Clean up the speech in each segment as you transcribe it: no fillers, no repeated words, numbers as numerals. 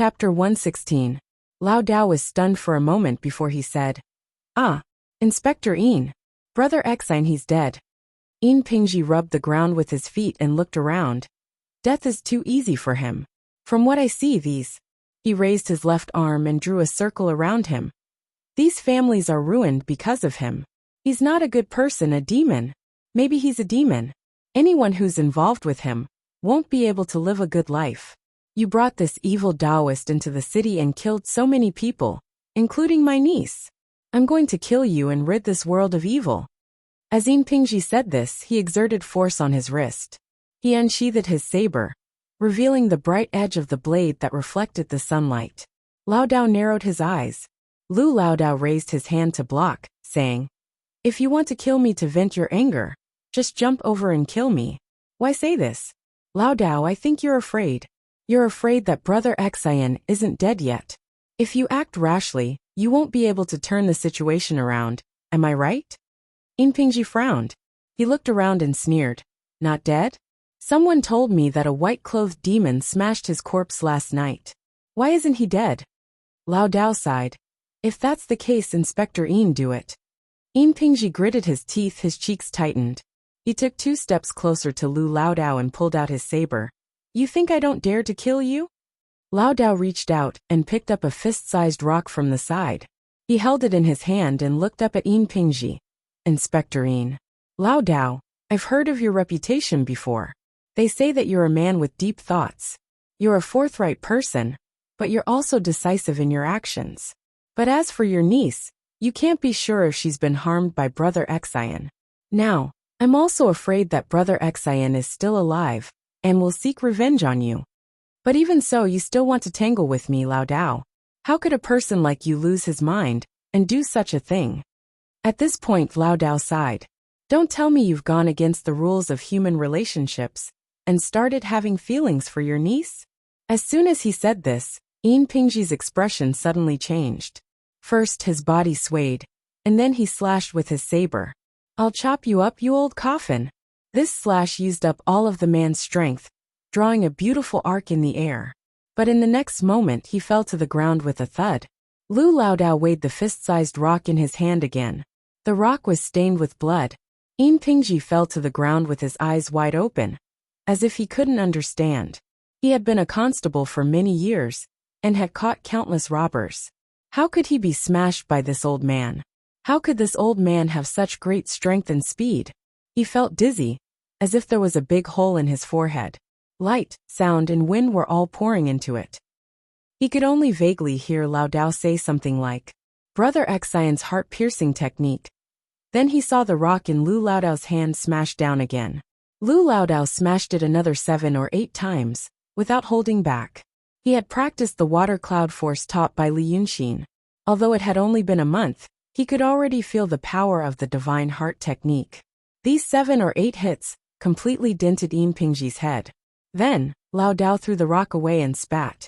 Chapter 116. Lao Dao was stunned for a moment before he said, "Ah, Inspector Yin. Brother Xine, he's dead." Yin Pingji rubbed the ground with his feet and looked around. Death is too easy for him. From what I see, He raised his left arm and drew a circle around him. These families are ruined because of him. He's not a good person, a demon. Maybe he's a demon. Anyone who's involved with him won't be able to live a good life. You brought this evil Taoist into the city and killed so many people, including my niece. I'm going to kill you and rid this world of evil. As Yin Pingji said this, he exerted force on his wrist. He unsheathed his saber, revealing the bright edge of the blade that reflected the sunlight. Lao Dao narrowed his eyes. Lao Dao raised his hand to block, saying, "If you want to kill me to vent your anger, just jump over and kill me." "Why say this? Lao Dao, I think you're afraid. You're afraid that Brother Xine isn't dead yet. If you act rashly, you won't be able to turn the situation around, am I right?" Yin Pingji frowned. He looked around and sneered. "Not dead? Someone told me that a white-clothed demon smashed his corpse last night. Why isn't he dead?" Lao Dao sighed. "If that's the case, Inspector Yin, do it." Yin Pingji gritted his teeth, his cheeks tightened. He took 2 steps closer to Lao Dao and pulled out his saber. "You think I don't dare to kill you?" Lao Dao reached out and picked up a fist-sized rock from the side. He held it in his hand and looked up at Yin Pingji. "Inspector Yin. Lao Dao, I've heard of your reputation before. They say that you're a man with deep thoughts. You're a forthright person, but you're also decisive in your actions. But as for your niece, you can't be sure if she's been harmed by Brother Xine. Now, I'm also afraid that Brother Xine is still alive and will seek revenge on you. But even so, you still want to tangle with me, Lao Dao. How could a person like you lose his mind and do such a thing?" At this point, Lao Dao sighed. "Don't tell me you've gone against the rules of human relationships and started having feelings for your niece?" As soon as he said this, Yin Pingji's expression suddenly changed. First, his body swayed, and then he slashed with his saber. "I'll chop you up, you old coffin." This slash used up all of the man's strength, drawing a beautiful arc in the air. But in the next moment, he fell to the ground with a thud. Lao Dao weighed the fist-sized rock in his hand again. The rock was stained with blood. Yin Pingji fell to the ground with his eyes wide open, as if he couldn't understand. He had been a constable for many years and had caught countless robbers. How could he be smashed by this old man? How could this old man have such great strength and speed? He felt dizzy, as if there was a big hole in his forehead. Light, sound, and wind were all pouring into it. He could only vaguely hear Lao Dao say something like, "Brother Xine's heart-piercing technique." Then he saw the rock in Lao Dao's hand smash down again. Lao Dao smashed it another 7 or 8 times, without holding back. He had practiced the water cloud force taught by Li Yunxin. Although it had only been a month, he could already feel the power of the divine heart technique. These 7 or 8 hits completely dented Yin Pingji's head. Then, Lao Dao threw the rock away and spat.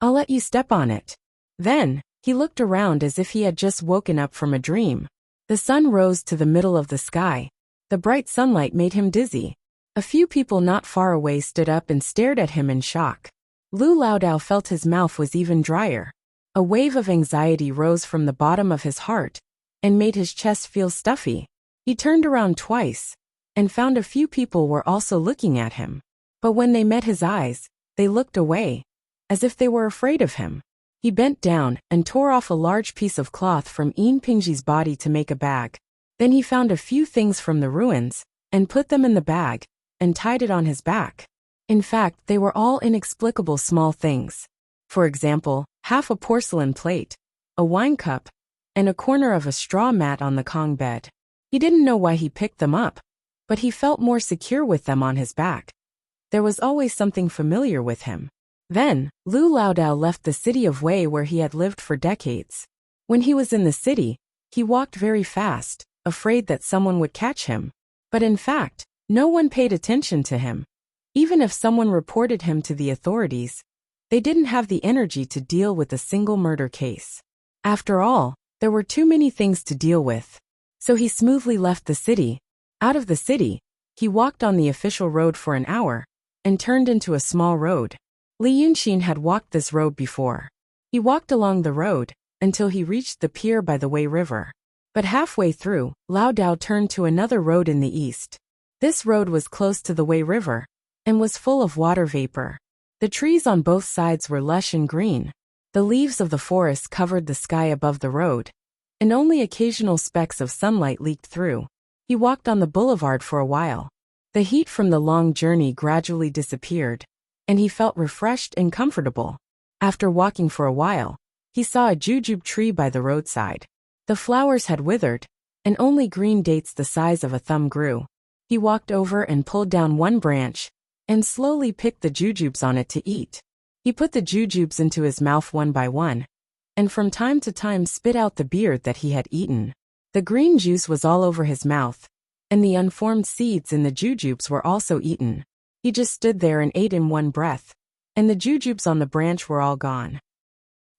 "I'll let you step on it." Then, he looked around as if he had just woken up from a dream. The sun rose to the middle of the sky. The bright sunlight made him dizzy. A few people not far away stood up and stared at him in shock. Lao Dao felt his mouth was even drier. A wave of anxiety rose from the bottom of his heart and made his chest feel stuffy. He turned around twice and found a few people were also looking at him. But when they met his eyes, they looked away, as if they were afraid of him. He bent down and tore off a large piece of cloth from Yin Pingji's body to make a bag. Then he found a few things from the ruins and put them in the bag and tied it on his back. In fact, they were all inexplicable small things. For example, half a porcelain plate, a wine cup, and a corner of a straw mat on the Kong bed. He didn't know why he picked them up, but he felt more secure with them on his back. There was always something familiar with him. Then, Lao Dao left the city of Wei where he had lived for decades. When he was in the city, he walked very fast, afraid that someone would catch him. But in fact, no one paid attention to him. Even if someone reported him to the authorities, they didn't have the energy to deal with a single murder case. After all, there were too many things to deal with. So he smoothly left the city. Out of the city, he walked on the official road for an hour and turned into a small road. Li Yunxin had walked this road before. He walked along the road until he reached the pier by the Wei River. But halfway through, Lao Dao turned to another road in the east. This road was close to the Wei River and was full of water vapor. The trees on both sides were lush and green. The leaves of the forest covered the sky above the road, and only occasional specks of sunlight leaked through. He walked on the boulevard for a while. The heat from the long journey gradually disappeared, and he felt refreshed and comfortable. After walking for a while, he saw a jujube tree by the roadside. The flowers had withered, and only green dates the size of a thumb grew. He walked over and pulled down one branch, and slowly picked the jujubes on it to eat. He put the jujubes into his mouth one by one, and from time to time spit out the beard that he had eaten. The green juice was all over his mouth, and the unformed seeds in the jujubes were also eaten. He just stood there and ate in one breath, and the jujubes on the branch were all gone.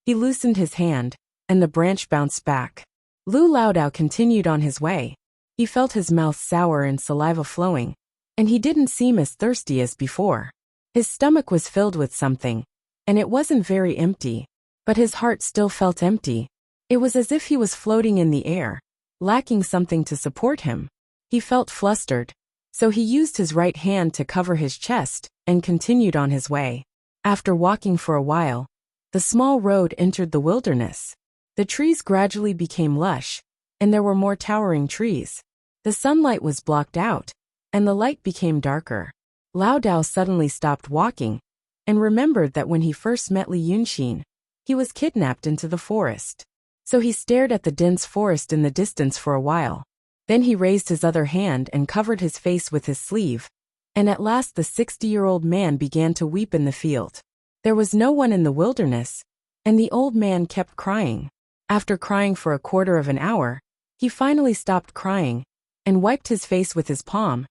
He loosened his hand, and the branch bounced back. Lu Laodao continued on his way. He felt his mouth sour and saliva flowing, and he didn't seem as thirsty as before. His stomach was filled with something, and it wasn't very empty, but his heart still felt empty. It was as if he was floating in the air, lacking something to support him. He felt flustered, so he used his right hand to cover his chest and continued on his way. After walking for a while, the small road entered the wilderness. The trees gradually became lush, and there were more towering trees. The sunlight was blocked out, and the light became darker. Lao Dao suddenly stopped walking, and remembered that when he first met Li Yunxin, he was kidnapped into the forest. So he stared at the dense forest in the distance for a while. Then he raised his other hand and covered his face with his sleeve, and at last the 60-year-old man began to weep in the field. There was no one in the wilderness, and the old man kept crying. After crying for a quarter of an hour, he finally stopped crying, and wiped his face with his palm,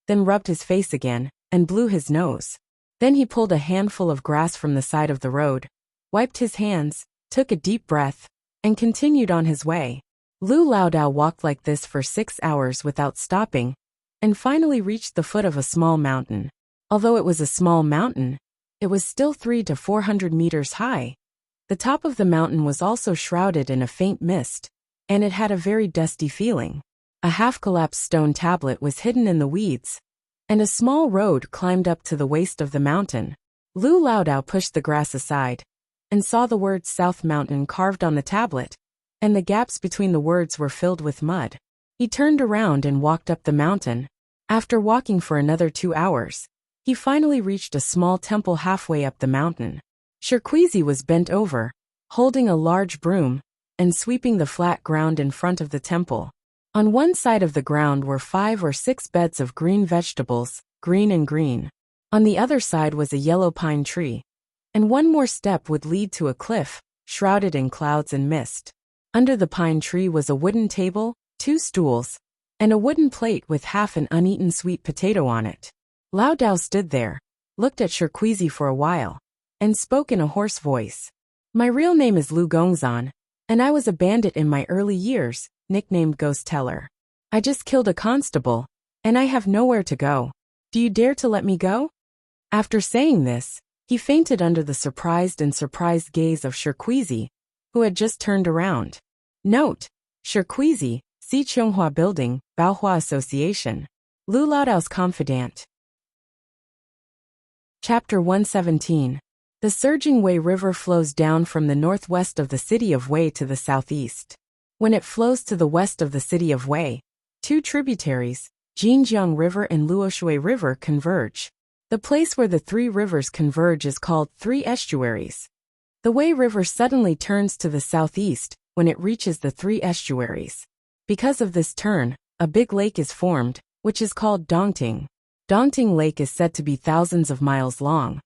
then rubbed his face again, and blew his nose. Then he pulled a handful of grass from the side of the road, wiped his hands, took a deep breath, and continued on his way. Lu Laodao walked like this for 6 hours without stopping, and finally reached the foot of a small mountain. Although it was a small mountain, it was still 300 to 400 meters high. The top of the mountain was also shrouded in a faint mist, and it had a very dusty feeling. A half-collapsed stone tablet was hidden in the weeds, and a small road climbed up to the waist of the mountain. Lu Laodao pushed the grass aside, and saw the words South Mountain carved on the tablet, and the gaps between the words were filled with mud. He turned around and walked up the mountain. After walking for another 2 hours, he finally reached a small temple halfway up the mountain. Shirquizi was bent over, holding a large broom, and sweeping the flat ground in front of the temple. On one side of the ground were 5 or 6 beds of green vegetables, green and green. On the other side was a yellow pine tree, and one more step would lead to a cliff, shrouded in clouds and mist. Under the pine tree was a wooden table, 2 stools, and a wooden plate with half an uneaten sweet potato on it. Lao Dao stood there, looked at Shirquizi for a while, and spoke in a hoarse voice. My real name is Lu Gongzan, and I was a bandit in my early years, nicknamed Ghost Teller. I just killed a constable, and I have nowhere to go. Do you dare to let me go? After saying this, he fainted under the surprised gaze of Shirquizi, who had just turned around. Note: Shirquizi, Si Chonghua Building, Baohua Association. Lu Laodao's confidant. Chapter 117. The surging Wei River flows down from the northwest of the city of Wei to the southeast. When it flows to the west of the city of Wei, 2 tributaries, Jinjiang River and Luoshui River, converge. The place where the 3 rivers converge is called 3 estuaries. The Wei River suddenly turns to the southeast when it reaches the 3 estuaries. Because of this turn, a big lake is formed, which is called Dongting. Dongting Lake is said to be thousands of miles long,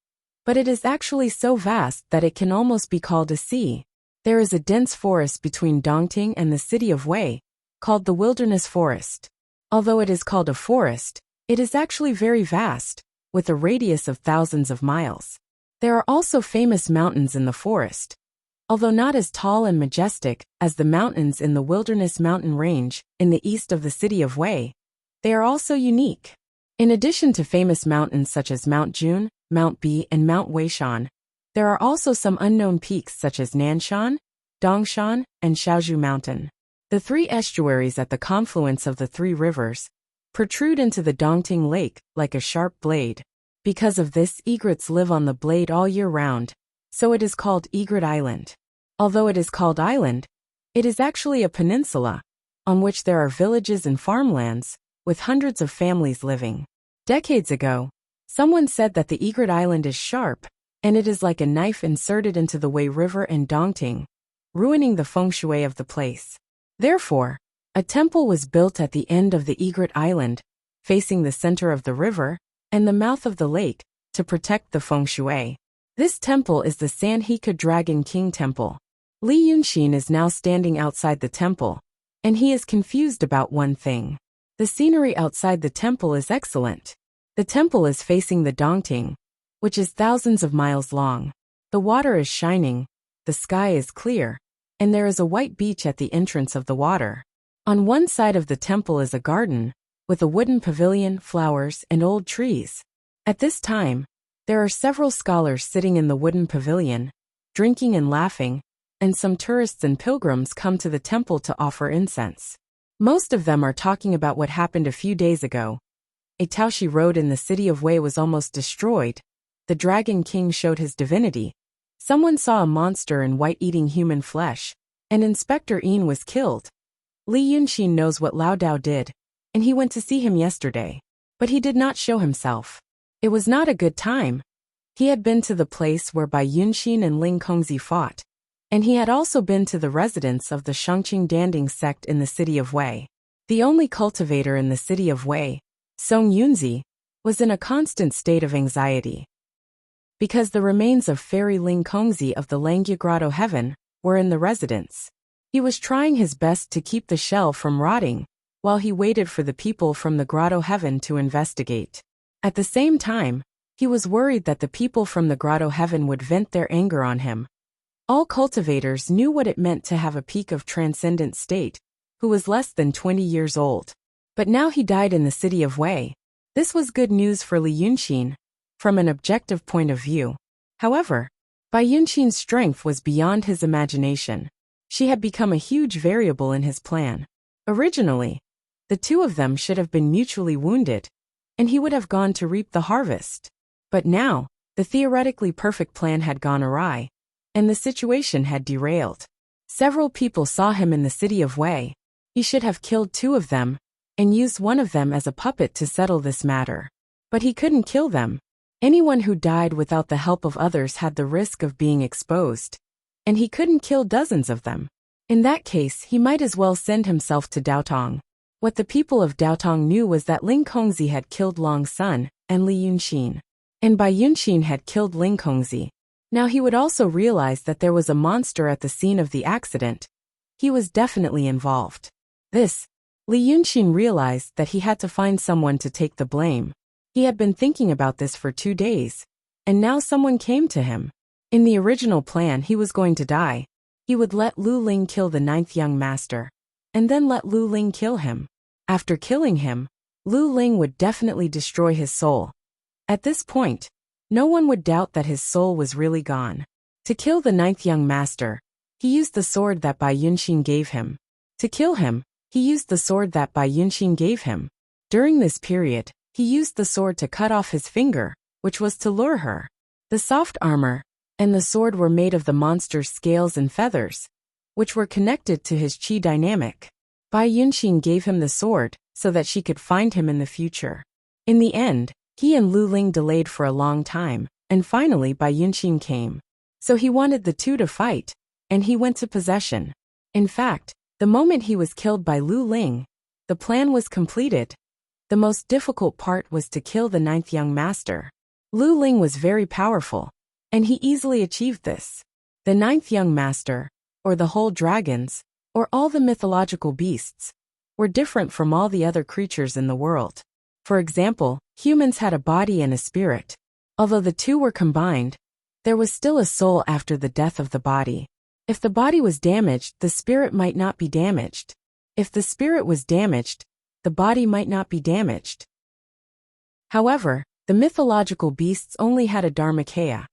but it is actually so vast that it can almost be called a sea. There is a dense forest between Dongting and the city of Wei, called the Wilderness Forest. Although it is called a forest, it is actually very vast, with a radius of thousands of miles. There are also famous mountains in the forest. Although not as tall and majestic as the mountains in the Wilderness Mountain Range in the east of the city of Wei, they are also unique. In addition to famous mountains such as Mount Jun, Mount B, and Mount Weishan, There are also some unknown peaks such as Nanshan, Dongshan, and Shaoju Mountain. The three estuaries at the confluence of the three rivers protrude into the Dongting Lake like a sharp blade. Because of this, egrets live on the blade all year round, so it is called Egret Island. Although it is called island, it is actually a peninsula, on which there are villages and farmlands, with hundreds of families living. Decades ago, someone said that the Egret Island is sharp, and it is like a knife inserted into the Wei River and Dongting, ruining the feng shui of the place. Therefore, a temple was built at the end of the Egret Island, facing the center of the river and the mouth of the lake, to protect the feng shui. This temple is the Sanhika Dragon King Temple. Li Yunxin is now standing outside the temple, and he is confused about one thing. The scenery outside the temple is excellent. The temple is facing the Dongting, which is thousands of miles long. The water is shining, the sky is clear, and there is a white beach at the entrance of the water. On one side of the temple is a garden, with a wooden pavilion, flowers, and old trees. At this time, there are several scholars sitting in the wooden pavilion, drinking and laughing, and some tourists and pilgrims come to the temple to offer incense. Most of them are talking about what happened a few days ago. A Taoshi road in the city of Wei was almost destroyed. The Dragon King showed his divinity. Someone saw a monster in white eating human flesh, and Inspector Yin was killed. Li Yunxin knows what Lao Dao did, and he went to see him yesterday. But he did not show himself. It was not a good time. He had been to the place where Bai Yunxin and Ling Kongzi fought, and he had also been to the residence of the Shangqing Danding sect in the city of Wei. The only cultivator in the city of Wei, Song Yunzi, was in a constant state of anxiety. Because the remains of Fairy Ling Kongzi of the Langya Grotto Heaven were in the residence. He was trying his best to keep the shell from rotting, while he waited for the people from the Grotto Heaven to investigate. At the same time, he was worried that the people from the Grotto Heaven would vent their anger on him. All cultivators knew what it meant to have a peak of transcendent state, who was less than 20 years old. But now he died in the city of Wei. This was good news for Li Yunxin, from an objective point of view. However, Bai Yunxin's strength was beyond his imagination. She had become a huge variable in his plan. Originally, the two of them should have been mutually wounded, and he would have gone to reap the harvest. But now, the theoretically perfect plan had gone awry, and the situation had derailed. Several people saw him in the city of Wei. He should have killed two of them, and used one of them as a puppet to settle this matter. But he couldn't kill them. Anyone who died without the help of others had the risk of being exposed, and he couldn't kill dozens of them. In that case, he might as well send himself to Daotong. What the people of Daotong knew was that Ling Kongzi had killed Long Sun and Li Yunxin, and Bai Yunxin had killed Ling Kongzi. Now he would also realize that there was a monster at the scene of the accident. He was definitely involved. Li Yunxin realized that he had to find someone to take the blame. He had been thinking about this for 2 days, and now someone came to him. In the original plan, he was going to die. He would let Lu Ling kill the 9th young master, and then let Lu Ling kill him. After killing him, Lu Ling would definitely destroy his soul. At this point, no one would doubt that his soul was really gone. To kill the 9th young master, he used the sword that Bai Yunxin gave him. To kill him, he used the sword that Bai Yunxin gave him. During this period, he used the sword to cut off his finger, which was to lure her. The soft armor and the sword were made of the monster's scales and feathers, which were connected to his qi dynamic. Bai Yunxin gave him the sword so that she could find him in the future. In the end, he and Lu Ling delayed for a long time, and finally Bai Yunxin came. So he wanted the two to fight, and he went to possession. In fact, the moment he was killed by Lu Ling, the plan was completed. The most difficult part was to kill the 9th young master. Lu Ling was very powerful, and he easily achieved this. The 9th young master, or the whole dragons, or all the mythological beasts, were different from all the other creatures in the world. For example, humans had a body and a spirit. Although the two were combined, there was still a soul after the death of the body. If the body was damaged, the spirit might not be damaged. If the spirit was damaged, the body might not be damaged. However, the mythological beasts only had a dharmakaya.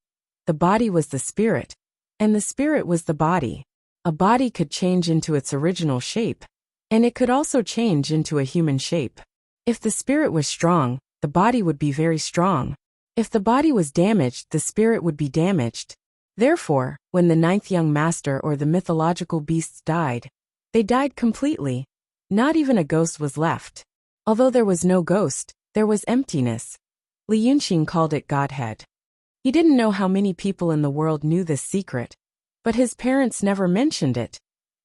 the body was the spirit, and the spirit was the body. A body could change into its original shape, and it could also change into a human shape. If the spirit was strong, the body would be very strong. If the body was damaged, the spirit would be damaged. Therefore, when the ninth young master or the mythological beasts died, they died completely. Not even a ghost was left. Although there was no ghost, there was emptiness. Li Yunxin called it Godhead. He didn't know how many people in the world knew this secret, but his parents never mentioned it.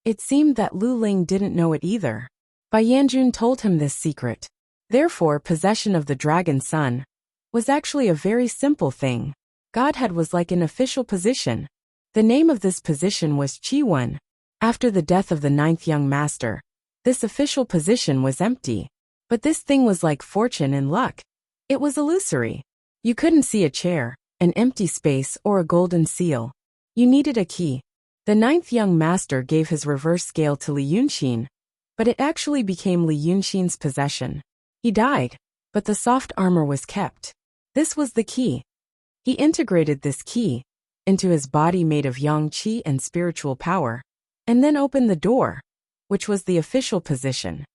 It seemed that Lu Ling didn't know it either. Bai Yanjun told him this secret. Therefore, possession of the dragon son was actually a very simple thing. Godhead was like an official position. The name of this position was Qi-wen. After the death of the ninth young master, this official position was empty. But this thing was like fortune and luck. It was illusory. You couldn't see a chair, an empty space, or a golden seal. You needed a key. The ninth young master gave his reverse scale to Li Yunxin, but it actually became Li Yunxin's possession. He died, but the soft armor was kept. This was the key. He integrated this key into his body made of yang qi and spiritual power, and then opened the door, which was the official position.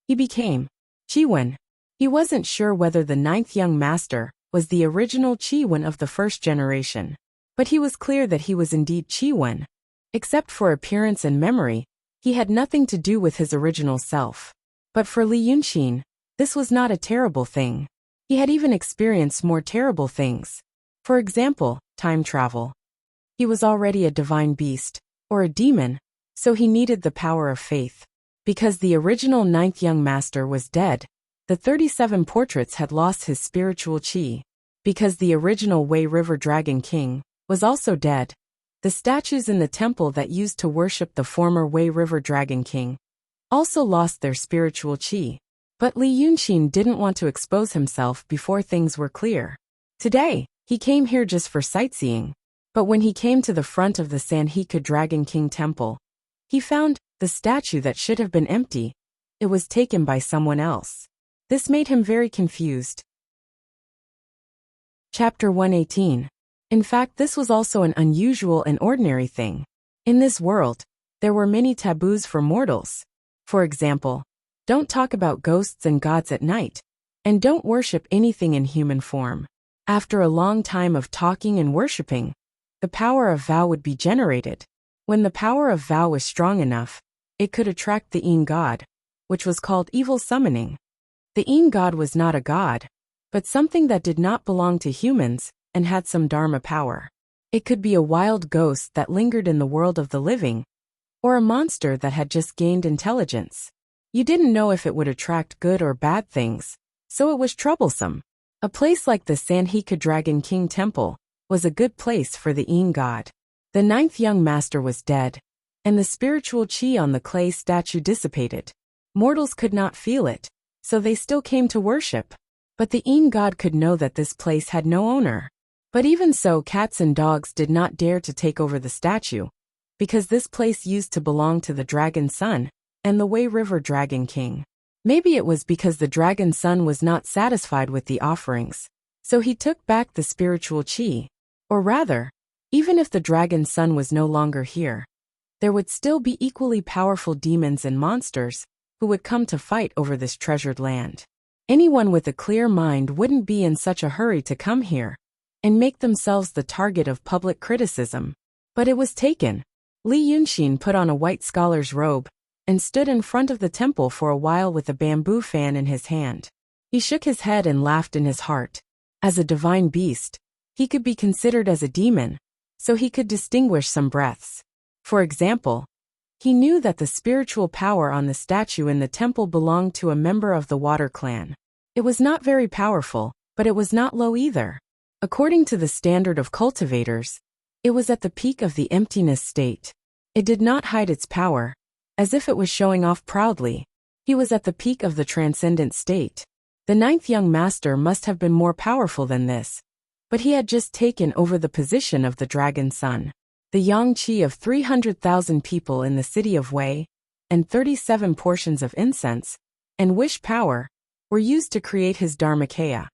He became Qi-wen. He wasn't sure whether the ninth young master was the original Qi-wen of the first generation, but he was clear that he was indeed Qi-wen. Except for appearance and memory, he had nothing to do with his original self. But for Li Yunxin, this was not a terrible thing. He had even experienced more terrible things. For example, time travel. He was already a divine beast, or a demon, so he needed the power of faith. Because the original ninth young master was dead, the 37 portraits had lost his spiritual qi. Because the original Wei River Dragon King was also dead, the statues in the temple that used to worship the former Wei River Dragon King also lost their spiritual qi. But Li Yunxin didn't want to expose himself before things were clear. Today, he came here just for sightseeing. But when he came to the front of the Sanhika Dragon King temple, he found the statue that should have been empty. It was taken by someone else. This made him very confused. Chapter 118. In fact, this was also an unusual and ordinary thing. In this world, there were many taboos for mortals. For example, don't talk about ghosts and gods at night, and don't worship anything in human form. After a long time of talking and worshipping, the power of vow would be generated. When the power of vow was strong enough, it could attract the Yin god, which was called evil summoning. The Yin god was not a god, but something that did not belong to humans and had some dharma power. It could be a wild ghost that lingered in the world of the living, or a monster that had just gained intelligence. You didn't know if it would attract good or bad things, so it was troublesome. A place like the Sanhika Dragon King Temple was a good place for the Yin god. The ninth young master was dead, and the spiritual qi on the clay statue dissipated. Mortals could not feel it, so they still came to worship. But the Yin god could know that this place had no owner. But even so, cats and dogs did not dare to take over the statue, because this place used to belong to the Dragon Son and the Wei River Dragon King. Maybe it was because the Dragon Son was not satisfied with the offerings, so he took back the spiritual qi. Or rather, even if the Dragon Son was no longer here, there would still be equally powerful demons and monsters who would come to fight over this treasured land. Anyone with a clear mind wouldn't be in such a hurry to come here and make themselves the target of public criticism. But it was taken. Li Yunxin put on a white scholar's robe and stood in front of the temple for a while with a bamboo fan in his hand. He shook his head and laughed in his heart. As a divine beast, he could be considered as a demon, so he could distinguish some breaths. For example, he knew that the spiritual power on the statue in the temple belonged to a member of the Water Clan. It was not very powerful, but it was not low either. According to the standard of cultivators, it was at the peak of the emptiness state. It did not hide its power, as if it was showing off proudly. He was at the peak of the transcendent state. The ninth young master must have been more powerful than this, but he had just taken over the position of the Dragon Son. The yang qi of 300,000 people in the city of Wei, and 37 portions of incense, and wish power, were used to create his Dharmakaya,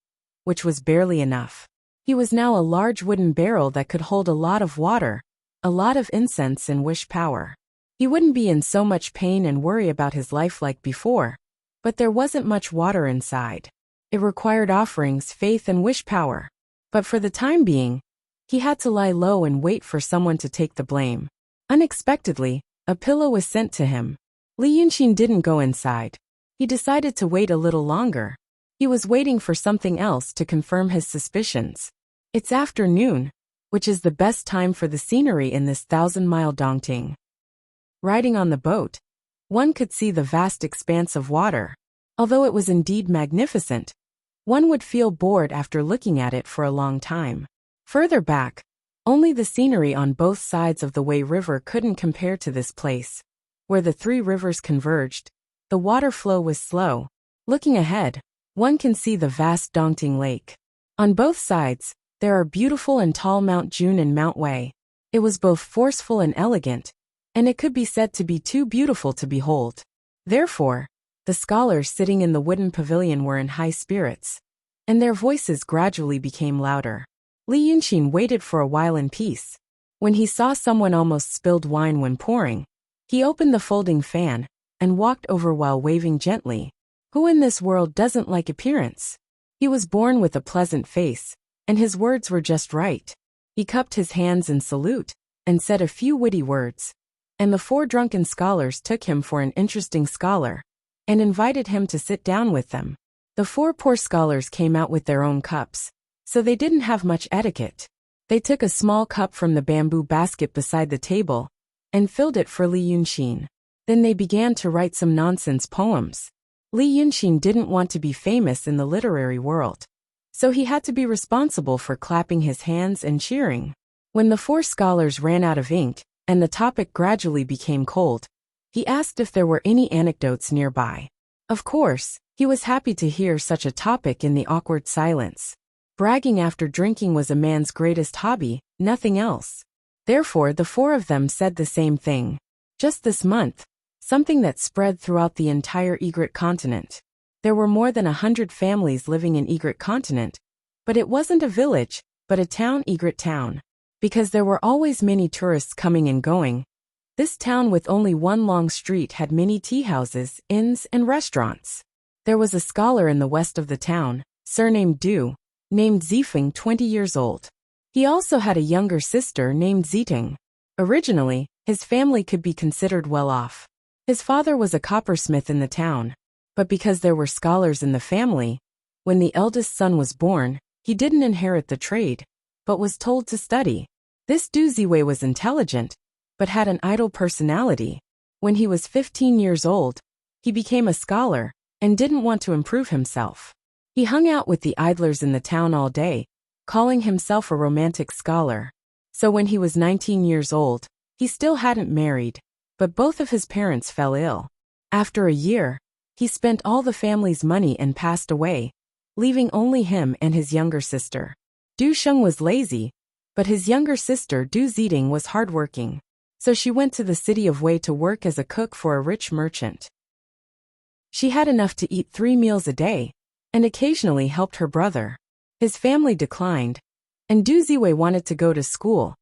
which was barely enough. He was now a large wooden barrel that could hold a lot of water, a lot of incense and wish power. He wouldn't be in so much pain and worry about his life like before, but there wasn't much water inside. It required offerings, faith and wish power. But for the time being, he had to lie low and wait for someone to take the blame. Unexpectedly, a pillow was sent to him. Li Yunqin didn't go inside. He decided to wait a little longer. He was waiting for something else to confirm his suspicions. It's afternoon, which is the best time for the scenery in this 1,000-mile Dongting. Riding on the boat, one could see the vast expanse of water. Although it was indeed magnificent, one would feel bored after looking at it for a long time. Further back, only the scenery on both sides of the Wei River couldn't compare to this place. Where the three rivers converged, the water flow was slow. Looking ahead, one can see the vast Dongting Lake. On both sides, there are beautiful and tall Mount Jun and Mount Wei. It was both forceful and elegant, and it could be said to be too beautiful to behold. Therefore, the scholars sitting in the wooden pavilion were in high spirits, and their voices gradually became louder. Li Yunqin waited for a while in peace. When he saw someone almost spilled wine when pouring, he opened the folding fan and walked over while waving gently. Who in this world doesn't like appearance? He was born with a pleasant face, and his words were just right. He cupped his hands in salute and said a few witty words. And the four drunken scholars took him for an interesting scholar and invited him to sit down with them. The four poor scholars came out with their own cups, so they didn't have much etiquette. They took a small cup from the bamboo basket beside the table and filled it for Li Yunqin. Then they began to write some nonsense poems. Li Yunqin didn't want to be famous in the literary world, so he had to be responsible for clapping his hands and cheering. When the four scholars ran out of ink, and the topic gradually became cold, he asked if there were any anecdotes nearby. Of course, he was happy to hear such a topic in the awkward silence. Bragging after drinking was a man's greatest hobby, nothing else. Therefore, the four of them said the same thing. Just this month, something that spread throughout the entire Egret continent. There were more than 100 families living in Egret continent, but it wasn't a village, but a town, Egret town. Because there were always many tourists coming and going, this town with only one long street had many tea houses, inns, and restaurants. There was a scholar in the west of the town, surnamed Du, named Zifeng, 20 years old. He also had a younger sister named Ziting. Originally, his family could be considered well off. His father was a coppersmith in the town, but because there were scholars in the family, when the eldest son was born, he didn't inherit the trade, but was told to study. This Du Ziwei was intelligent, but had an idle personality. When he was 15 years old, he became a scholar, and didn't want to improve himself. He hung out with the idlers in the town all day, calling himself a romantic scholar. So when he was 19 years old, he still hadn't married, but both of his parents fell ill. After a year, he spent all the family's money and passed away, leaving only him and his younger sister. Du Sheng was lazy, but his younger sister Du Ziting was hardworking, so she went to the city of Wei to work as a cook for a rich merchant. She had enough to eat 3 meals a day, and occasionally helped her brother. His family declined, and Du Ziwei wanted to go to school,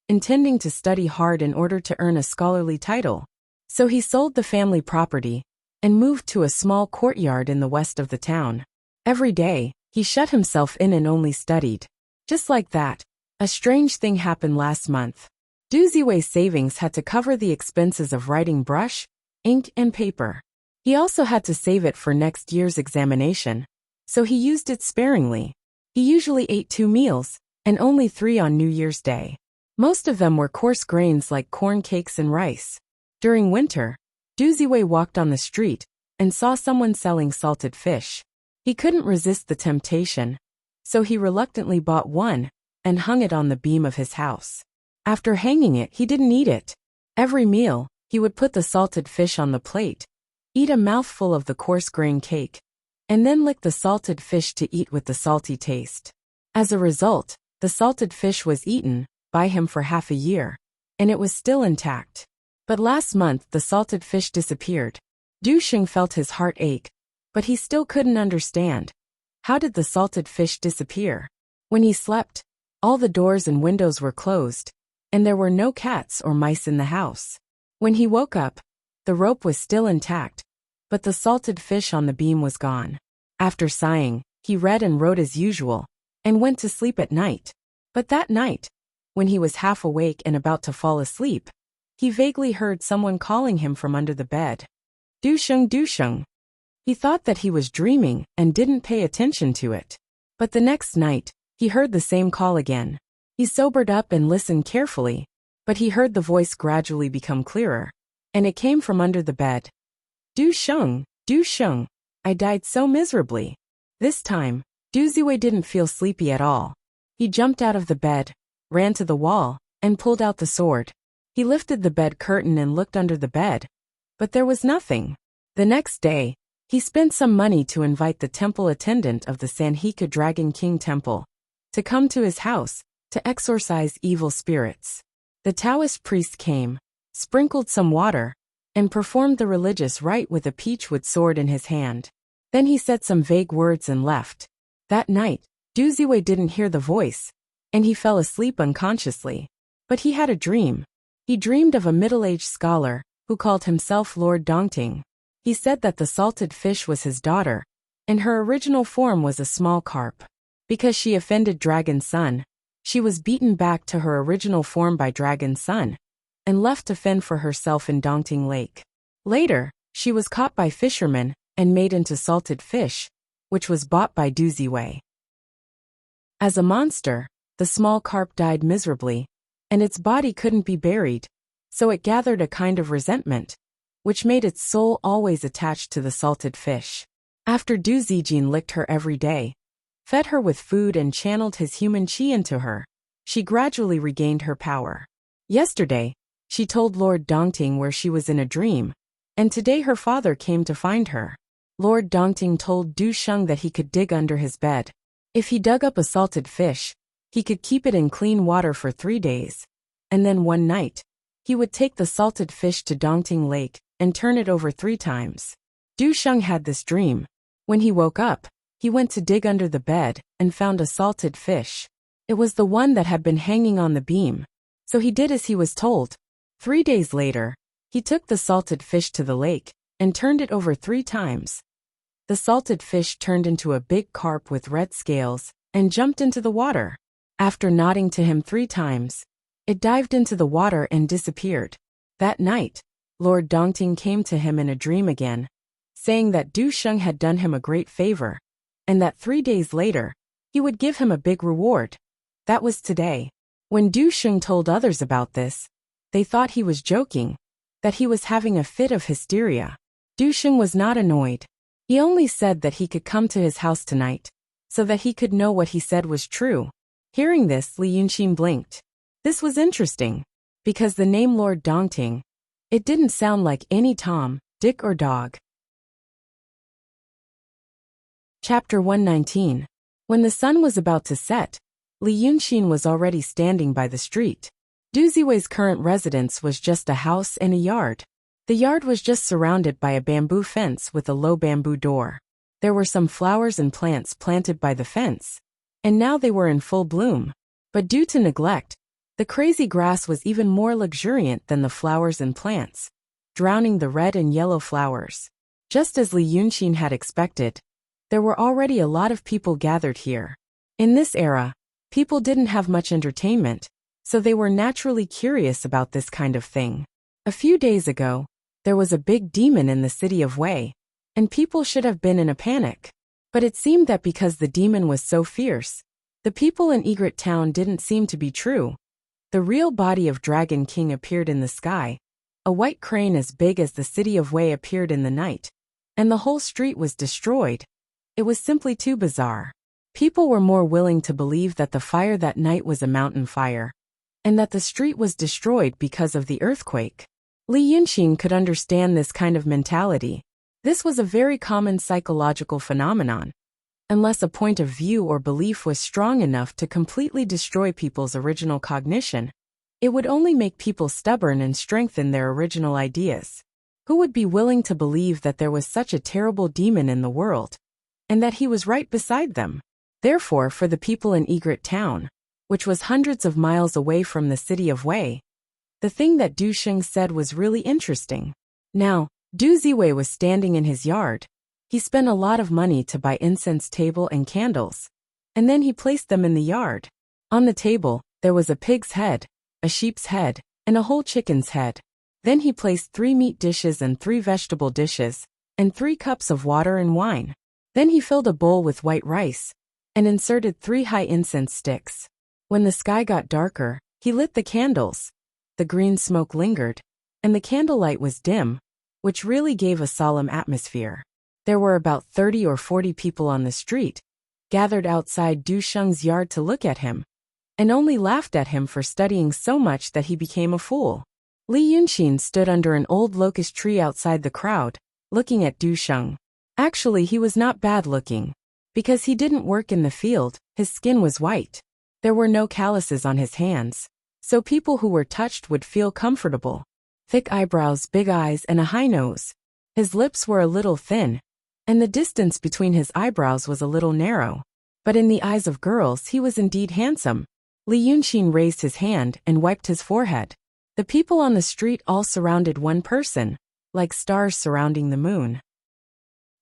intending to study hard in order to earn a scholarly title. So he sold the family property and moved to a small courtyard in the west of the town. Every day, he shut himself in and only studied. Just like that, a strange thing happened last month. Du Ziwei's savings had to cover the expenses of writing brush, ink, and paper. He also had to save it for next year's examination, so he used it sparingly. He usually ate 2 meals, and only 3 on New Year's Day. Most of them were coarse grains like corn cakes and rice. During winter, Du Ziwei walked on the street and saw someone selling salted fish. He couldn't resist the temptation, so he reluctantly bought one and hung it on the beam of his house. After hanging it, he didn't eat it. Every meal, he would put the salted fish on the plate, eat a mouthful of the coarse grain cake, and then lick the salted fish to eat with the salty taste. As a result, the salted fish was eaten by him for half a year, and it was still intact. But last month the salted fish disappeared. Du Sheng felt his heart ache, but he still couldn't understand. How did the salted fish disappear? When he slept, all the doors and windows were closed, and there were no cats or mice in the house. When he woke up, the rope was still intact, but the salted fish on the beam was gone. After sighing, he read and wrote as usual, and went to sleep at night. But that night, when he was half awake and about to fall asleep, he vaguely heard someone calling him from under the bed. Du sheng, du sheng. He thought that he was dreaming and didn't pay attention to it. But the next night, he heard the same call again. He sobered up and listened carefully, but he heard the voice gradually become clearer, and it came from under the bed. Du sheng, I died so miserably. This time, Du Ziwei didn't feel sleepy at all. He jumped out of the bed, ran to the wall, and pulled out the sword. He lifted the bed curtain and looked under the bed, but there was nothing. The next day, he spent some money to invite the temple attendant of the Sanhika Dragon King Temple to come to his house to exorcise evil spirits. The Taoist priest came, sprinkled some water, and performed the religious rite with a peachwood sword in his hand. Then he said some vague words and left. That night, Du Ziwei didn't hear the voice, and he fell asleep unconsciously. But he had a dream. He dreamed of a middle-aged scholar who called himself Lord Dongting. He said that the salted fish was his daughter, and her original form was a small carp. Because she offended Dragon Sun, she was beaten back to her original form by Dragon Sun, and left to fend for herself in Dongting Lake. Later, she was caught by fishermen and made into salted fish, which was bought by Du Ziwei. As a monster, the small carp died miserably, and its body couldn't be buried, so it gathered a kind of resentment, which made its soul always attached to the salted fish. After Du Zijin licked her every day, fed her with food and channeled his human qi into her, she gradually regained her power. Yesterday, she told Lord Dongting where she was in a dream, and today her father came to find her. Lord Dongting told Du Sheng that he could dig under his bed. If he dug up a salted fish, he could keep it in clean water for 3 days, and then one night, he would take the salted fish to Dongting Lake and turn it over 3 times. Du Sheng had this dream. When he woke up, he went to dig under the bed and found a salted fish. It was the one that had been hanging on the beam, so he did as he was told. 3 days later, he took the salted fish to the lake and turned it over 3 times. The salted fish turned into a big carp with red scales and jumped into the water. After nodding to him 3 times, it dived into the water and disappeared. That night, Lord Dongting came to him in a dream again, saying that Du Sheng had done him a great favor, and that 3 days later, he would give him a big reward. That was today. When Du Sheng told others about this, they thought he was joking, that he was having a fit of hysteria. Du Sheng was not annoyed. He only said that he could come to his house tonight, so that he could know what he said was true. Hearing this, Li Yunxin blinked. This was interesting, because the name Lord Dongting, it didn't sound like any Tom, Dick or dog. Chapter 119. When the sun was about to set, Li Yunxin was already standing by the street. Du Ziwei's current residence was just a house and a yard. The yard was just surrounded by a bamboo fence with a low bamboo door. There were some flowers and plants planted by the fence, and now they were in full bloom. But due to neglect, the crazy grass was even more luxuriant than the flowers and plants, drowning the red and yellow flowers. Just as Li Yunxin had expected, there were already a lot of people gathered here. In this era, people didn't have much entertainment, so they were naturally curious about this kind of thing. A few days ago, there was a big demon in the city of Wei, and people should have been in a panic. But it seemed that because the demon was so fierce, the people in Egret town didn't seem to be true. The real body of Dragon King appeared in the sky. A white crane as big as the city of Wei appeared in the night, and the whole street was destroyed. It was simply too bizarre. People were more willing to believe that the fire that night was a mountain fire, and that the street was destroyed because of the earthquake. Li Yunxin could understand this kind of mentality. This was a very common psychological phenomenon. Unless a point of view or belief was strong enough to completely destroy people's original cognition, it would only make people stubborn and strengthen their original ideas. Who would be willing to believe that there was such a terrible demon in the world, and that he was right beside them? Therefore, for the people in Egret town, which was hundreds of miles away from the city of Wei, the thing that Du Sheng said was really interesting. Now, Du Ziwei was standing in his yard. He spent a lot of money to buy incense table and candles, and then he placed them in the yard. On the table, there was a pig's head, a sheep's head, and a whole chicken's head. Then he placed 3 meat dishes and 3 vegetable dishes, and 3 cups of water and wine. Then he filled a bowl with white rice, and inserted 3 high incense sticks. When the sky got darker, he lit the candles. The green smoke lingered, and the candlelight was dim, which really gave a solemn atmosphere. There were about 30 or 40 people on the street, gathered outside Du Sheng's yard to look at him, and only laughed at him for studying so much that he became a fool. Li Yunxin stood under an old locust tree outside the crowd, looking at Du Sheng. Actually, he was not bad looking. Because he didn't work in the field, his skin was white. There were no calluses on his hands, so people who were touched would feel comfortable. Thick eyebrows, big eyes, and a high nose. His lips were a little thin, and the distance between his eyebrows was a little narrow. But in the eyes of girls, he was indeed handsome. Li Yunxin raised his hand and wiped his forehead. The people on the street all surrounded one person, like stars surrounding the moon.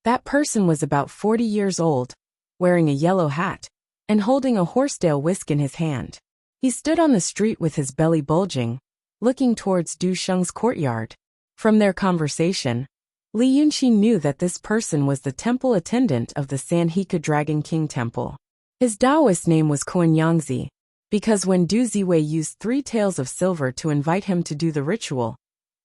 That person was about 40 years old, wearing a yellow hat, and holding a horsetail whisk in his hand. He stood on the street with his belly bulging, looking towards Du Sheng's courtyard. From their conversation, Li Yunxin knew that this person was the temple attendant of the Sanhika Dragon King Temple. His Taoist name was Kuan Yangzi, because when Du Ziwei used 3 taels of silver to invite him to do the ritual,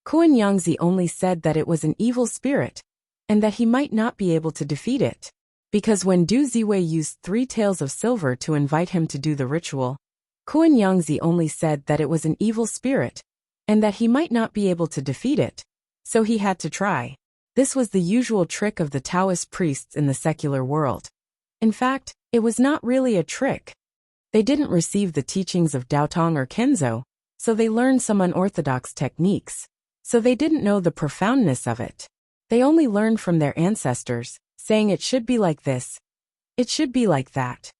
Kuan Yangzi only said that it was an evil spirit, and that he might not be able to defeat it. Because when Du Ziwei used 3 taels of silver to invite him to do the ritual, Kuan Yangzi only said that it was an evil spirit, and that he might not be able to defeat it, so he had to try. This was the usual trick of the Taoist priests in the secular world. In fact, it was not really a trick. They didn't receive the teachings of Daotong or Kenzo, so they learned some unorthodox techniques, so they didn't know the profoundness of it. They only learned from their ancestors, saying it should be like this, it should be like that.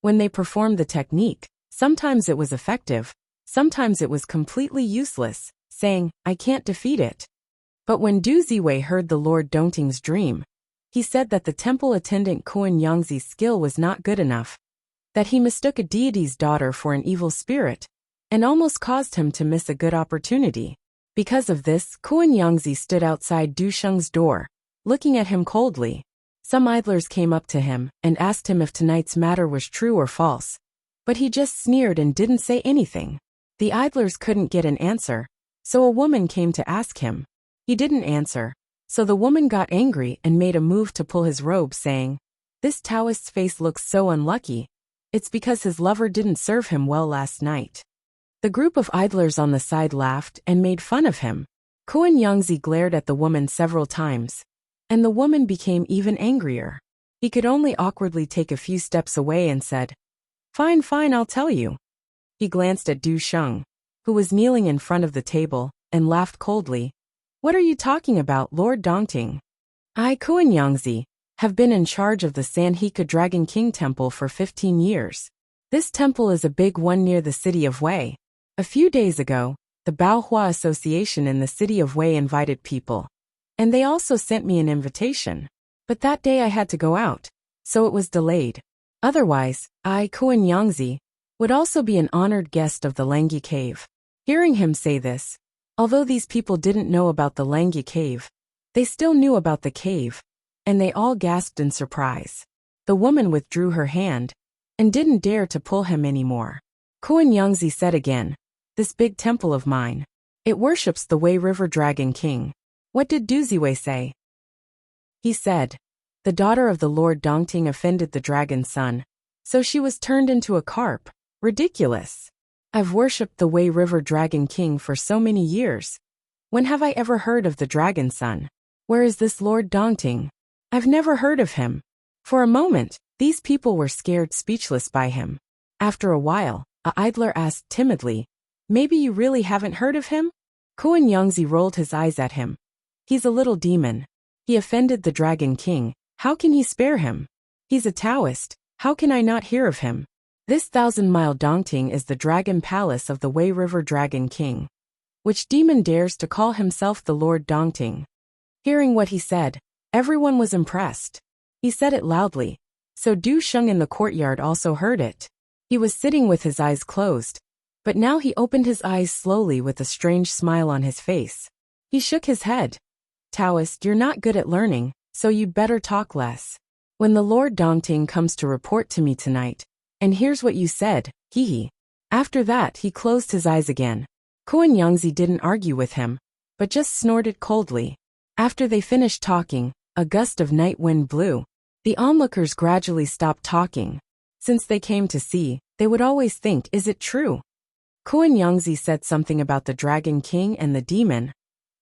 When they performed the technique, sometimes it was effective, sometimes it was completely useless, saying, I can't defeat it. But when Du Ziwei heard the Lord Dongting's dream, he said that the temple attendant Kuan Yangzi's skill was not good enough, that he mistook a deity's daughter for an evil spirit, and almost caused him to miss a good opportunity. Because of this, Kuan Yangzi stood outside Du Sheng's door, looking at him coldly. Some idlers came up to him and asked him if tonight's matter was true or false, but he just sneered and didn't say anything. The idlers couldn't get an answer, so a woman came to ask him. He didn't answer, so the woman got angry and made a move to pull his robe, saying, This Taoist's face looks so unlucky. It's because his lover didn't serve him well last night. The group of idlers on the side laughed and made fun of him. Kuan Yangzi glared at the woman several times, and the woman became even angrier. He could only awkwardly take a few steps away and said, Fine, fine, I'll tell you. He glanced at Du Sheng, who was kneeling in front of the table, and laughed coldly. What are you talking about, Lord Dongting? I, Kuan Yangzi, have been in charge of the Sanhika Dragon King Temple for 15 years. This temple is a big one near the city of Wei. A few days ago, the Baohua Association in the city of Wei invited people, and they also sent me an invitation. But that day I had to go out, so it was delayed. Otherwise, I, Kuan Yangzi, would also be an honored guest of the Langyi Cave. Hearing him say this, although these people didn't know about the Langyi Cave, they still knew about the cave, and they all gasped in surprise. The woman withdrew her hand, and didn't dare to pull him anymore. Kuan Yangzi said again, This big temple of mine, it worships the Wei River Dragon King. What did Du Ziwei say? He said, The daughter of the Lord Dongting offended the dragon's son, so she was turned into a carp. Ridiculous. I've worshipped the Wei River Dragon King for so many years. When have I ever heard of the dragon son? Where is this Lord Dongting? I've never heard of him. For a moment, these people were scared speechless by him. After a while, a idler asked timidly, Maybe you really haven't heard of him? Kuan Yangzi rolled his eyes at him. He's a little demon. He offended the Dragon King. How can he spare him? He's a Taoist. How can I not hear of him? This 1,000-mile Dongting is the dragon palace of the Wei River Dragon King. Which demon dares to call himself the Lord Dongting? Hearing what he said, everyone was impressed. He said it loudly, so Du Sheng in the courtyard also heard it. He was sitting with his eyes closed, but now he opened his eyes slowly with a strange smile on his face. He shook his head. Taoist, you're not good at learning, so you'd better talk less. When the Lord Dongting comes to report to me tonight, and here's what you said, hee. After that he closed his eyes again. Kuan Yangzi didn't argue with him, but just snorted coldly. After they finished talking, a gust of night wind blew. The onlookers gradually stopped talking. Since they came to see, they would always think, is it true? Kuan Yangzi said something about the Dragon King and the demon,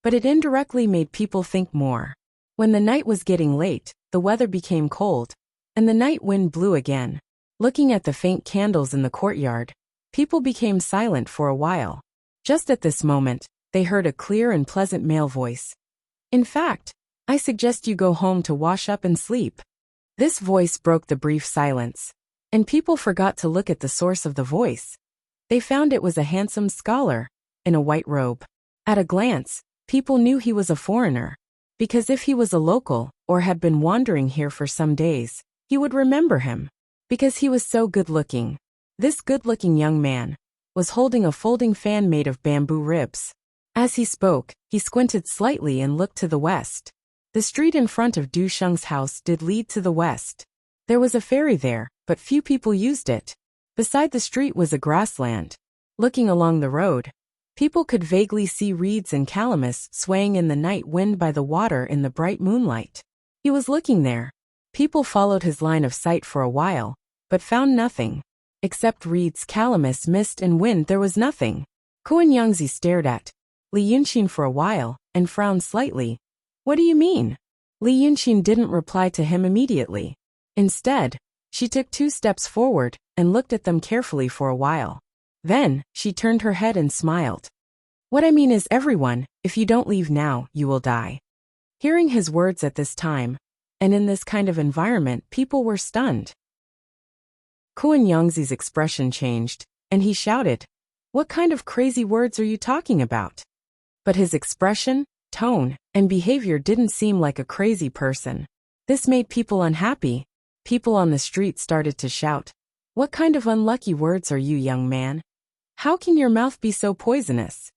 but it indirectly made people think more. When the night was getting late, the weather became cold, and the night wind blew again. Looking at the faint candles in the courtyard, people became silent for a while. Just at this moment, they heard a clear and pleasant male voice. In fact, I suggest you go home to wash up and sleep. This voice broke the brief silence, and people forgot to look at the source of the voice. They found it was a handsome scholar, in a white robe. At a glance, people knew he was a foreigner, because if he was a local, or had been wandering here for some days, he would remember him. Because he was so good-looking. This good-looking young man was holding a folding fan made of bamboo ribs. As he spoke, he squinted slightly and looked to the west. The street in front of Du Sheng's house did lead to the west. There was a ferry there, but few people used it. Beside the street was a grassland. Looking along the road, people could vaguely see reeds and calamus swaying in the night wind by the water in the bright moonlight. He was looking there. People followed his line of sight for a while, but found nothing. Except reeds, calamus, mist, and wind, there was nothing. Kuan Yangzi stared at Li Yunqin for a while, and frowned slightly. What do you mean? Li Yunqin didn't reply to him immediately. Instead, she took 2 steps forward, and looked at them carefully for a while. Then, she turned her head and smiled. What I mean is everyone, if you don't leave now, you will die. Hearing his words at this time, and in this kind of environment, people were stunned. Kuan Yangzi's expression changed, and he shouted, What kind of crazy words are you talking about? But his expression, tone, and behavior didn't seem like a crazy person. This made people unhappy. People on the street started to shout, What kind of unlucky words are you, young man? How can your mouth be so poisonous?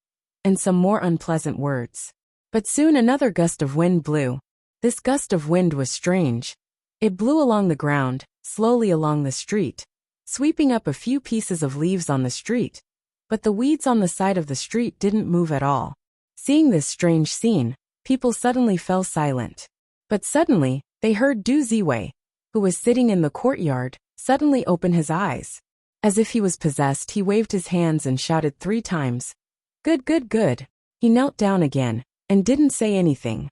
And some more unpleasant words. But soon another gust of wind blew. This gust of wind was strange. It blew along the ground, slowly along the street, sweeping up a few pieces of leaves on the street. But the weeds on the side of the street didn't move at all. Seeing this strange scene, people suddenly fell silent. But suddenly, they heard Du Ziwei, who was sitting in the courtyard, suddenly open his eyes. As if he was possessed, he waved his hands and shouted 3 times. Good, good, good. He knelt down again, and didn't say anything.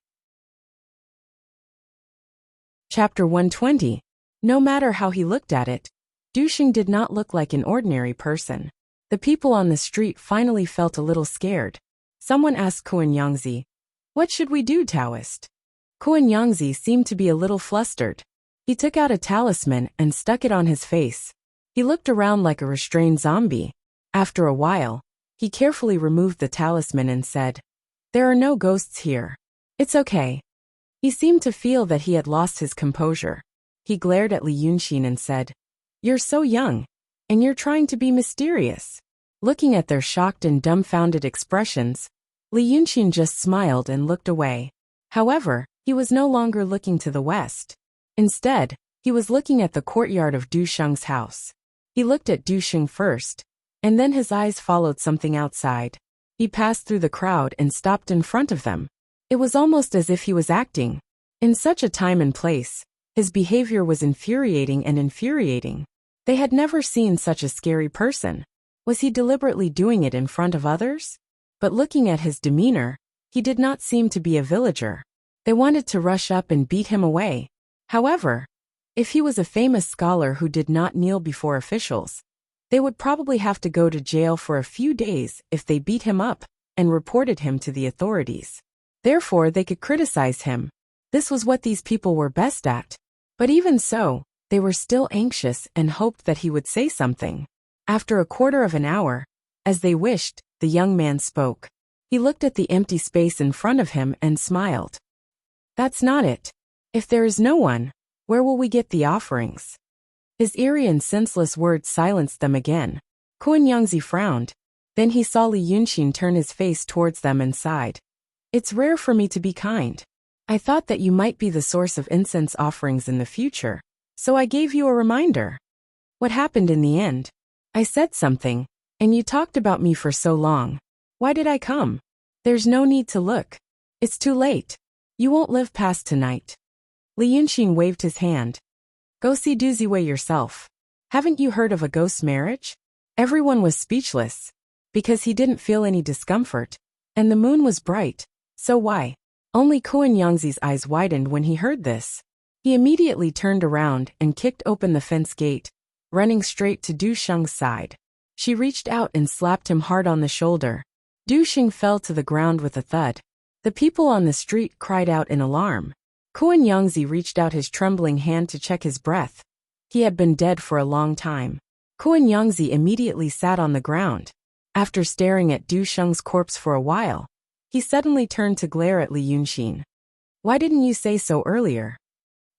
Chapter 120. No matter how he looked at it, Du Sheng did not look like an ordinary person. The people on the street finally felt a little scared. Someone asked Kuan Yangzi, What should we do, Taoist? Kuan Yangzi seemed to be a little flustered. He took out a talisman and stuck it on his face. He looked around like a restrained zombie. After a while, he carefully removed the talisman and said, There are no ghosts here. It's okay. He seemed to feel that he had lost his composure. He glared at Li Yunqin and said, You're so young, and you're trying to be mysterious. Looking at their shocked and dumbfounded expressions, Li Yunqin just smiled and looked away. However, he was no longer looking to the west. Instead, he was looking at the courtyard of Du Sheng's house. He looked at Du Sheng first, and then his eyes followed something outside. He passed through the crowd and stopped in front of them. It was almost as if he was acting. In such a time and place, his behavior was infuriating and infuriating. They had never seen such a scary person. Was he deliberately doing it in front of others? But looking at his demeanor, he did not seem to be a villager. They wanted to rush up and beat him away. However, if he was a famous scholar who did not kneel before officials, they would probably have to go to jail for a few days if they beat him up and reported him to the authorities. Therefore, they could criticize him. This was what these people were best at. But even so, They were still anxious and hoped that he would say something. After a quarter of an hour, as they wished, the young man spoke. He looked at the empty space in front of him and smiled. That's not it. If there is no one, where will we get the offerings? His eerie and senseless words silenced them again. Kuan Yangzi frowned. Then he saw Li Yunxin turn his face towards them and sighed. It's rare for me to be kind. I thought that you might be the source of incense offerings in the future, so I gave you a reminder. What happened in the end? I said something, and you talked about me for so long. Why did I come? There's no need to look. It's too late. You won't live past tonight. Li Yunxin waved his hand. Go see Du Ziwei yourself. Haven't you heard of a ghost marriage? Everyone was speechless, because he didn't feel any discomfort, and the moon was bright, so why? Only Kuan Yangzi's eyes widened when he heard this. He immediately turned around and kicked open the fence gate, running straight to Du Sheng's side. She reached out and slapped him hard on the shoulder. Du Sheng fell to the ground with a thud. The people on the street cried out in alarm. Kuan Yangzi reached out his trembling hand to check his breath. He had been dead for a long time. Kuan Yangzi immediately sat on the ground. After staring at Du Sheng's corpse for a while, he suddenly turned to glare at Li Yunxin. Why didn't you say so earlier?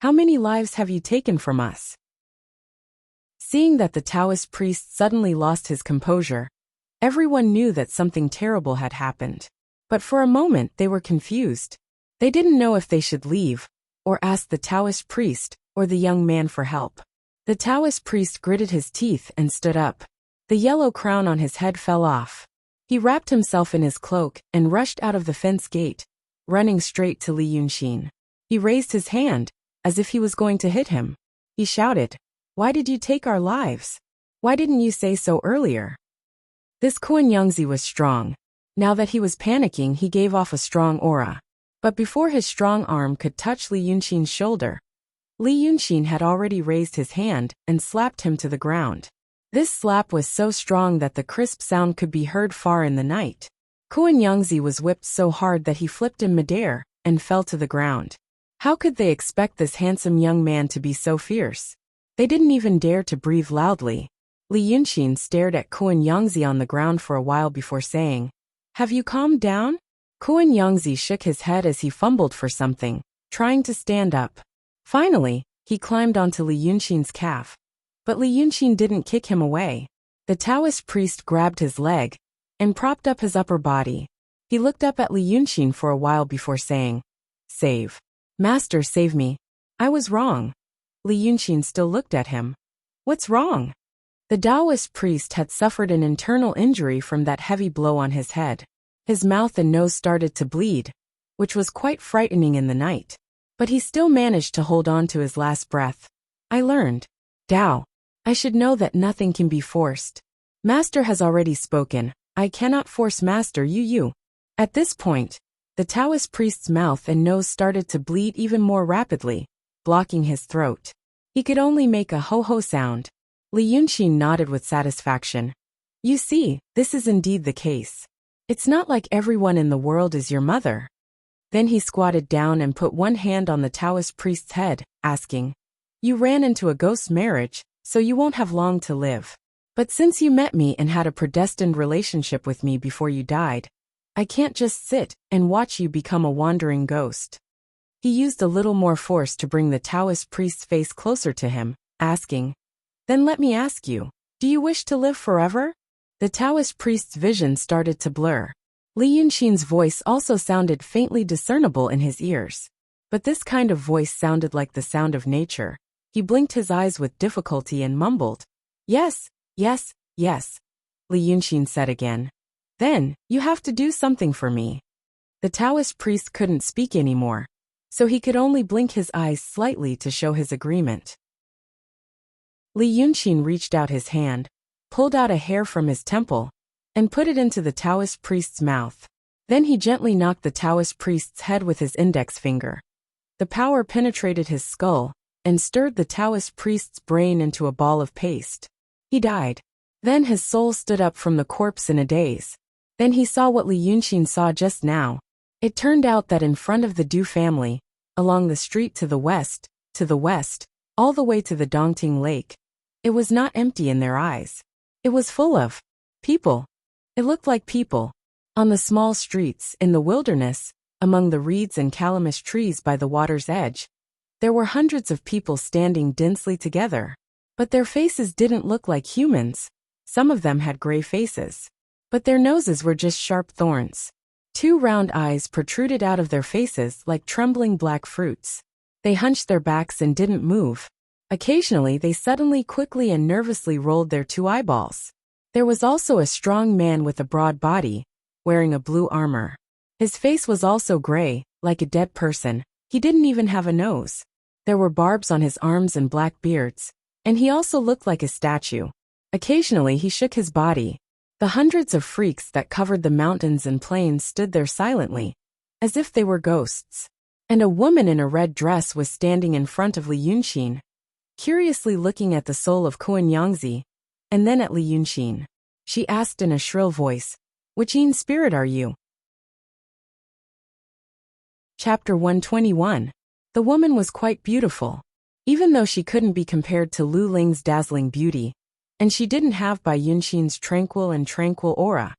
How many lives have you taken from us? Seeing that the Taoist priest suddenly lost his composure, everyone knew that something terrible had happened. But for a moment they were confused. They didn't know if they should leave, or ask the Taoist priest, or the young man for help. The Taoist priest gritted his teeth and stood up. The yellow crown on his head fell off. He wrapped himself in his cloak and rushed out of the fence gate, running straight to Li Yunxin. He raised his hand, as if he was going to hit him. He shouted, Why did you take our lives? Why didn't you say so earlier? This Kuan Yangzi was strong. Now that he was panicking, he gave off a strong aura. But before his strong arm could touch Li Yunxin's shoulder, Li Yunxin had already raised his hand and slapped him to the ground. This slap was so strong that the crisp sound could be heard far in the night. Kuan Yangzi was whipped so hard that he flipped in midair and fell to the ground. How could they expect this handsome young man to be so fierce? They didn't even dare to breathe loudly. Li Yunxin stared at Kuan Yangzi on the ground for a while before saying, Have you calmed down? Kuan Yangzi shook his head as he fumbled for something, trying to stand up. Finally, he climbed onto Li Yunxin's calf. But Li Yunxin didn't kick him away. The Taoist priest grabbed his leg and propped up his upper body. He looked up at Li Yunxin for a while before saying, Save. Master, save me. I was wrong. Li Yunxin still looked at him. What's wrong? The Taoist priest had suffered an internal injury from that heavy blow on his head. His mouth and nose started to bleed, which was quite frightening in the night. But he still managed to hold on to his last breath. I learned. Tao. I should know that nothing can be forced. Master has already spoken. I cannot force Master you. At this point, the Taoist priest's mouth and nose started to bleed even more rapidly, blocking his throat. He could only make a ho-ho sound. Li Yunxin nodded with satisfaction. You see, this is indeed the case. It's not like everyone in the world is your mother. Then he squatted down and put one hand on the Taoist priest's head, asking, You ran into a ghost marriage, so you won't have long to live. But since you met me and had a predestined relationship with me before you died, I can't just sit and watch you become a wandering ghost. He used a little more force to bring the Taoist priest's face closer to him, asking, Then let me ask you, do you wish to live forever? The Taoist priest's vision started to blur. Li Yunxin's voice also sounded faintly discernible in his ears. But this kind of voice sounded like the sound of nature. He blinked his eyes with difficulty and mumbled, Yes, yes, yes. Li Yunxin said again. Then, you have to do something for me. The Taoist priest couldn't speak anymore, so he could only blink his eyes slightly to show his agreement. Li Yunxin reached out his hand, pulled out a hair from his temple, and put it into the Taoist priest's mouth. Then he gently knocked the Taoist priest's head with his index finger. The power penetrated his skull and stirred the Taoist priest's brain into a ball of paste. He died. Then his soul stood up from the corpse in a daze. Then he saw what Li Yunxin saw just now. It turned out that in front of the Du family, along the street to the west, all the way to the Dongting Lake. It was not empty in their eyes. It was full of people. It looked like people. On the small streets, in the wilderness, among the reeds and calamus trees by the water's edge, there were hundreds of people standing densely together. But their faces didn't look like humans. Some of them had gray faces. But their noses were just sharp thorns. 2 round eyes protruded out of their faces like trembling black fruits. They hunched their backs and didn't move. Occasionally they suddenly, quickly and nervously rolled their 2 eyeballs. There was also a strong man with a broad body, wearing a blue armor. His face was also gray, like a dead person. He didn't even have a nose. There were barbs on his arms and black beards, and he also looked like a statue. Occasionally he shook his body. The hundreds of freaks that covered the mountains and plains stood there silently, as if they were ghosts. And a woman in a red dress was standing in front of Li Yunxin, curiously looking at the soul of Kuan Yangzi, and then at Li Yunxin. She asked in a shrill voice, "Which Yin spirit are you?" Chapter 121. The woman was quite beautiful, even though she couldn't be compared to Lu Ling's dazzling beauty, and she didn't have Bai Yunxin's tranquil aura.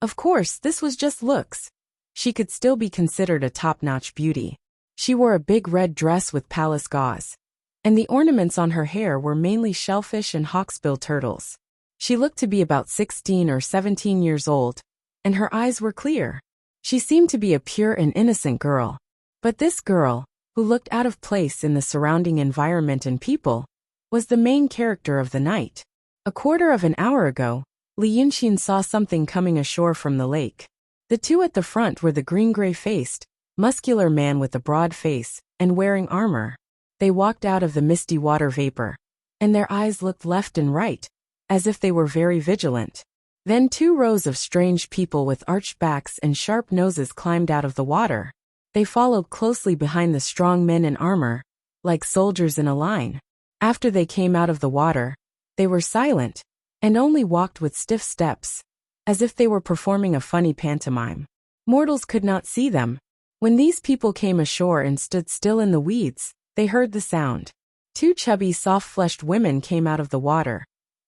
Of course, this was just looks. She could still be considered a top-notch beauty. She wore a big red dress with palace gauze, and the ornaments on her hair were mainly shellfish and hawksbill turtles. She looked to be about 16 or 17 years old, and her eyes were clear. She seemed to be a pure and innocent girl. But this girl, who looked out of place in the surrounding environment and people, was the main character of the night. A quarter of an hour ago, Li Yunxin saw something coming ashore from the lake. The 2 at the front were the green-gray-faced, muscular man with a broad face and wearing armor. They walked out of the misty water vapor, and their eyes looked left and right, as if they were very vigilant. Then 2 rows of strange people with arched backs and sharp noses climbed out of the water. They followed closely behind the strong men in armor, like soldiers in a line. After they came out of the water, they were silent, and only walked with stiff steps, as if they were performing a funny pantomime. Mortals could not see them. When these people came ashore and stood still in the weeds, they heard the sound. 2 chubby, soft-fleshed women came out of the water,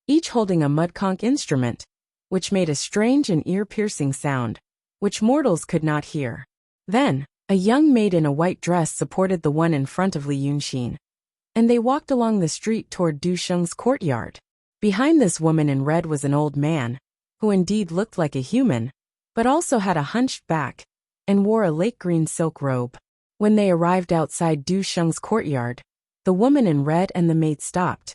each holding a mud-conch instrument, which made a strange and ear-piercing sound, which mortals could not hear. Then, a young maid in a white dress supported the one in front of Li Yunxin, and they walked along the street toward Du Sheng's courtyard. Behind this woman in red was an old man, who indeed looked like a human, but also had a hunched back, and wore a lake-green silk robe. When they arrived outside Du Sheng's courtyard, the woman in red and the maid stopped,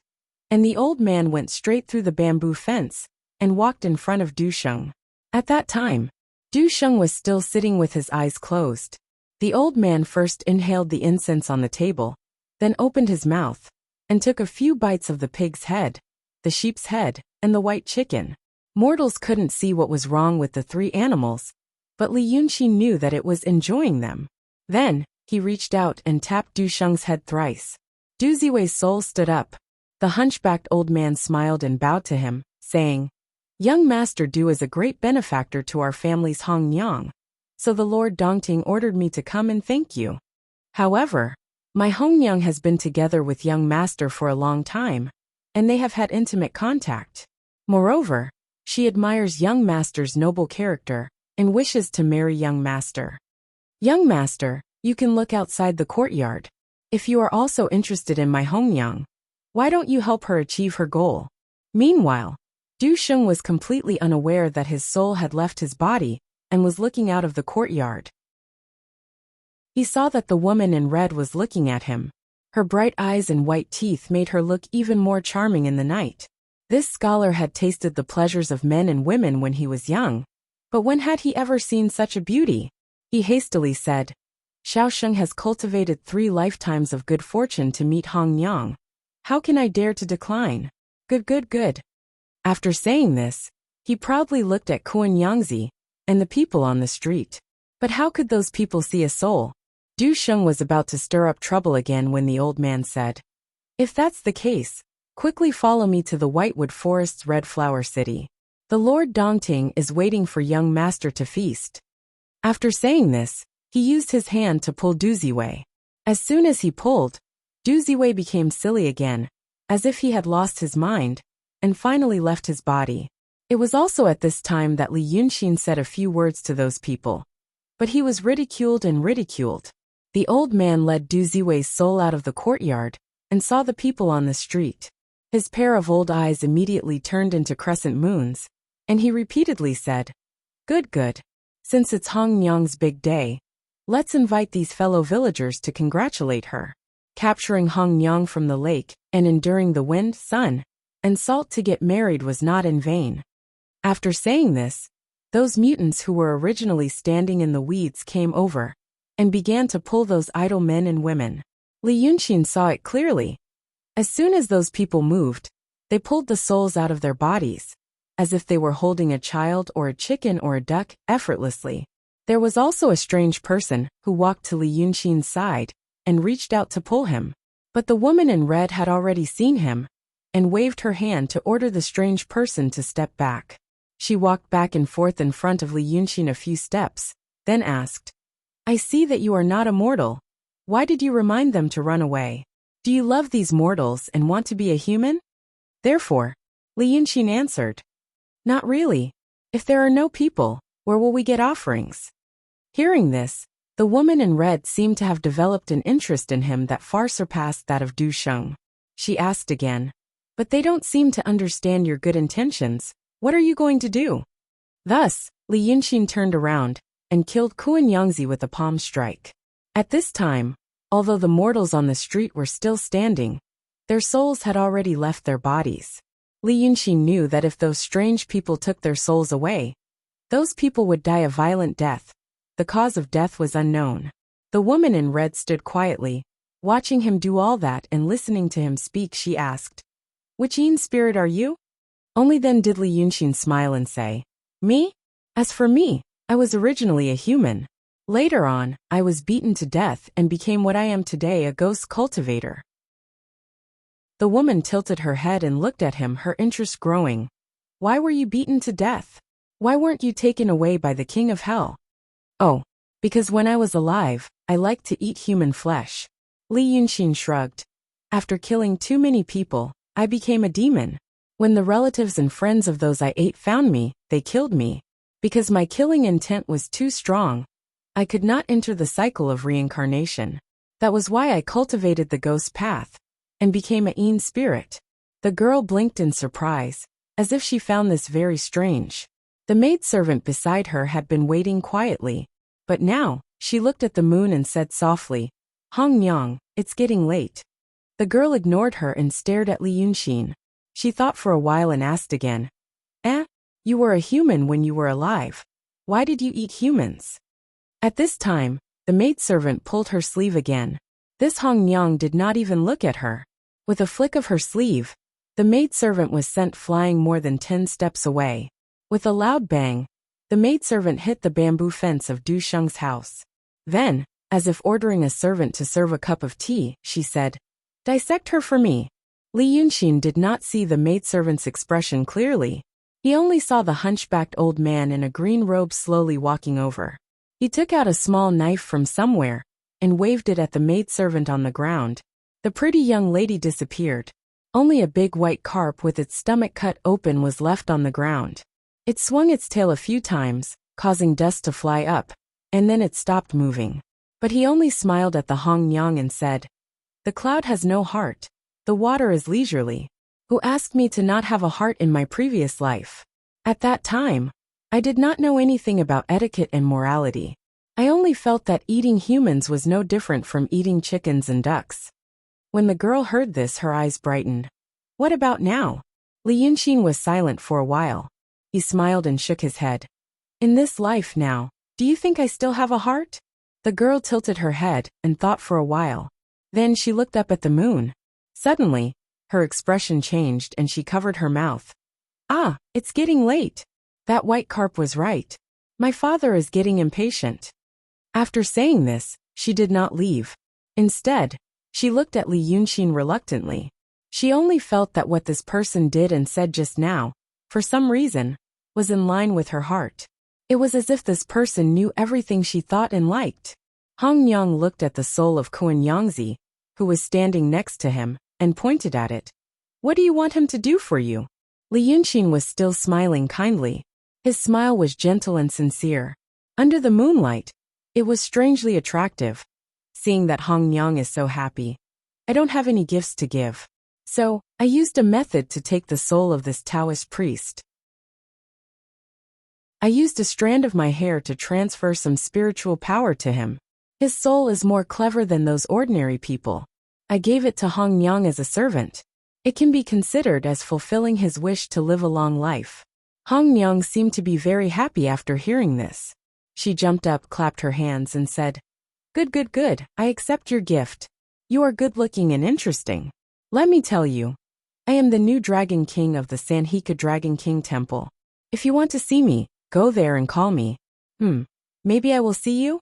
and the old man went straight through the bamboo fence, and walked in front of Du Sheng. At that time, Du Sheng was still sitting with his eyes closed. The old man first inhaled the incense on the table, then opened his mouth, and took a few bites of the pig's head, the sheep's head, and the white chicken. Mortals couldn't see what was wrong with the 3 animals, but Li Yunxin knew that it was enjoying them. Then, he reached out and tapped Du Sheng's head thrice. Du Ziwei's soul stood up. The hunchbacked old man smiled and bowed to him, saying, "Young Master Du is a great benefactor to our family's Hongyang. So the Lord Dongting ordered me to come and thank you. However, my Hongyang has been together with young master for a long time, and they have had intimate contact. Moreover, she admires young master's noble character, and wishes to marry young master. Young master, you can look outside the courtyard. If you are also interested in my Hongyang, why don't you help her achieve her goal?" Meanwhile, Du Sheng was completely unaware that his soul had left his body, and was looking out of the courtyard. He saw that the woman in red was looking at him. Her bright eyes and white teeth made her look even more charming in the night. This scholar had tasted the pleasures of men and women when he was young, but when had he ever seen such a beauty? He hastily said, "Xiao Sheng has cultivated 3 lifetimes of good fortune to meet Hong Yang. How can I dare to decline? Good. After saying this, he proudly looked at Kuan Yangzi and the people on the street. But how could those people see a soul? Du Sheng was about to stir up trouble again when the old man said, "If that's the case, quickly follow me to the Whitewood Forest's Red Flower City. The Lord Dongting is waiting for young master to feast." After saying this, he used his hand to pull Du Ziwei. As soon as he pulled, Du Ziwei became silly again, as if he had lost his mind, and finally left his body. It was also at this time that Li Yunxin said a few words to those people. But he was ridiculed and ridiculed. The old man led Du Ziwei's soul out of the courtyard, and saw the people on the street. His pair of old eyes immediately turned into crescent moons, and he repeatedly said, "Good, good. Since it's Hong Nyang's big day, let's invite these fellow villagers to congratulate her." Capturing Hong Nyang from the lake and enduring the wind, sun, and salt to get married was not in vain. After saying this, those mutants who were originally standing in the weeds came over and began to pull those idle men and women. Li Yunxin saw it clearly. As soon as those people moved, they pulled the souls out of their bodies, as if they were holding a child or a chicken or a duck, effortlessly. There was also a strange person who walked to Li Yunxin's side and reached out to pull him. But the woman in red had already seen him and waved her hand to order the strange person to step back. She walked back and forth in front of Li Yunxin a few steps, then asked, "I see that you are not a mortal. Why did you remind them to run away? Do you love these mortals and want to be a human?" Therefore, Li Yunxin answered, "Not really. If there are no people, where will we get offerings?" Hearing this, the woman in red seemed to have developed an interest in him that far surpassed that of Du Sheng. She asked again, "But they don't seem to understand your good intentions. What are you going to do?" Thus, Li Yunxin turned around and killed Kuan Yangzi with a palm strike. At this time, although the mortals on the street were still standing, their souls had already left their bodies. Li Yunxin knew that if those strange people took their souls away, those people would die a violent death. The cause of death was unknown. The woman in red stood quietly, watching him do all that and listening to him speak. She asked, "Which Yin spirit are you?" Only then did Li Yunxin smile and say, "Me? As for me, I was originally a human. Later on, I was beaten to death and became what I am today, a ghost cultivator." The woman tilted her head and looked at him, her interest growing. "Why were you beaten to death? Why weren't you taken away by the king of hell?" "Oh, because when I was alive, I liked to eat human flesh." Li Yunxin shrugged. "After killing too many people, I became a demon. When the relatives and friends of those I ate found me, they killed me. Because my killing intent was too strong, I could not enter the cycle of reincarnation. That was why I cultivated the ghost path and became a Yin spirit." The girl blinked in surprise, as if she found this very strange. The maidservant beside her had been waiting quietly, but now, she looked at the moon and said softly, "Hong Nyang, it's getting late." The girl ignored her and stared at Li Yunxin. She thought for a while and asked again, You were a human when you were alive. Why did you eat humans?" At this time, the maidservant pulled her sleeve again. This Hong Nyang did not even look at her. With a flick of her sleeve, the maidservant was sent flying more than 10 steps away. With a loud bang, the maidservant hit the bamboo fence of Du Sheng's house. Then, as if ordering a servant to serve a cup of tea, she said, "Dissect her for me." Li Yunxin did not see the maidservant's expression clearly. He only saw the hunchbacked old man in a green robe slowly walking over. He took out a small knife from somewhere and waved it at the maidservant on the ground. The pretty young lady disappeared. Only a big white carp with its stomach cut open was left on the ground. It swung its tail a few times, causing dust to fly up, and then it stopped moving. But he only smiled at the Hong Nyang and said, "The cloud has no heart. The water is leisurely. Who asked me to not have a heart in my previous life?" At that time, I did not know anything about etiquette and morality. I only felt that eating humans was no different from eating chickens and ducks. When the girl heard this, her eyes brightened. "What about now?" Li Yunxin was silent for a while. He smiled and shook his head. "In this life now, do you think I still have a heart?" The girl tilted her head and thought for a while. Then she looked up at the moon. Suddenly, her expression changed and she covered her mouth. "Ah, it's getting late. That white carp was right. My father is getting impatient." After saying this, she did not leave. Instead, she looked at Li Yunxin reluctantly. She only felt that what this person did and said just now, for some reason, was in line with her heart. It was as if this person knew everything she thought and liked. Hong Nyang looked at the soul of Kuan Yangzi who was standing next to him, and pointed at it. "What do you want him to do for you?" Li Yunxin was still smiling kindly. His smile was gentle and sincere. Under the moonlight, it was strangely attractive. "Seeing that Hong Yang is so happy, I don't have any gifts to give. So, I used a method to take the soul of this Taoist priest. I used a strand of my hair to transfer some spiritual power to him. His soul is more clever than those ordinary people. I gave it to Hong Yang as a servant. It can be considered as fulfilling his wish to live a long life." Hong Yang seemed to be very happy after hearing this. She jumped up, clapped her hands, and said, "Good, good, good, I accept your gift. You are good-looking and interesting. Let me tell you, I am the new Dragon King of the Sanhika Dragon King Temple. If you want to see me, go there and call me. Maybe I will see you?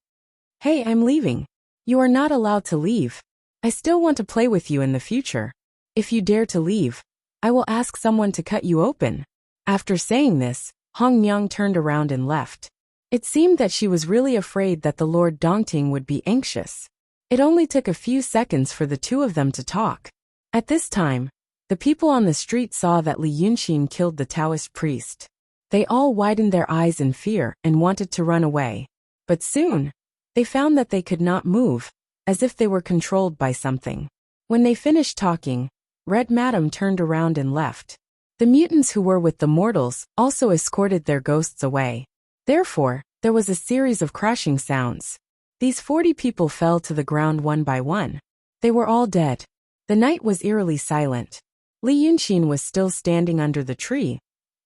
Hey, I'm leaving. You are not allowed to leave. I still want to play with you in the future. If you dare to leave, I will ask someone to cut you open." After saying this, Hong Yang turned around and left. It seemed that she was really afraid that the Lord Dongting would be anxious. It only took a few seconds for the two of them to talk. At this time, the people on the street saw that Li Yunxin killed the Taoist priest. They all widened their eyes in fear and wanted to run away. But soon, they found that they could not move, as if they were controlled by something. When they finished talking, Red Madam turned around and left. The mutants who were with the mortals also escorted their ghosts away. Therefore, there was a series of crashing sounds. These 40 people fell to the ground one by one. They were all dead. The night was eerily silent. Li Yunxin was still standing under the tree,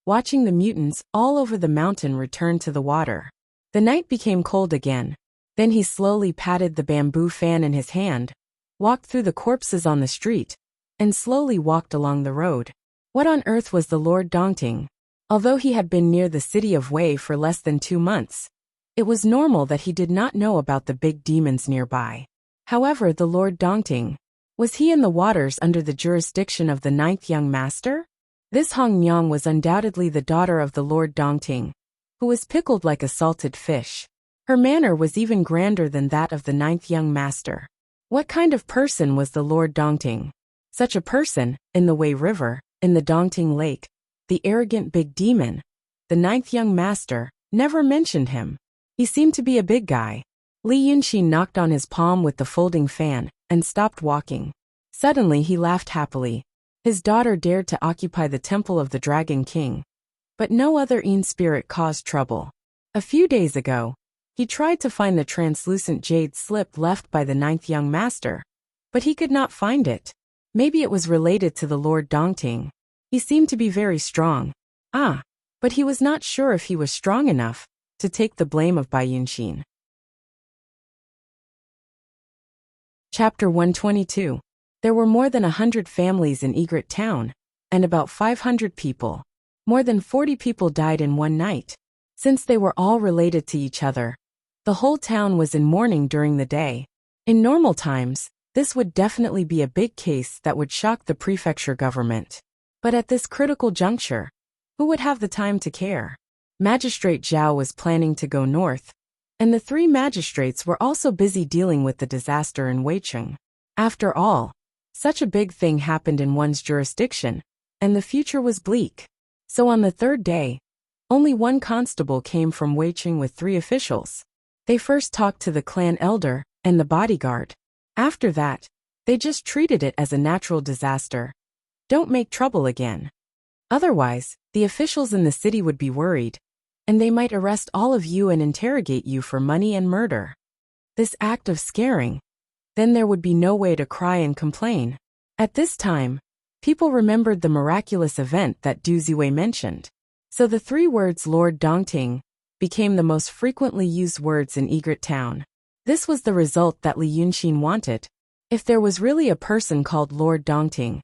watching the mutants all over the mountain return to the water. The night became cold again. Then he slowly patted the bamboo fan in his hand, walked through the corpses on the street, and slowly walked along the road. What on earth was the Lord Dongting? Although he had been near the city of Wei for less than 2 months, it was normal that he did not know about the big demons nearby. However, the Lord Dongting, was he in the waters under the jurisdiction of the 9th young master? This Hong Yang was undoubtedly the daughter of the Lord Dongting, who was pickled like a salted fish. Her manner was even grander than that of the 9th young master. What kind of person was the Lord Dongting? Such a person, in the Wei River, in the Dongting Lake, the arrogant big demon, the 9th young master, never mentioned him. He seemed to be a big guy. Li Yunxin knocked on his palm with the folding fan, and stopped walking. Suddenly he laughed happily. His daughter dared to occupy the temple of the Dragon King. But no other Yin spirit caused trouble. A few days ago, he tried to find the translucent jade slip left by the 9th young master, but he could not find it. Maybe it was related to the Lord Dongting. He seemed to be very strong. But he was not sure if he was strong enough to take the blame of Bai Yunxin. Chapter 122. There were more than 100 families in Egret town, and about 500 people. More than 40 people died in one night. Since they were all related to each other, the whole town was in mourning during the day. In normal times, this would definitely be a big case that would shock the prefecture government. But at this critical juncture, who would have the time to care? Magistrate Zhao was planning to go north, and the 3 magistrates were also busy dealing with the disaster in Weicheng. After all, such a big thing happened in one's jurisdiction, and the future was bleak. So on the 3rd day, only 1 constable came from Weicheng with 3 officials. They first talked to the clan elder and the bodyguard. After that, they just treated it as a natural disaster. Don't make trouble again. Otherwise, the officials in the city would be worried, and they might arrest all of you and interrogate you for money and murder. This act of scaring, then there would be no way to cry and complain. At this time, people remembered the miraculous event that Du Ziwei mentioned. So the 3 words Lord Dongting became the most frequently used words in Egret town. This was the result that Li Yunxin wanted. If there was really a person called Lord Dongting,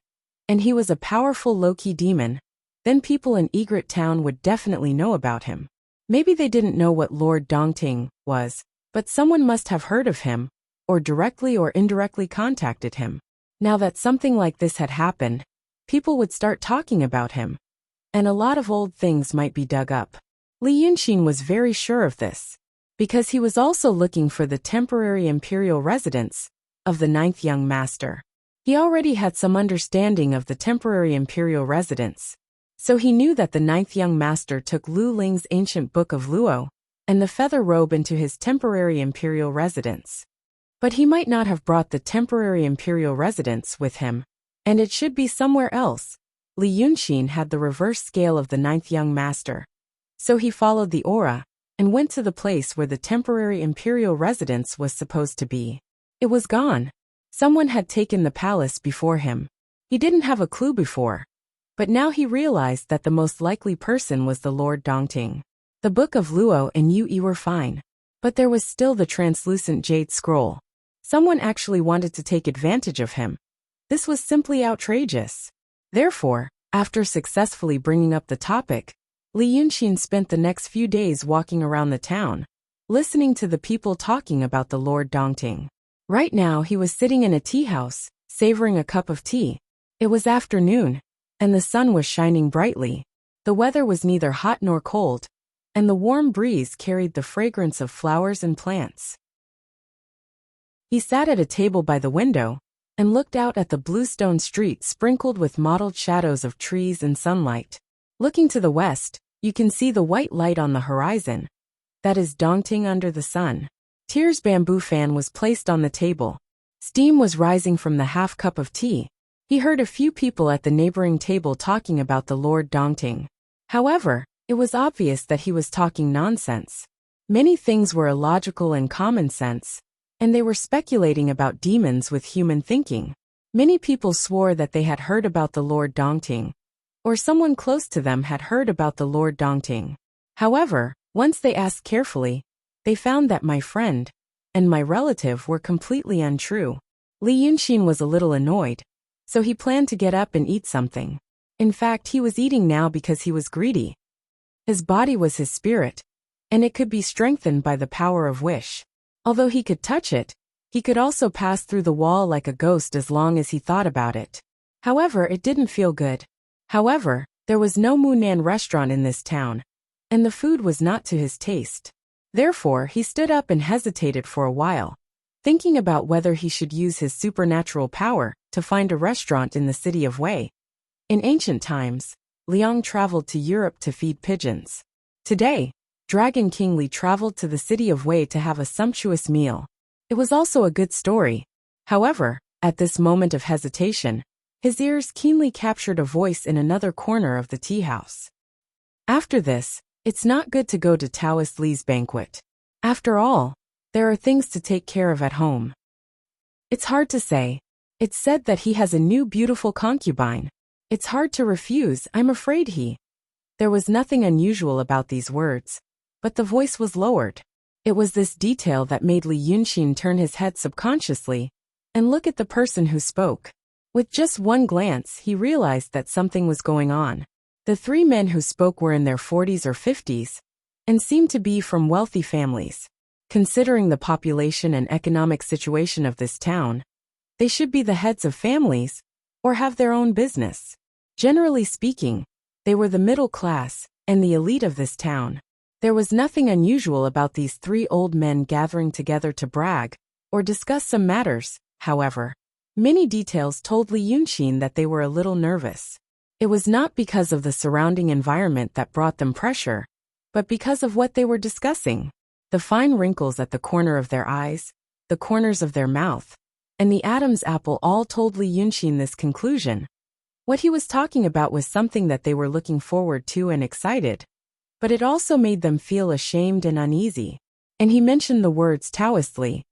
and he was a powerful low-key demon, then people in Egret town would definitely know about him. Maybe they didn't know what Lord Dongting was, but someone must have heard of him, or directly or indirectly contacted him. Now that something like this had happened, people would start talking about him, and a lot of old things might be dug up. Li Yunxin was very sure of this, because he was also looking for the temporary imperial residence of the ninth young master. He already had some understanding of the temporary imperial residence, so he knew that the ninth young master took Lu Ling's ancient book of Luo and the feather robe into his temporary imperial residence. But he might not have brought the temporary imperial residence with him, and it should be somewhere else. Li Yunxin had the reverse scale of the ninth young master, so he followed the aura and went to the place where the temporary imperial residence was supposed to be. It was gone. Someone had taken the palace before him. He didn't have a clue before, but now he realized that the most likely person was the Lord Dongting. The book of Luo and Yue were fine, but there was still the translucent jade scroll. Someone actually wanted to take advantage of him. This was simply outrageous. Therefore, after successfully bringing up the topic, Li Yunxin spent the next few days walking around the town, listening to the people talking about the Lord Dongting. Right now he was sitting in a tea house, savoring a cup of tea. It was afternoon, and the sun was shining brightly. The weather was neither hot nor cold, and the warm breeze carried the fragrance of flowers and plants. He sat at a table by the window and looked out at the bluestone street sprinkled with mottled shadows of trees and sunlight. Looking to the west, you can see the white light on the horizon. That is Dongting under the sun. Tier's bamboo fan was placed on the table. Steam was rising from the half cup of tea. He heard a few people at the neighboring table talking about the Lord Dongting. However, it was obvious that he was talking nonsense. Many things were illogical and common sense, and they were speculating about demons with human thinking. Many people swore that they had heard about the Lord Dongting, or someone close to them had heard about the Lord Dongting. However, once they asked carefully, they found that my friend and my relative were completely untrue. Li Yunxin was a little annoyed, so he planned to get up and eat something. In fact, he was eating now because he was greedy. His body was his spirit, and it could be strengthened by the power of wish. Although he could touch it, he could also pass through the wall like a ghost as long as he thought about it. However, it didn't feel good. However, there was no Munan restaurant in this town, and the food was not to his taste. Therefore, he stood up and hesitated for a while, thinking about whether he should use his supernatural power to find a restaurant in the city of Wei. In ancient times, Liang traveled to Europe to feed pigeons. Today, Dragon King Li traveled to the city of Wei to have a sumptuous meal. It was also a good story. However, at this moment of hesitation, his ears keenly captured a voice in another corner of the tea house. After this, it's not good to go to Taoist Li's banquet. After all, there are things to take care of at home. It's hard to say. It's said that he has a new beautiful concubine. It's hard to refuse, I'm afraid he. There was nothing unusual about these words, but the voice was lowered. It was this detail that made Li Yunxin turn his head subconsciously and look at the person who spoke. With just one glance, he realized that something was going on. The three men who spoke were in their 40s or 50s, and seemed to be from wealthy families. Considering the population and economic situation of this town, they should be the heads of families, or have their own business. Generally speaking, they were the middle class, and the elite of this town. There was nothing unusual about these three old men gathering together to brag, or discuss some matters, however. Many details told Li Yunxin that they were a little nervous. It was not because of the surrounding environment that brought them pressure, but because of what they were discussing. The fine wrinkles at the corner of their eyes, the corners of their mouth, and the Adam's apple all told Li Yunxin this conclusion. What he was talking about was something that they were looking forward to and excited, but it also made them feel ashamed and uneasy. And he mentioned the words Taoistly.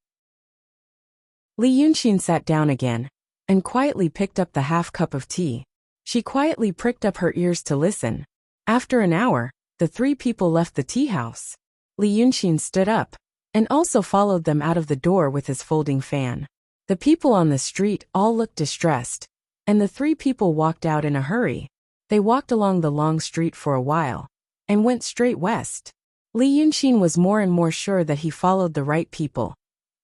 Li Yunxin sat down again and quietly picked up the half cup of tea. She quietly pricked up her ears to listen. After an hour, the three people left the tea house. Li Yunxin stood up and also followed them out of the door with his folding fan. The people on the street all looked distressed, and the three people walked out in a hurry. They walked along the long street for a while and went straight west. Li Yunxin was more and more sure that he followed the right people.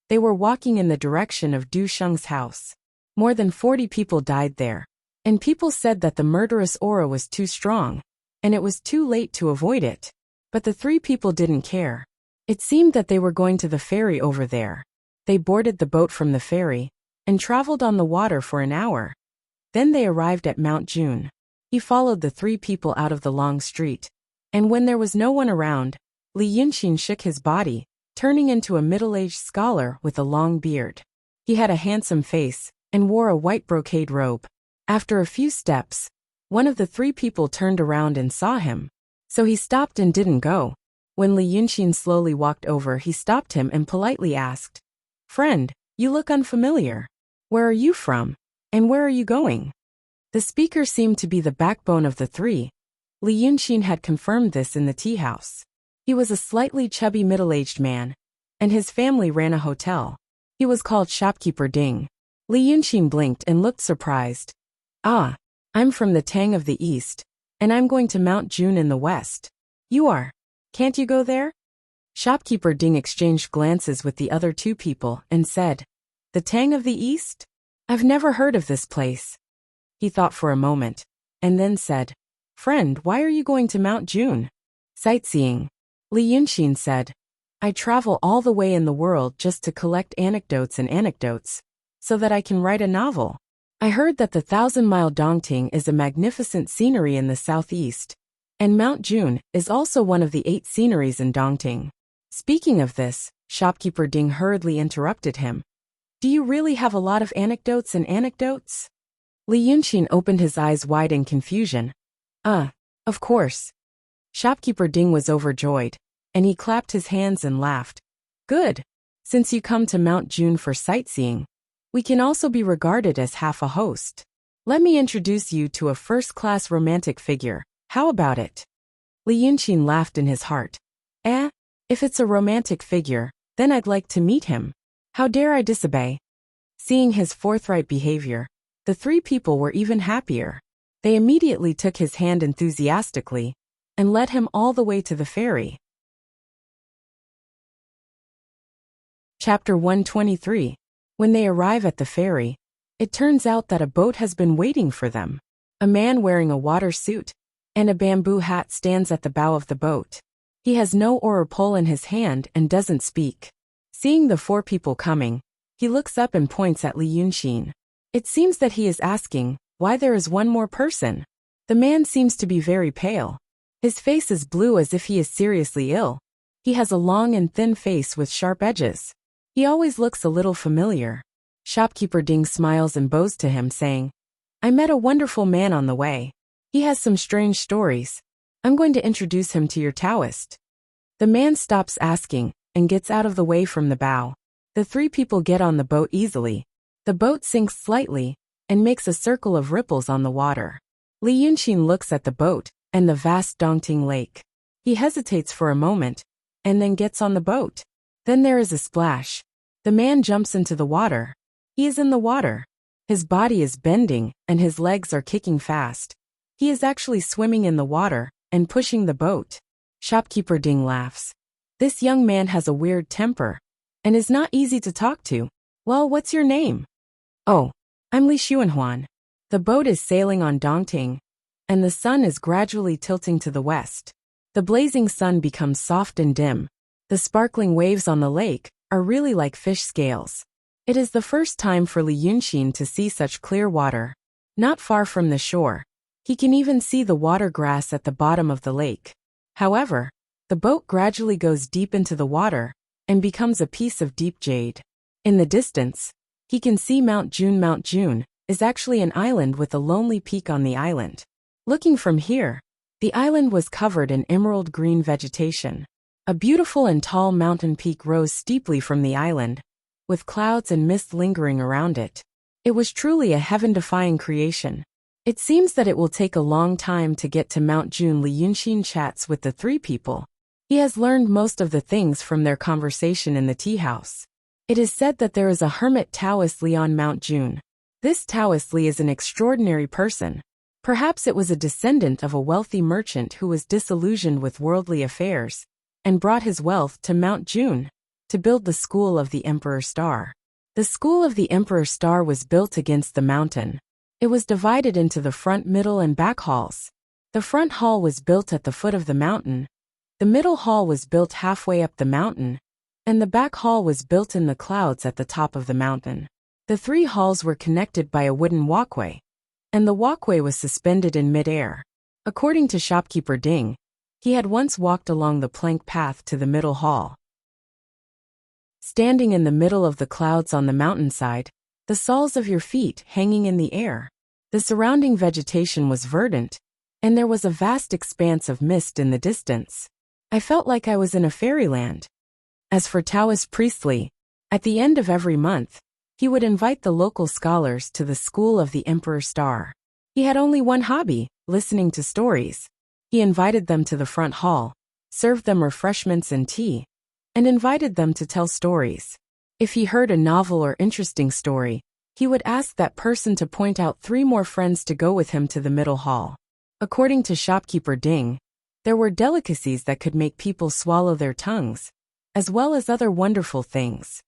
They were walking in the direction of Du Sheng's house. More than 40 people died there, and people said that the murderous aura was too strong, and it was too late to avoid it. But the three people didn't care. It seemed that they were going to the ferry over there. They boarded the boat from the ferry and traveled on the water for an hour. Then they arrived at Mount June. He followed the three people out of the long street. And when there was no one around, Li Yunxin shook his body, turning into a middle-aged scholar with a long beard. He had a handsome face and wore a white brocade robe. After a few steps, one of the three people turned around and saw him. So he stopped and didn't go. When Li Yunxin slowly walked over, he stopped him and politely asked, "Friend, you look unfamiliar. Where are you from? And where are you going?" The speaker seemed to be the backbone of the three. Li Yunxin had confirmed this in the tea house. He was a slightly chubby middle-aged man, and his family ran a hotel. He was called Shopkeeper Ding. Li Yunxin blinked and looked surprised. "Ah, I'm from the Tang of the East, and I'm going to Mount June in the West. You are. Can't you go there?" Shopkeeper Ding exchanged glances with the other two people and said, "The Tang of the East? I've never heard of this place." He thought for a moment, and then said, "Friend, why are you going to Mount June?" "Sightseeing." Li Yunxin said, "I travel all the way in the world just to collect anecdotes, so that I can write a novel. I heard that the 1,000-mile Dongting is a magnificent scenery in the southeast, and Mount June is also one of the 8 sceneries in Dongting." Speaking of this, Shopkeeper Ding hurriedly interrupted him. "Do you really have a lot of anecdotes?" Li Yunxin opened his eyes wide in confusion. Of course." Shopkeeper Ding was overjoyed, and he clapped his hands and laughed. "Good. Since you come to Mount June for sightseeing, we can also be regarded as half a host. Let me introduce you to a first-class romantic figure. How about it?" Li Yunxin laughed in his heart. If it's a romantic figure, then I'd like to meet him. How dare I disobey?" Seeing his forthright behavior, the three people were even happier. They immediately took his hand enthusiastically and led him all the way to the ferry. Chapter 123. When they arrive at the ferry, it turns out that a boat has been waiting for them. A man wearing a water suit and a bamboo hat stands at the bow of the boat. He has no oar or pole in his hand and doesn't speak. Seeing the 4 people coming, he looks up and points at Li Yunxin. It seems that he is asking why there is one more person. The man seems to be very pale. His face is blue as if he is seriously ill. He has a long and thin face with sharp edges. He always looks a little familiar. Shopkeeper Ding smiles and bows to him, saying, "I met a wonderful man on the way. He has some strange stories. I'm going to introduce him to your Taoist." The man stops asking and gets out of the way from the bow. The 3 people get on the boat easily. The boat sinks slightly and makes a circle of ripples on the water. Li Yunxin looks at the boat and the vast Dongting Lake. He hesitates for a moment and then gets on the boat. Then there is a splash. The man jumps into the water. He is in the water. His body is bending and his legs are kicking fast. He is actually swimming in the water and pushing the boat. Shopkeeper Ding laughs. This young man has a weird temper and is not easy to talk to. "Well, what's your name?" "Oh, I'm Li Xuanhuan." The boat is sailing on Dongting, and the sun is gradually tilting to the west. The blazing sun becomes soft and dim. The sparkling waves on the lake are really like fish scales. It is the first time for Li Yunxin to see such clear water. Not far from the shore, he can even see the water grass at the bottom of the lake. However, the boat gradually goes deep into the water and becomes a piece of deep jade. In the distance, he can see Mount June. Mount June is actually an island with a lonely peak on the island. Looking from here, the island was covered in emerald green vegetation. A beautiful and tall mountain peak rose steeply from the island, with clouds and mist lingering around it. It was truly a heaven-defying creation. It seems that it will take a long time to get to Mount June. Li Yunxin chats with the 3 people. He has learned most of the things from their conversation in the tea house. It is said that there is a hermit Taoist Li on Mount June. This Taoist Li is an extraordinary person. Perhaps it was a descendant of a wealthy merchant who was disillusioned with worldly affairs and brought his wealth to Mount June to build the School of the Emperor Star. The School of the Emperor Star was built against the mountain. It was divided into the front, middle, and back halls. The front hall was built at the foot of the mountain. The middle hall was built halfway up the mountain, and the back hall was built in the clouds at the top of the mountain. The 3 halls were connected by a wooden walkway, and the walkway was suspended in mid-air. According to shopkeeper Ding, he had once walked along the plank path to the middle hall. Standing in the middle of the clouds on the mountainside, the soles of your feet hanging in the air. The surrounding vegetation was verdant, and there was a vast expanse of mist in the distance. I felt like I was in a fairyland. As for Taoist Priestley, at the end of every month, he would invite the local scholars to the school of the Emperor Star. He had only one hobby, listening to stories. He invited them to the front hall, served them refreshments and tea, and invited them to tell stories. If he heard a novel or interesting story, he would ask that person to point out 3 more friends to go with him to the middle hall. According to shopkeeper Ding, there were delicacies that could make people swallow their tongues, as well as other wonderful things.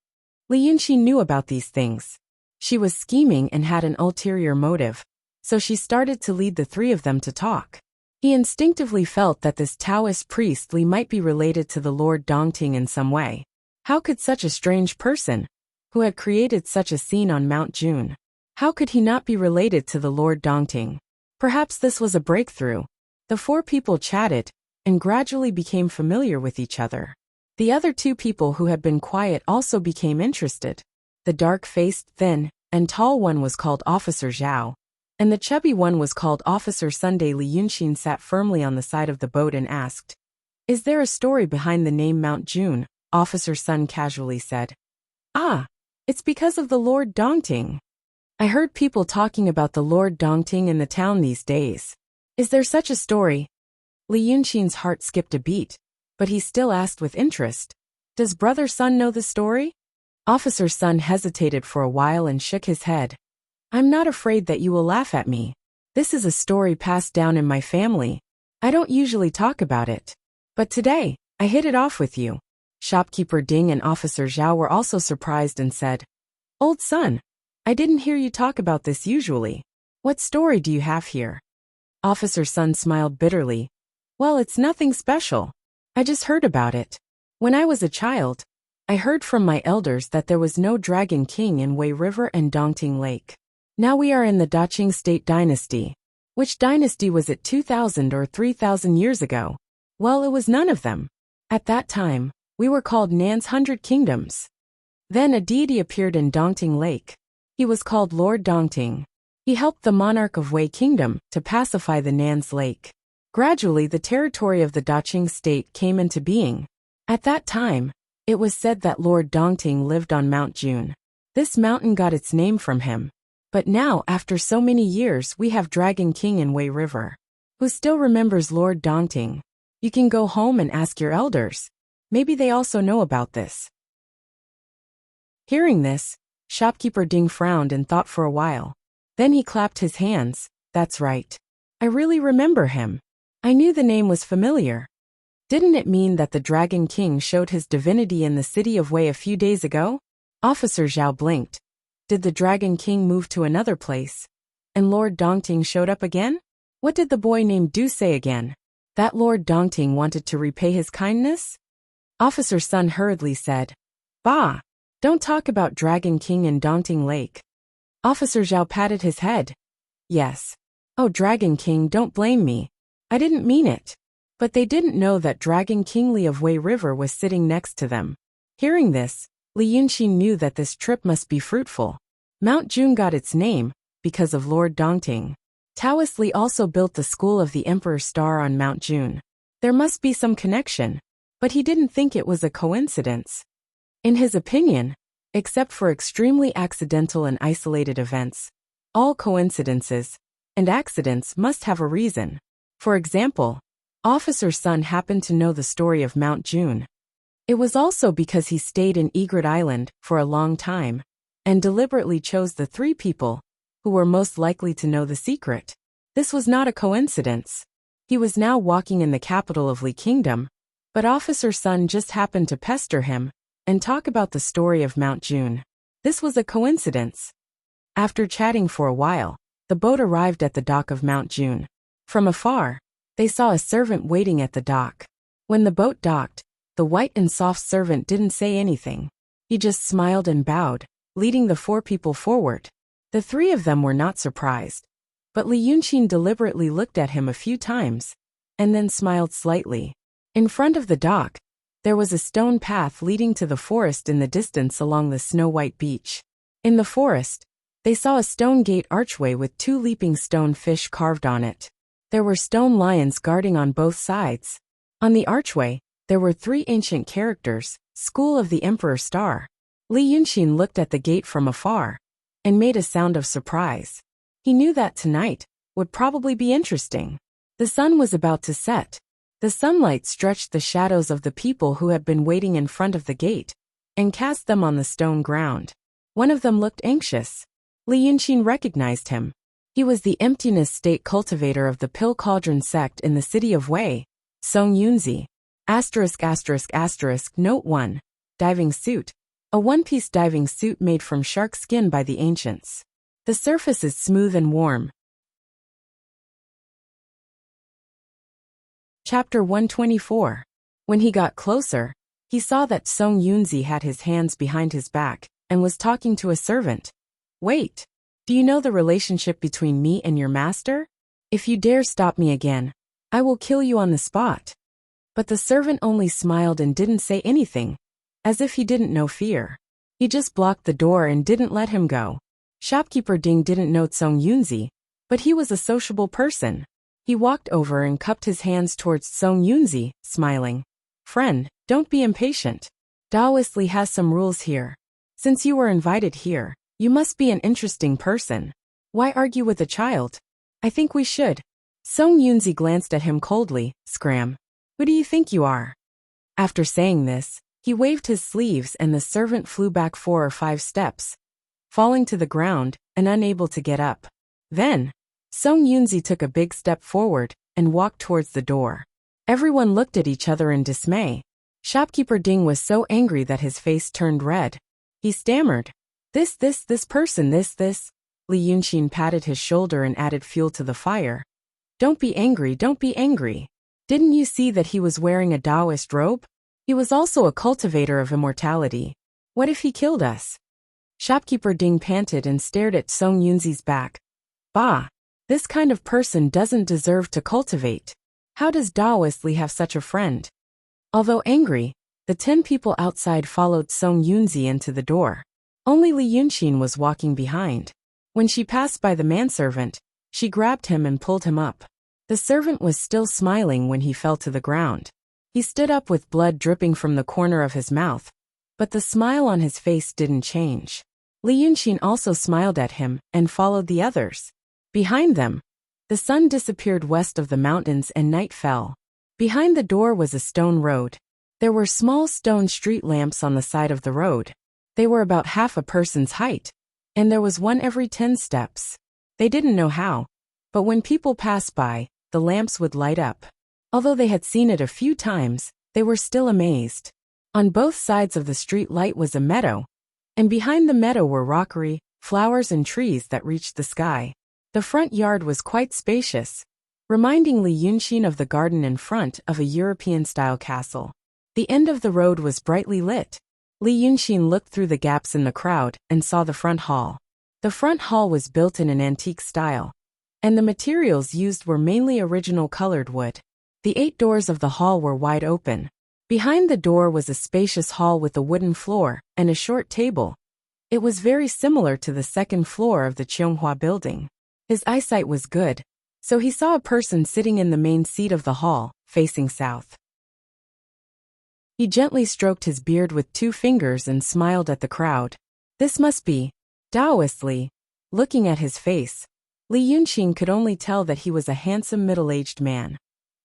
Li Yunxin knew about these things. She was scheming and had an ulterior motive, so she started to lead the 3 of them to talk. He instinctively felt that this Taoist priest Li might be related to the Lord Dongting in some way. How could such a strange person, who had created such a scene on Mount June, how could he not be related to the Lord Dongting? Perhaps this was a breakthrough. The 4 people chatted, and gradually became familiar with each other. The other 2 people who had been quiet also became interested. The dark-faced, thin, and tall one was called Officer Zhao, and the chubby one was called Officer Sunday. Li Yunxin sat firmly on the side of the boat and asked, "Is there a story behind the name Mount June?" Officer Sun casually said, "Ah, it's because of the Lord Dongting. I heard people talking about the Lord Dongting in the town these days. Is there such a story?" Li Yunxin's heart skipped a beat, but he still asked with interest, "Does Brother Sun know the story?" Officer Sun hesitated for a while and shook his head. "I'm not afraid that you will laugh at me. This is a story passed down in my family. I don't usually talk about it. But today, I hit it off with you." Shopkeeper Ding and Officer Zhao were also surprised and said, "Old Sun, I didn't hear you talk about this usually. What story do you have here?" Officer Sun smiled bitterly. "Well, it's nothing special. I just heard about it. When I was a child, I heard from my elders that there was no Dragon King in Wei River and Dongting Lake. Now we are in the Daqing State Dynasty. Which dynasty was it 2,000 or 3,000 years ago? Well, it was none of them. At that time, we were called Nan's 100 Kingdoms. Then a deity appeared in Dongting Lake. He was called Lord Dongting. He helped the monarch of Wei Kingdom to pacify the Nan's Lake. Gradually the territory of the Daqing state came into being. At that time, it was said that Lord Dongting lived on Mount June. This mountain got its name from him. But now, after so many years, we have Dragon King in Wei River, who still remembers Lord Dongting. You can go home and ask your elders. Maybe they also know about this." Hearing this, shopkeeper Ding frowned and thought for a while. Then he clapped his hands. "That's right. I really remember him. I knew the name was familiar. Didn't it mean that the Dragon King showed his divinity in the city of Wei a few days ago?" Officer Zhao blinked. Did the Dragon King move to another place, and Lord Dongting showed up again? What did the boy named Du say again? That Lord Dongting wanted to repay his kindness? Officer Sun hurriedly said, "Bah! Don't talk about Dragon King and Dongting Lake." Officer Zhao patted his head. "Yes. Oh, Dragon King, don't blame me. I didn't mean it." But they didn't know that Dragon King Li of Wei River was sitting next to them. Hearing this, Li Yunxin knew that this trip must be fruitful. Mount June got its name because of Lord Dongting. Taoist Li also built the school of the Emperor Star on Mount June. There must be some connection, but he didn't think it was a coincidence. In his opinion, except for extremely accidental and isolated events, all coincidences and accidents must have a reason. For example, Officer Sun happened to know the story of Mount June. It was also because he stayed in Egret Island for a long time and deliberately chose the 3 people who were most likely to know the secret. This was not a coincidence. He was now walking in the capital of Li Kingdom, but Officer Sun just happened to pester him and talk about the story of Mount June. This was a coincidence. After chatting for a while, the boat arrived at the dock of Mount June. From afar, they saw a servant waiting at the dock. When the boat docked, the white and soft servant didn't say anything. He just smiled and bowed, leading the 4 people forward. The 3 of them were not surprised. But Li Yunqin deliberately looked at him a few times, and then smiled slightly. In front of the dock, there was a stone path leading to the forest in the distance along the snow-white beach. In the forest, they saw a stone gate archway with 2 leaping stone fish carved on it. There were stone lions guarding on both sides. On the archway, there were 3 ancient characters, School of the Emperor Star. Li Yunqin looked at the gate from afar, and made a sound of surprise. He knew that tonight would probably be interesting. The sun was about to set. The sunlight stretched the shadows of the people who had been waiting in front of the gate, and cast them on the stone ground. One of them looked anxious. Li Yunqin recognized him. He was the emptiness state cultivator of the Pill Cauldron sect in the city of Wei, Song Yunzi. *****. Note 1. Diving suit. A one-piece diving suit made from shark skin by the ancients. The surface is smooth and warm. Chapter 124. When he got closer, he saw that Song Yunzi had his hands behind his back and was talking to a servant. Wait. Do you know the relationship between me and your master? If you dare stop me again, I will kill you on the spot. But the servant only smiled and didn't say anything, as if he didn't know fear. He just blocked the door and didn't let him go. Shopkeeper Ding didn't know Song Yunzi, but he was a sociable person. He walked over and cupped his hands towards Song Yunzi, smiling. Friend, don't be impatient. Taoist Li has some rules here. Since you were invited here, you must be an interesting person. Why argue with a child? I think we should. Song Yunzi glanced at him coldly. Scram. Who do you think you are? After saying this, he waved his sleeves and the servant flew back 4 or 5 steps, falling to the ground and unable to get up. Then, Song Yunzi took a big step forward and walked towards the door. Everyone looked at each other in dismay. Shopkeeper Ding was so angry that his face turned red. He stammered. This person. Li Yunqin patted his shoulder and added fuel to the fire. Don't be angry. Didn't you see that he was wearing a Taoist robe? He was also a cultivator of immortality. What if he killed us? Shopkeeper Ding panted and stared at Song Yunzi's back. Bah! This kind of person doesn't deserve to cultivate. How does Taoist Li have such a friend? Although angry, the 10 people outside followed Song Yunzi into the door. Only Li Yunqin was walking behind. When she passed by the manservant, she grabbed him and pulled him up. The servant was still smiling when he fell to the ground. He stood up with blood dripping from the corner of his mouth, but the smile on his face didn't change. Li Yunqin also smiled at him and followed the others. Behind them, the sun disappeared west of the mountains and night fell. Behind the door was a stone road. There were small stone street lamps on the side of the road. They were about half a person's height, and there was one every 10 steps. They didn't know how, but when people passed by, the lamps would light up. Although they had seen it a few times, they were still amazed. On both sides of the street light was a meadow, and behind the meadow were rockery, flowers and trees that reached the sky. The front yard was quite spacious, reminding Li Yunqin of the garden in front of a European-style castle. The end of the road was brightly lit. Li Yunqin looked through the gaps in the crowd and saw the front hall. The front hall was built in an antique style, and the materials used were mainly original colored wood. The 8 doors of the hall were wide open. Behind the door was a spacious hall with a wooden floor and a short table. It was very similar to the second floor of the Qionghua building. His eyesight was good, so he saw a person sitting in the main seat of the hall, facing south. He gently stroked his beard with 2 fingers and smiled at the crowd. This must be Taoist Li. Looking at his face, Li Yunqin could only tell that he was a handsome middle-aged man.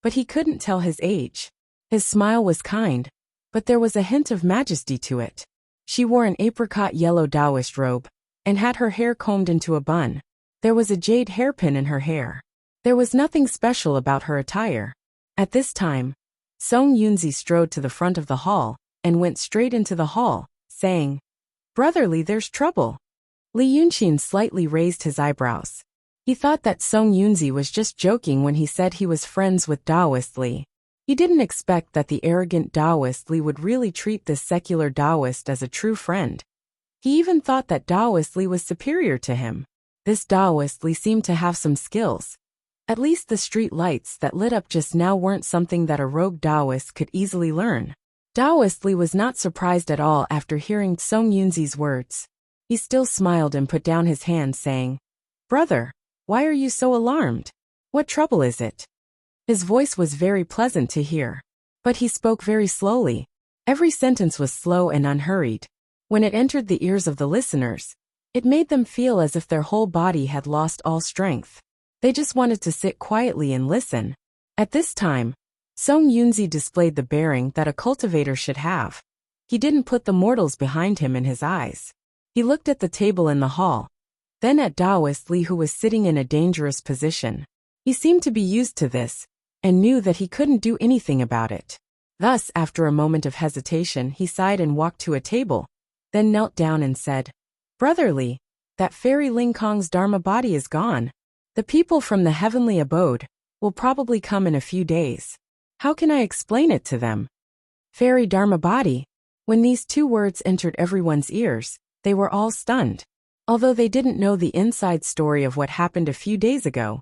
But he couldn't tell his age. His smile was kind, but there was a hint of majesty to it. She wore an apricot yellow Taoist robe, and had her hair combed into a bun. There was a jade hairpin in her hair. There was nothing special about her attire. At this time, Song Yunzi strode to the front of the hall, and went straight into the hall, saying, Brother Li, there's trouble. Li Yunqin slightly raised his eyebrows. He thought that Song Yunzi was just joking when he said he was friends with Taoist Li. He didn't expect that the arrogant Taoist Li would really treat this secular Taoist as a true friend. He even thought that Taoist Li was superior to him. This Taoist Li seemed to have some skills. At least the street lights that lit up just now weren't something that a rogue Taoist could easily learn. Taoist Li was not surprised at all after hearing Song Yunzi's words. He still smiled and put down his hand, saying, "Brother, why are you so alarmed? What trouble is it?" His voice was very pleasant to hear. But he spoke very slowly. Every sentence was slow and unhurried. When it entered the ears of the listeners, it made them feel as if their whole body had lost all strength. They just wanted to sit quietly and listen. At this time, Song Yunzi displayed the bearing that a cultivator should have. He didn't put the mortals behind him in his eyes. He looked at the table in the hall, then at Taoist Li, who was sitting in a dangerous position. He seemed to be used to this, and knew that he couldn't do anything about it. Thus, after a moment of hesitation, he sighed and walked to a table, then knelt down and said, "Brother Li, that fairy Ling Kong's Dharma body is gone. The people from the heavenly abode will probably come in a few days. How can I explain it to them?" Fairy Dharma body. When these two words entered everyone's ears, they were all stunned. Although they didn't know the inside story of what happened a few days ago,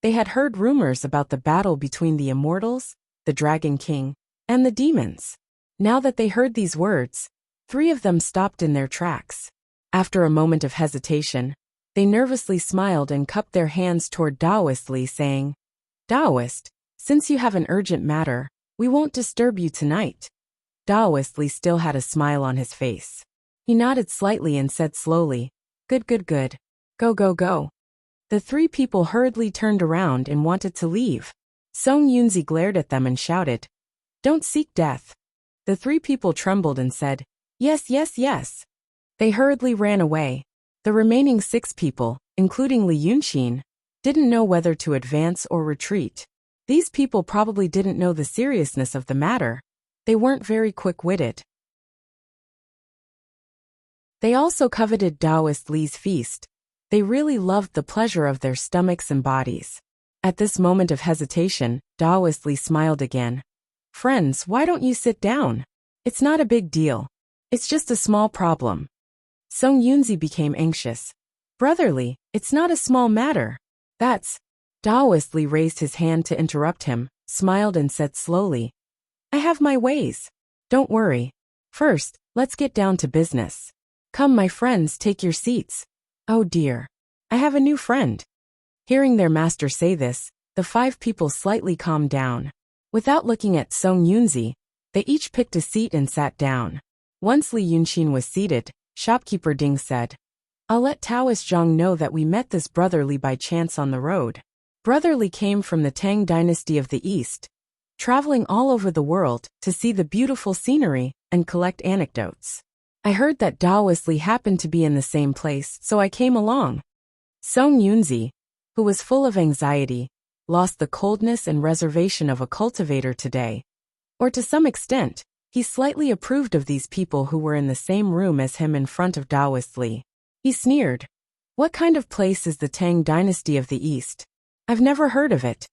they had heard rumors about the battle between the immortals, the Dragon King, and the demons. Now that they heard these words, 3 of them stopped in their tracks. After a moment of hesitation, they nervously smiled and cupped their hands toward Taoist Li, saying, "Taoist, since you have an urgent matter, we won't disturb you tonight." Taoist Li still had a smile on his face. He nodded slightly and said slowly, "Good, good, good. Go, go, go." The 3 people hurriedly turned around and wanted to leave. Song Yunzi glared at them and shouted, "Don't seek death." The 3 people trembled and said, "Yes, yes, yes." They hurriedly ran away. The remaining 6 people, including Li Yunxin, didn't know whether to advance or retreat. These people probably didn't know the seriousness of the matter. They weren't very quick-witted. They also coveted Taoist Li's feast. They really loved the pleasure of their stomachs and bodies. At this moment of hesitation, Taoist Li smiled again. "Friends, why don't you sit down? It's not a big deal. It's just a small problem." Song Yunzi became anxious. "Brother Li, it's not a small matter. That's..." Taoist Li raised his hand to interrupt him, smiled and said slowly, "I have my ways. Don't worry. First, let's get down to business. Come, my friends, take your seats. Oh dear. I have a new friend." Hearing their master say this, the 5 people slightly calmed down. Without looking at Song Yunzi, they each picked a seat and sat down. Once Li Yunxin was seated, shopkeeper Ding said, "I'll let Taoist Zhang know that we met this Brother Li by chance on the road. Brother Li came from the Tang dynasty of the East, traveling all over the world to see the beautiful scenery and collect anecdotes. I heard that Taoist Li happened to be in the same place, so I came along." Song Yunzi, who was full of anxiety, lost the coldness and reservation of a cultivator today. Or to some extent, he slightly approved of these people who were in the same room as him in front of Taoist Li. He sneered, "What kind of place is the Tang dynasty of the East? I've never heard of it."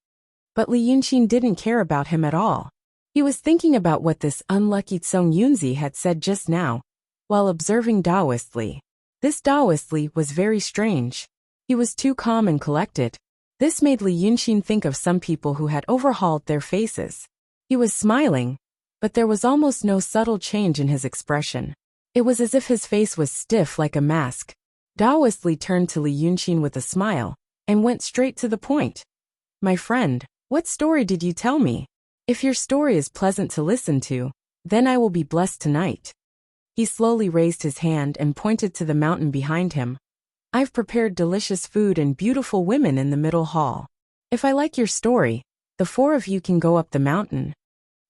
But Li Yunxin didn't care about him at all. He was thinking about what this unlucky Song Yunzi had said just now, while observing Taoist Li. This Taoist Li was very strange. He was too calm and collected. This made Li Yunxin think of some people who had overhauled their faces. He was smiling, but there was almost no subtle change in his expression. It was as if his face was stiff like a mask. Taoist Li turned to Li Yunxin with a smile, and went straight to the point. "My friend, what story did you tell me? If your story is pleasant to listen to, then I will be blessed tonight." He slowly raised his hand and pointed to the mountain behind him. "I've prepared delicious food and beautiful women in the middle hall. If I like your story, the 4 of you can go up the mountain."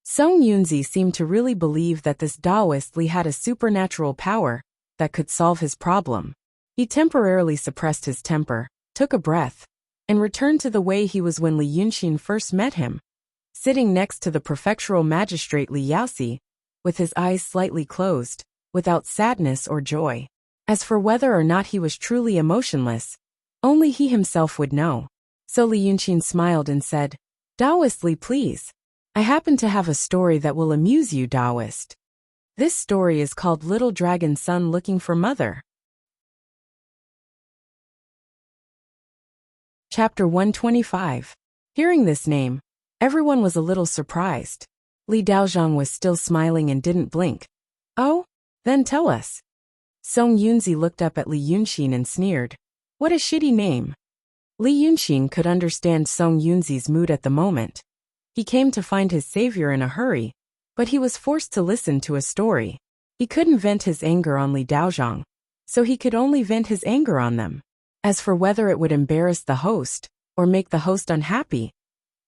Song Yunzi seemed to really believe that this Taoist Li had a supernatural power that could solve his problem. He temporarily suppressed his temper, took a breath, and returned to the way he was when Li Yunxin first met him, sitting next to the prefectural magistrate Li Yaoxi, with his eyes slightly closed, without sadness or joy. As for whether or not he was truly emotionless, only he himself would know. So Li Yunxin smiled and said, "Taoist Li, please. I happen to have a story that will amuse you, Taoist." This story is called Little Dragon Son Looking for Mother. Chapter 125. Hearing this name, everyone was a little surprised. Li Daozhong was still smiling and didn't blink. Oh? Then tell us. Song Yunzi looked up at Li Yunxin and sneered. What a shitty name. Li Yunxin could understand Song Yunzi's mood at the moment. He came to find his savior in a hurry, but he was forced to listen to a story. He couldn't vent his anger on Li Daozhong, so he could only vent his anger on them. As for whether it would embarrass the host, or make the host unhappy,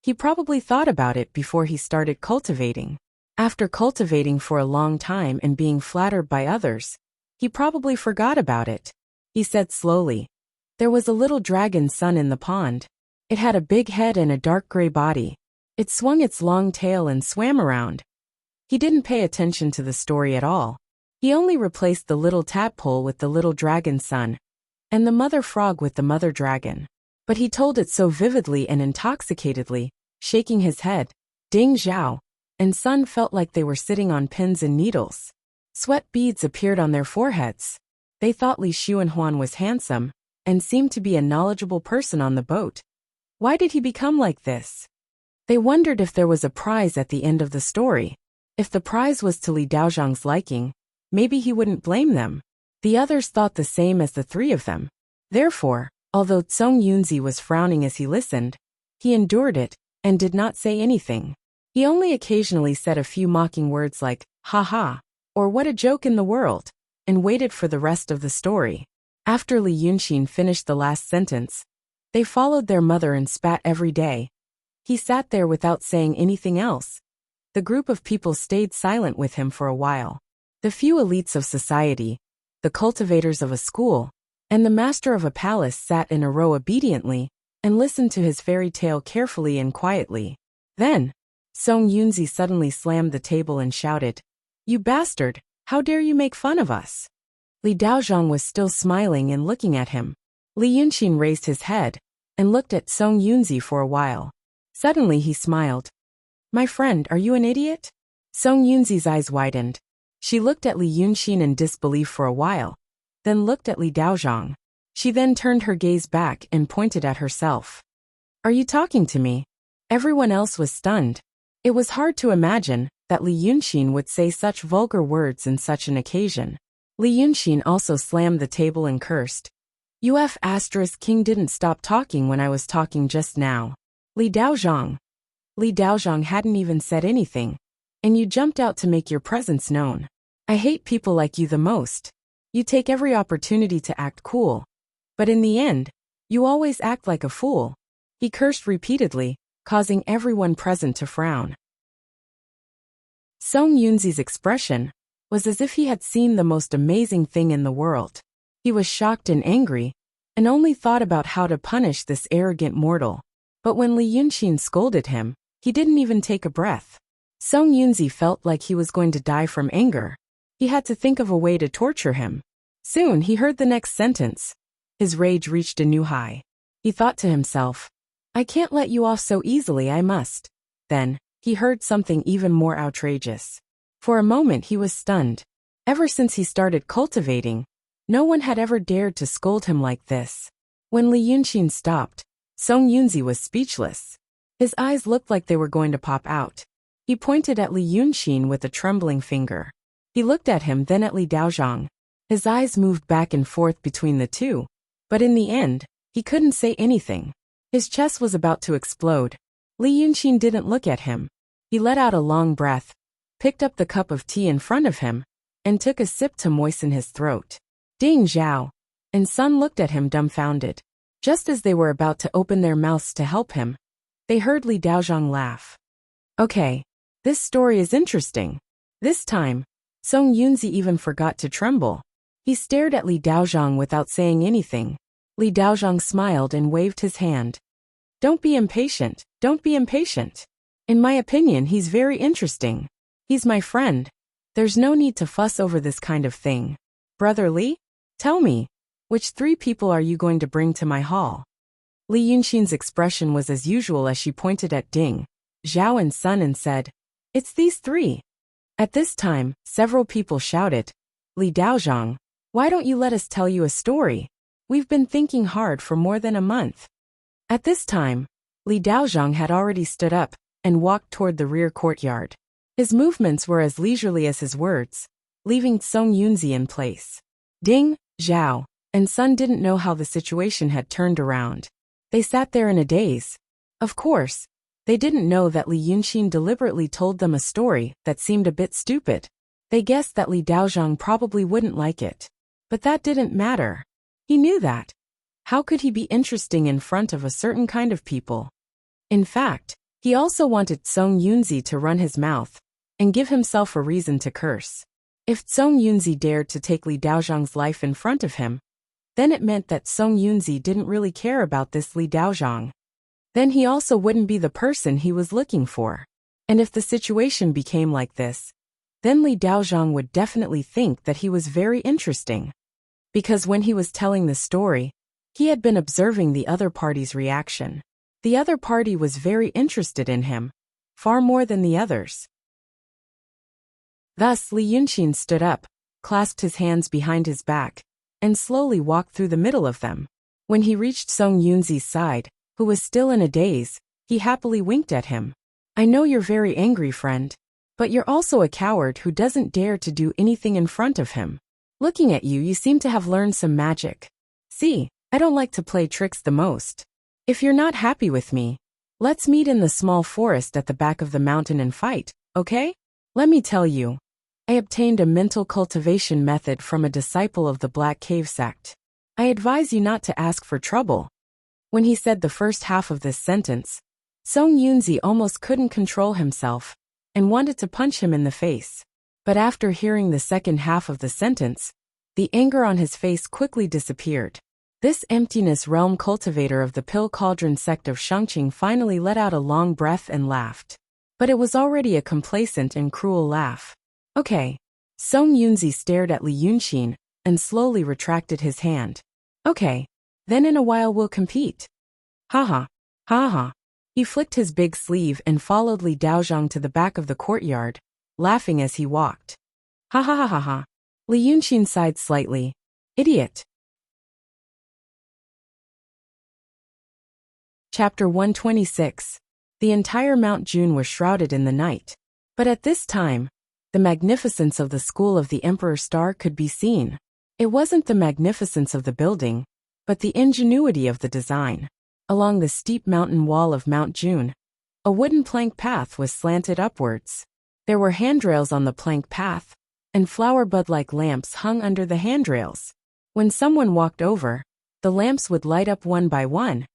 he probably thought about it before he started cultivating. After cultivating for a long time and being flattered by others, he probably forgot about it. He said slowly, there was a little dragon son in the pond. It had a big head and a dark gray body. It swung its long tail and swam around. He didn't pay attention to the story at all. He only replaced the little tadpole with the little dragon son, and the mother frog with the mother dragon. But he told it so vividly and intoxicatedly, shaking his head. Ding Zhao and Sun felt like they were sitting on pins and needles. Sweat beads appeared on their foreheads. They thought Li Xuanhuan was handsome, and seemed to be a knowledgeable person on the boat. Why did he become like this? They wondered if there was a prize at the end of the story. If the prize was to Li Daozhong's liking, maybe he wouldn't blame them. The others thought the same as the three of them. Therefore, although Song Yunzi was frowning as he listened, he endured it, and did not say anything. He only occasionally said a few mocking words like, ha ha, or what a joke in the world, and waited for the rest of the story. After Li Yunxin finished the last sentence, they followed their mother and spat every day. He sat there without saying anything else. The group of people stayed silent with him for a while. The few elites of society, the cultivators of a school, and the master of a palace sat in a row obediently, and listened to his fairy tale carefully and quietly. Then, Song Yunzi suddenly slammed the table and shouted, You bastard, how dare you make fun of us? Li Daozhong was still smiling and looking at him. Li Yunxin raised his head, and looked at Song Yunzi for a while. Suddenly he smiled. My friend, are you an idiot? Song Yunzi's eyes widened. She looked at Li Yunxin in disbelief for a while, then looked at Li Daozhong. She then turned her gaze back and pointed at herself. Are you talking to me? Everyone else was stunned. It was hard to imagine that Li Yunxin would say such vulgar words in such an occasion. Li Yunxin also slammed the table and cursed. King didn't stop talking when I was talking just now. Li Daozhong. Li Daozhong hadn't even said anything, and you jumped out to make your presence known. I hate people like you the most. You take every opportunity to act cool, but in the end, you always act like a fool. He cursed repeatedly, causing everyone present to frown. Song Yunzi's expression was as if he had seen the most amazing thing in the world. He was shocked and angry, and only thought about how to punish this arrogant mortal. But when Li Yunxin scolded him, he didn't even take a breath. Song Yunzi felt like he was going to die from anger. He had to think of a way to torture him. Soon he heard the next sentence. His rage reached a new high. He thought to himself, I can't let you off so easily, I must. Then, he heard something even more outrageous. For a moment he was stunned. Ever since he started cultivating, no one had ever dared to scold him like this. When Li Yunxin stopped, Song Yunzi was speechless. His eyes looked like they were going to pop out. He pointed at Li Yunxin with a trembling finger. He looked at him, then at Li Daozhong. His eyes moved back and forth between the two, but in the end, he couldn't say anything. His chest was about to explode. Li Yunxin didn't look at him. He let out a long breath, picked up the cup of tea in front of him, and took a sip to moisten his throat. Ding Zhao and Sun looked at him dumbfounded. Just as they were about to open their mouths to help him, they heard Li Daozhong laugh. Okay, this story is interesting. This time, Song Yunzi even forgot to tremble. He stared at Li Daozhong without saying anything. Li Daozhong smiled and waved his hand. Don't be impatient, don't be impatient. In my opinion, he's very interesting. He's my friend. There's no need to fuss over this kind of thing. Brother Li, tell me, which three people are you going to bring to my hall? Li Yunxin's expression was as usual as she pointed at Ding, Zhao and Sun and said, It's these three. At this time, several people shouted, Li Daozhang, why don't you let us tell you a story? We've been thinking hard for more than a month. At this time, Li Daozhang had already stood up and walked toward the rear courtyard. His movements were as leisurely as his words, leaving Song Yunzi in place. Ding, Zhao, and Sun didn't know how the situation had turned around. They sat there in a daze. Of course, they didn't know that Li Yunxin deliberately told them a story that seemed a bit stupid. They guessed that Li Daozhang probably wouldn't like it. But that didn't matter. He knew that. How could he be interesting in front of a certain kind of people? In fact, he also wanted Song Yunzi to run his mouth and give himself a reason to curse. If Song Yunzi dared to take Li Daozhang's life in front of him, then it meant that Song Yunzi didn't really care about this Li Daozhang. Then he also wouldn't be the person he was looking for. And if the situation became like this, then Li Daozhang would definitely think that he was very interesting. Because when he was telling the story, he had been observing the other party's reaction. The other party was very interested in him, far more than the others. Thus Li Yunxin stood up, clasped his hands behind his back, and slowly walked through the middle of them. When he reached Song Yunzi's side, who was still in a daze, he happily winked at him. I know you're very angry, friend. But you're also a coward who doesn't dare to do anything in front of him. Looking at you, you seem to have learned some magic. See, I don't like to play tricks the most. If you're not happy with me, let's meet in the small forest at the back of the mountain and fight, okay? Let me tell you. I obtained a mental cultivation method from a disciple of the Black Cave sect. I advise you not to ask for trouble. When he said the first half of this sentence, Song Yunzi almost couldn't control himself and wanted to punch him in the face. But after hearing the second half of the sentence, the anger on his face quickly disappeared. This emptiness realm cultivator of the Pill Cauldron sect of Shangqing finally let out a long breath and laughed. But it was already a complacent and cruel laugh. Okay. Song Yunzi stared at Li Yunxin and slowly retracted his hand. Okay. Then in a while we'll compete. Ha ha. He flicked his big sleeve and followed Li Daozhang to the back of the courtyard, laughing as he walked. Ha ha ha ha ha. Li Yunxin sighed slightly. Idiot. Chapter 126. The entire Mount June was shrouded in the night. But at this time, the magnificence of the School of the Emperor Star could be seen. It wasn't the magnificence of the building, but the ingenuity of the design. Along the steep mountain wall of Mount June, a wooden plank path was slanted upwards. There were handrails on the plank path, and flower bud-like lamps hung under the handrails. When someone walked over, the lamps would light up one by one.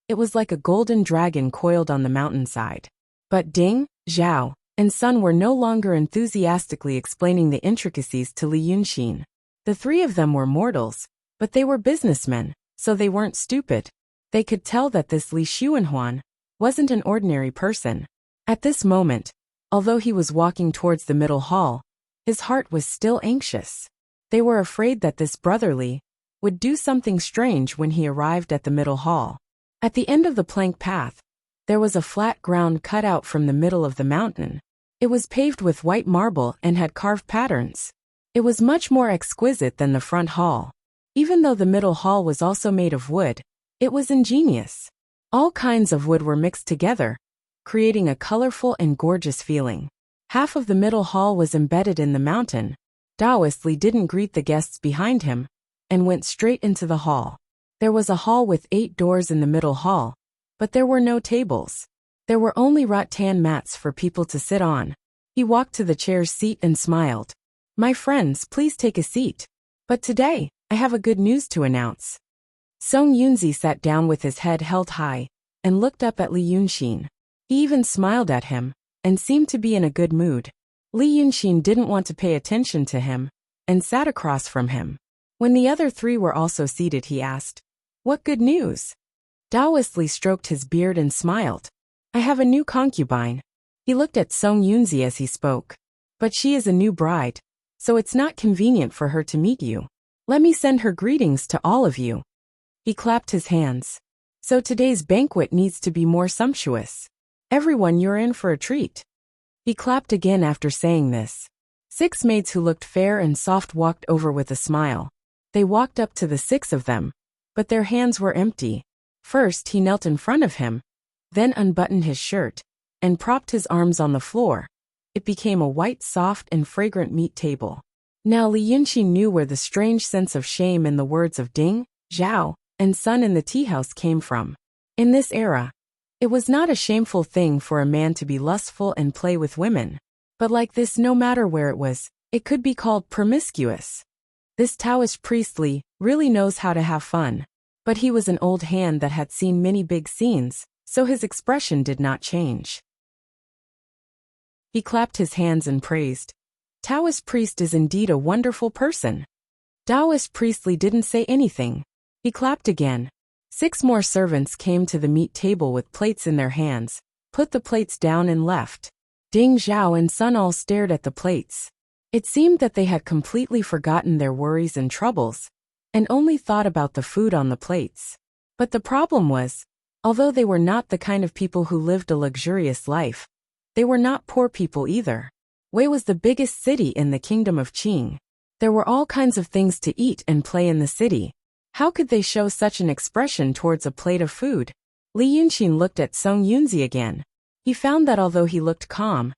It was like a golden dragon coiled on the mountainside. But Ding, Zhao, and Sun were no longer enthusiastically explaining the intricacies to Li Yunxin. The three of them were mortals, but they were businessmen, so they weren't stupid. They could tell that this Li Xuanhuan wasn't an ordinary person. At this moment, although he was walking towards the middle hall, his heart was still anxious. They were afraid that this brother Li would do something strange when he arrived at the middle hall. At the end of the plank path, there was a flat ground cut out from the middle of the mountain. It was paved with white marble and had carved patterns. It was much more exquisite than the front hall. Even though the middle hall was also made of wood, it was ingenious. All kinds of wood were mixed together, creating a colorful and gorgeous feeling. Half of the middle hall was embedded in the mountain. Taoist Li didn't greet the guests behind him and went straight into the hall. There was a hall with 8 doors in the middle hall, but there were no tables. There were only rattan mats for people to sit on. He walked to the chair's seat and smiled. My friends, please take a seat. But today, I have a good news to announce. Song Yunzi sat down with his head held high and looked up at Li Yunxin. He even smiled at him and seemed to be in a good mood. Li Yunxin didn't want to pay attention to him and sat across from him. When the other three were also seated, he asked, What good news? Taoist Li stroked his beard and smiled. I have a new concubine. He looked at Song Yunzi as he spoke. But she is a new bride, so it's not convenient for her to meet you. Let me send her greetings to all of you. He clapped his hands. So today's banquet needs to be more sumptuous. Everyone, you're in for a treat. He clapped again after saying this. 6 maids who looked fair and soft walked over with a smile. They walked up to the 6 of them, but their hands were empty. First he knelt in front of him, then unbuttoned his shirt, and propped his arms on the floor. It became a white, soft, and fragrant meat table. Now Li Yunqi knew where the strange sense of shame in the words of Ding, Zhao, and Sun in the tea-house came from. In this era, it was not a shameful thing for a man to be lustful and play with women. But like this, no matter where it was, it could be called promiscuous. This Taoist priest Li really knows how to have fun. But he was an old hand that had seen many big scenes, so his expression did not change. He clapped his hands and praised. Taoist priest is indeed a wonderful person. Taoist priest Li didn't say anything. He clapped again. 6 more servants came to the meat table with plates in their hands, put the plates down and left. Ding, Zhao, and Sun all stared at the plates. It seemed that they had completely forgotten their worries and troubles, and only thought about the food on the plates. But the problem was, although they were not the kind of people who lived a luxurious life, they were not poor people either. Wei was the biggest city in the kingdom of Qing. There were all kinds of things to eat and play in the city. How could they show such an expression towards a plate of food? Li Yunqi looked at Song Yunzi again. He found that although he looked calm,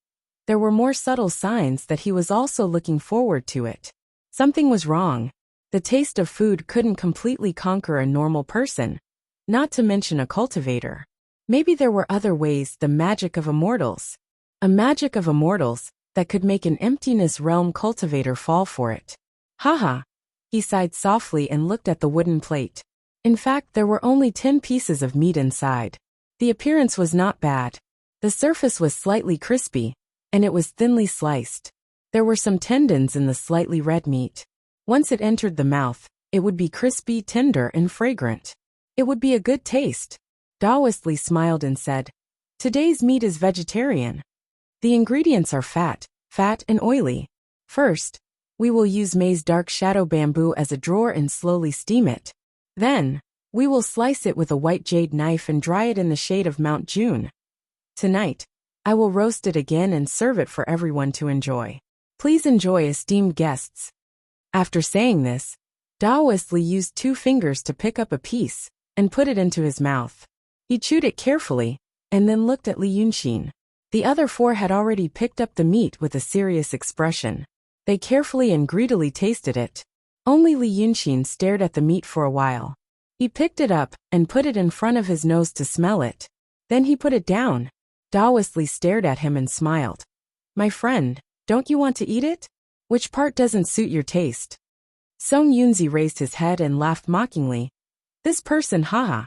there were more subtle signs that he was also looking forward to it. Something was wrong. The taste of food couldn't completely conquer a normal person, not to mention a cultivator. Maybe there were other ways, the magic of immortals. A magic of immortals that could make an emptiness realm cultivator fall for it. Haha. He sighed softly and looked at the wooden plate. In fact, there were only 10 pieces of meat inside. The appearance was not bad. The surface was slightly crispy, and it was thinly sliced. There were some tendons in the slightly red meat. Once it entered the mouth, it would be crispy, tender, and fragrant. It would be a good taste. Taoist Li smiled and said, "Today's meat is vegetarian. The ingredients are fat, and oily. First, we will use maize dark shadow bamboo as a drawer and slowly steam it. Then, we will slice it with a white jade knife and dry it in the shade of Mount June. Tonight, I will roast it again and serve it for everyone to enjoy. Please enjoy, esteemed guests." After saying this, Taoist Li used 2 fingers to pick up a piece and put it into his mouth. He chewed it carefully and then looked at Li Yunqi. The other 4 had already picked up the meat with a serious expression. They carefully and greedily tasted it. Only Li Yunqi stared at the meat for a while. He picked it up and put it in front of his nose to smell it. Then he put it down. Taoist Li stared at him and smiled. "My friend, don't you want to eat it? Which part doesn't suit your taste?" Song Yunzi raised his head and laughed mockingly. "This person, haha.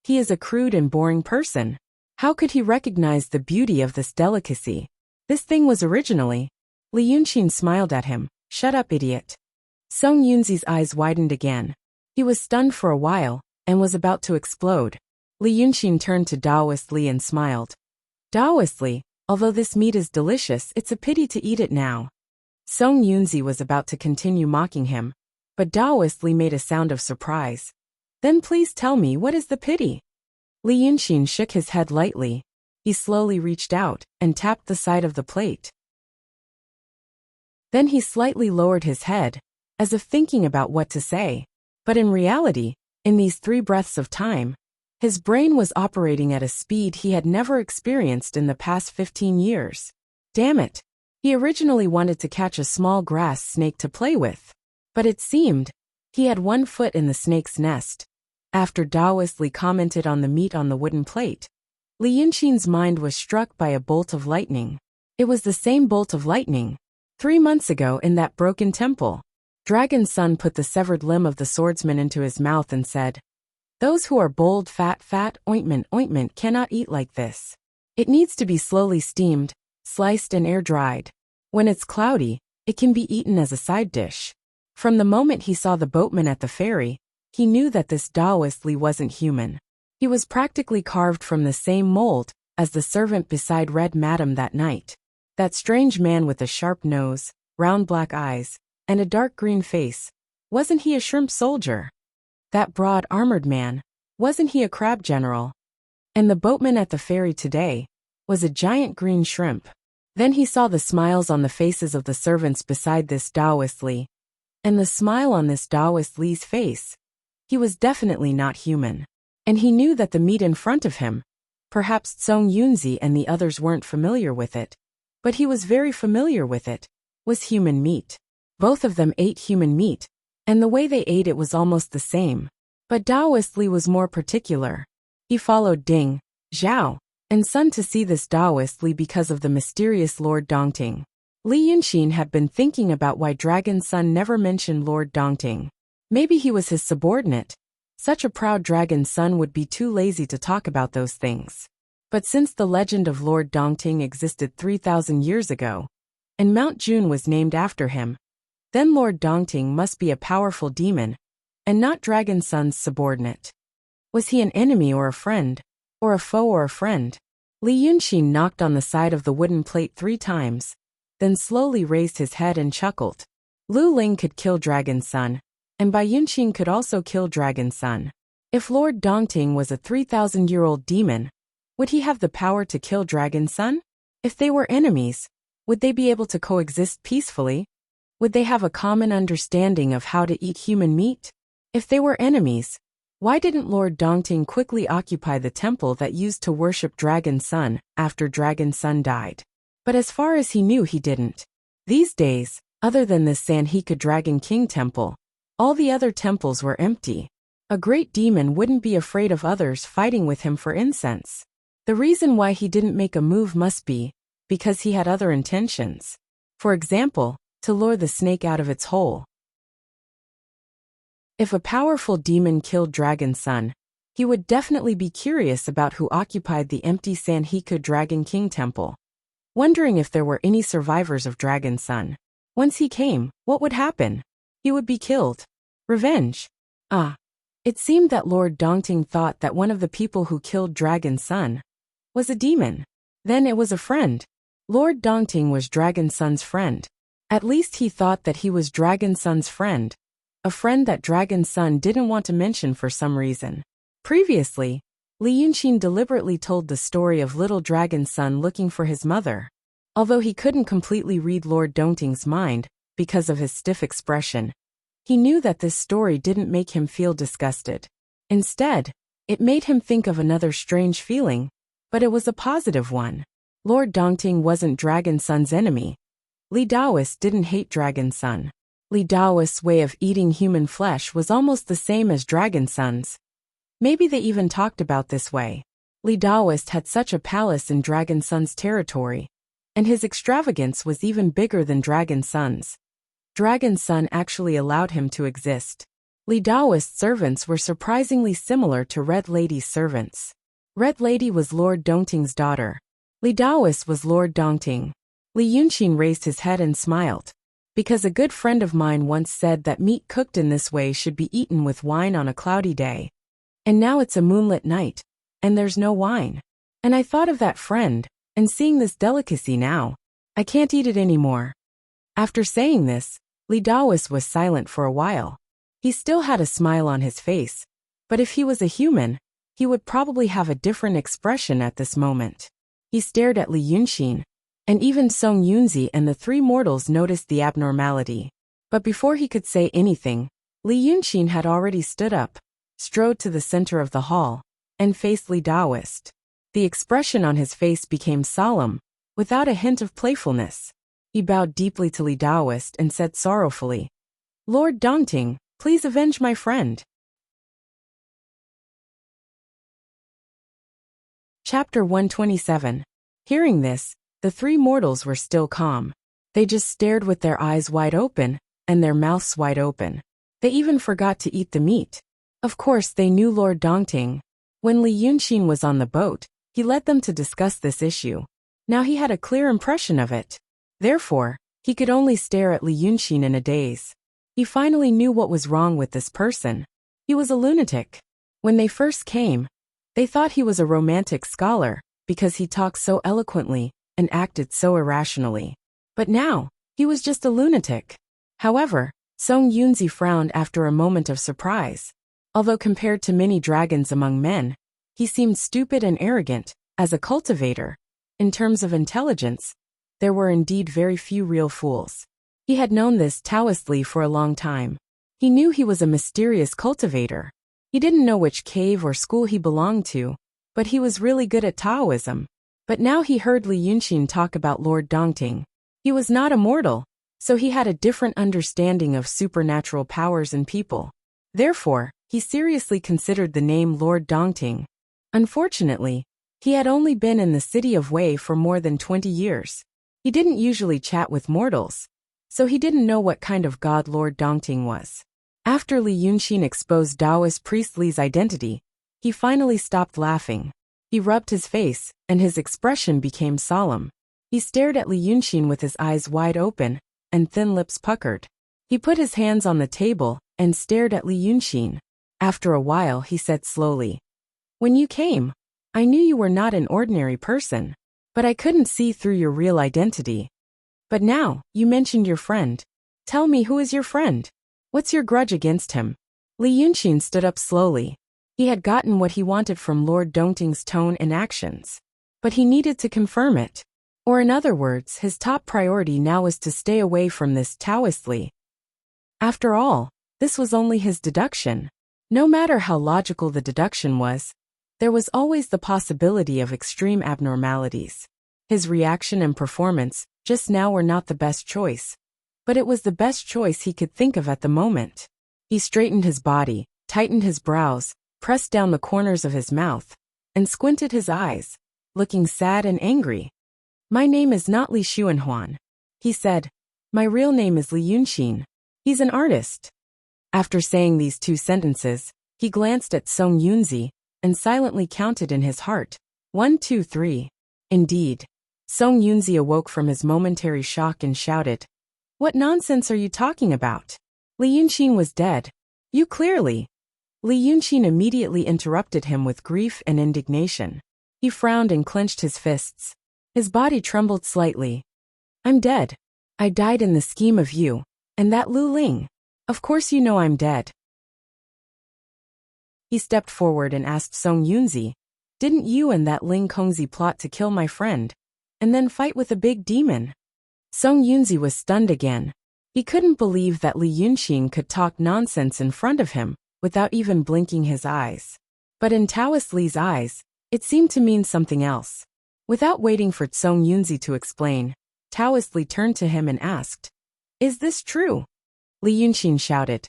He is a crude and boring person. How could he recognize the beauty of this delicacy? This thing was originally..." Li Yunqi smiled at him. "Shut up, idiot." Song Yunzi's eyes widened again. He was stunned for a while, and was about to explode. Li Yunqi turned to Taoist Li and smiled. "Taoist Li, although this meat is delicious, it's a pity to eat it now." Song Yunzi was about to continue mocking him, but Taoist Li made a sound of surprise. "Then please tell me, what is the pity?" Li Yunqi shook his head lightly. He slowly reached out and tapped the side of the plate. Then he slightly lowered his head, as if thinking about what to say. But in reality, in these 3 breaths of time, his brain was operating at a speed he had never experienced in the past 15 years. Damn it! He originally wanted to catch a small grass snake to play with. But it seemed, he had 1 foot in the snake's nest. After Taoist Li commented on the meat on the wooden plate, Li Yunqi's mind was struck by a bolt of lightning. It was the same bolt of lightning 3 months ago in that broken temple. Dragon Sun put the severed limb of the swordsman into his mouth and said, "Those who are bold, fat, ointment cannot eat like this. It needs to be slowly steamed, sliced and air-dried. When it's cloudy, it can be eaten as a side dish." From the moment he saw the boatman at the ferry, he knew that this Taoist Li wasn't human. He was practically carved from the same mold as the servant beside Red Madam that night. That strange man with a sharp nose, round black eyes, and a dark green face, wasn't he a shrimp soldier? That broad armored man, wasn't he a crab general? And the boatman at the ferry today was a giant green shrimp. Then he saw the smiles on the faces of the servants beside this Taoist Li. And the smile on this Taoist Li's face. He was definitely not human. And he knew that the meat in front of him, perhaps Song Yunzi and the others weren't familiar with it, but he was very familiar with it, was human meat. Both of them ate human meat, and the way they ate it was almost the same. But Taoist Li was more particular. He followed Ding, Zhao, and Sun to see this Taoist Li because of the mysterious Lord Dongting. Li Yunxin had been thinking about why Dragon Sun never mentioned Lord Dongting. Maybe he was his subordinate. Such a proud Dragon Sun would be too lazy to talk about those things. But since the legend of Lord Dongting existed 3,000 years ago, and Mount June was named after him, then Lord Dongting must be a powerful demon, and not Dragon Sun's subordinate. Was he an enemy or a friend, or a foe or a friend? Li Yunxin knocked on the side of the wooden plate 3 times, then slowly raised his head and chuckled. Lu Ling could kill Dragon Sun, and Bai Yunxin could also kill Dragon Sun. If Lord Dongting was a 3,000-year-old demon, would he have the power to kill Dragon Sun? If they were enemies, would they be able to coexist peacefully? Would they have a common understanding of how to eat human meat? If they were enemies, why didn't Lord Dongting quickly occupy the temple that used to worship Dragon Sun after Dragon Sun died? But as far as he knew, he didn't. These days, other than this Sanhika Dragon King temple, all the other temples were empty. A great demon wouldn't be afraid of others fighting with him for incense. The reason why he didn't make a move must be because he had other intentions. For example, to lure the snake out of its hole. If a powerful demon killed Dragon Sun, he would definitely be curious about who occupied the empty Sanhika Dragon King temple, wondering if there were any survivors of Dragon Sun. Once he came, what would happen? He would be killed. Revenge. It seemed that Lord Dongting thought that one of the people who killed Dragon Sun was a demon. Then it was a friend. Lord Dongting was Dragon Sun's friend. At least he thought that he was Dragon Sun's friend. A friend that Dragon Sun didn't want to mention for some reason. Previously, Li Yunxin deliberately told the story of little Dragon Sun looking for his mother. Although he couldn't completely read Lord Dongting's mind because of his stiff expression, he knew that this story didn't make him feel disgusted. Instead, it made him think of another strange feeling, but it was a positive one. Lord Dongting wasn't Dragon Sun's enemy. Li Daoist didn't hate Dragon Sun. Li Daoist's way of eating human flesh was almost the same as Dragon Sun's. Maybe they even talked about this way. Li Daoist had such a palace in Dragon Sun's territory, and his extravagance was even bigger than Dragon Sun's. Dragon Sun actually allowed him to exist. Li Daoist's servants were surprisingly similar to Red Lady's servants. Red Lady was Lord Dongting's daughter. Li Daoist was Lord Dongting. Li Yunxin raised his head and smiled. Because a good friend of mine once said that meat cooked in this way should be eaten with wine on a cloudy day. And now it's a moonlit night, and there's no wine. And I thought of that friend, and seeing this delicacy now, I can't eat it anymore. After saying this, Li Daoist was silent for a while. He still had a smile on his face, but if he was a human, he would probably have a different expression at this moment. He stared at Li Yunxin, and even Song Yunzi and the 3 mortals noticed the abnormality. But before he could say anything, Li Yunxin had already stood up, strode to the center of the hall, and faced Li Daoist. The expression on his face became solemn, without a hint of playfulness. He bowed deeply to Li Daoist and said sorrowfully, "Lord Dongting, please avenge my friend." Chapter 127. Hearing this, the 3 mortals were still calm. They just stared with their eyes wide open, and their mouths wide open. They even forgot to eat the meat. Of course they knew Lord Dongting. When Li Yunxin was on the boat, he led them to discuss this issue. Now he had a clear impression of it. Therefore, he could only stare at Li Yunxin in a daze. He finally knew what was wrong with this person. He was a lunatic. When they first came, they thought he was a romantic scholar, because he talked so eloquently and acted so irrationally. But now, he was just a lunatic. However, Song Yunzi frowned after a moment of surprise. Although compared to many dragons among men, he seemed stupid and arrogant. As a cultivator, in terms of intelligence, there were indeed very few real fools. He had known this Taoist Li for a long time. He knew he was a mysterious cultivator. He didn't know which cave or school he belonged to, but he was really good at Taoism. But now he heard Li Yunxin talk about Lord Dongting. He was not immortal, so he had a different understanding of supernatural powers and people. Therefore, he seriously considered the name Lord Dongting. Unfortunately, he had only been in the city of Wei for more than 20 years. He didn't usually chat with mortals, so he didn't know what kind of god Lord Dongting was. After Li Yunxin exposed Taoist priest Li's identity, he finally stopped laughing. He rubbed his face, and his expression became solemn. He stared at Li Yunxin with his eyes wide open and thin lips puckered. He put his hands on the table and stared at Li Yunxin. After a while, he said slowly, "When you came, I knew you were not an ordinary person, but I couldn't see through your real identity. But now, you mentioned your friend. Tell me, who is your friend? What's your grudge against him?" Li Yunxin stood up slowly. He had gotten what he wanted from Lord Dongting's tone and actions, but he needed to confirm it. Or in other words, his top priority now was to stay away from this Taoist Li. After all, this was only his deduction. No matter how logical the deduction was, there was always the possibility of extreme abnormalities. His reaction and performance just now were not the best choice, but it was the best choice he could think of at the moment. He straightened his body, tightened his brows, pressed down the corners of his mouth, and squinted his eyes, looking sad and angry. "My name is not Li Xuanhuan," he said. "My real name is Li Yunxin. He's an artist." After saying these two sentences, he glanced at Song Yunzi and silently counted in his heart, 1, 2, 3. Indeed. Song Yunzi awoke from his momentary shock and shouted, "What nonsense are you talking about? Li Yunxin was dead. You clearly." Li Yunxin immediately interrupted him with grief and indignation. He frowned and clenched his fists. His body trembled slightly. "I'm dead. I died in the scheme of you, and that Lu Ling. Of course you know I'm dead." He stepped forward and asked Song Yunzi, "Didn't you and that Ling Kongzi plot to kill my friend, and then fight with a big demon?" Song Yunzi was stunned again. He couldn't believe that Li Yunxin could talk nonsense in front of him without even blinking his eyes. But in Taoist Li's eyes, it seemed to mean something else. Without waiting for Song Yunzi to explain, Taoist Li turned to him and asked, "Is this true?" Li Yunxin shouted,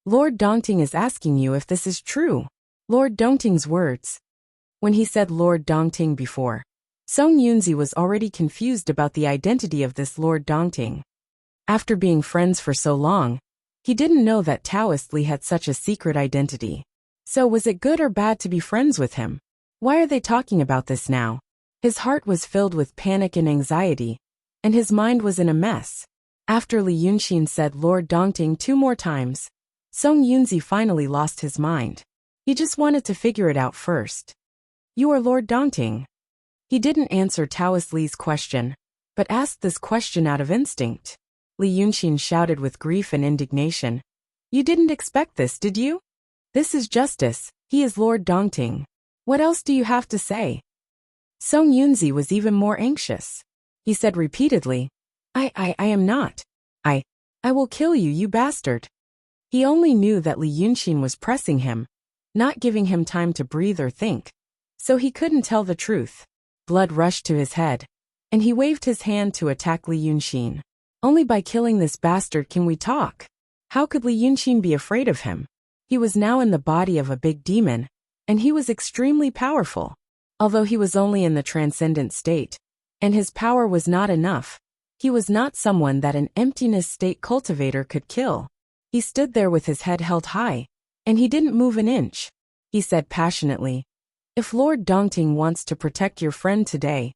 "Lord Dongting is asking you if this is true." Lord Dongting's words. When he said Lord Dongting before, Song Yunzi was already confused about the identity of this Lord Dongting. After being friends for so long, he didn't know that Taoist Li had such a secret identity. So was it good or bad to be friends with him? Why are they talking about this now? His heart was filled with panic and anxiety, and his mind was in a mess. After Li Yunxin said Lord Dongting 2 more times, Song Yunzi finally lost his mind. He just wanted to figure it out first. "You are Lord Dongting?" He didn't answer Taoist Li's question, but asked this question out of instinct. Li Yunxin shouted with grief and indignation, "You didn't expect this, did you? This is justice. He is Lord Dongting. What else do you have to say?" Song Yunzi was even more anxious. He said repeatedly, I am not. I will kill you, you bastard." He only knew that Li Yunxin was pressing him, not giving him time to breathe or think, so he couldn't tell the truth. Blood rushed to his head, and he waved his hand to attack Li Yunxin. Only by killing this bastard can we talk. How could Li Yunxin be afraid of him? He was now in the body of a big demon, and he was extremely powerful. Although he was only in the transcendent state, and his power was not enough, he was not someone that an emptiness state cultivator could kill. He stood there with his head held high, and he didn't move an inch. He said passionately, "If Lord Dongting wants to protect your friend today,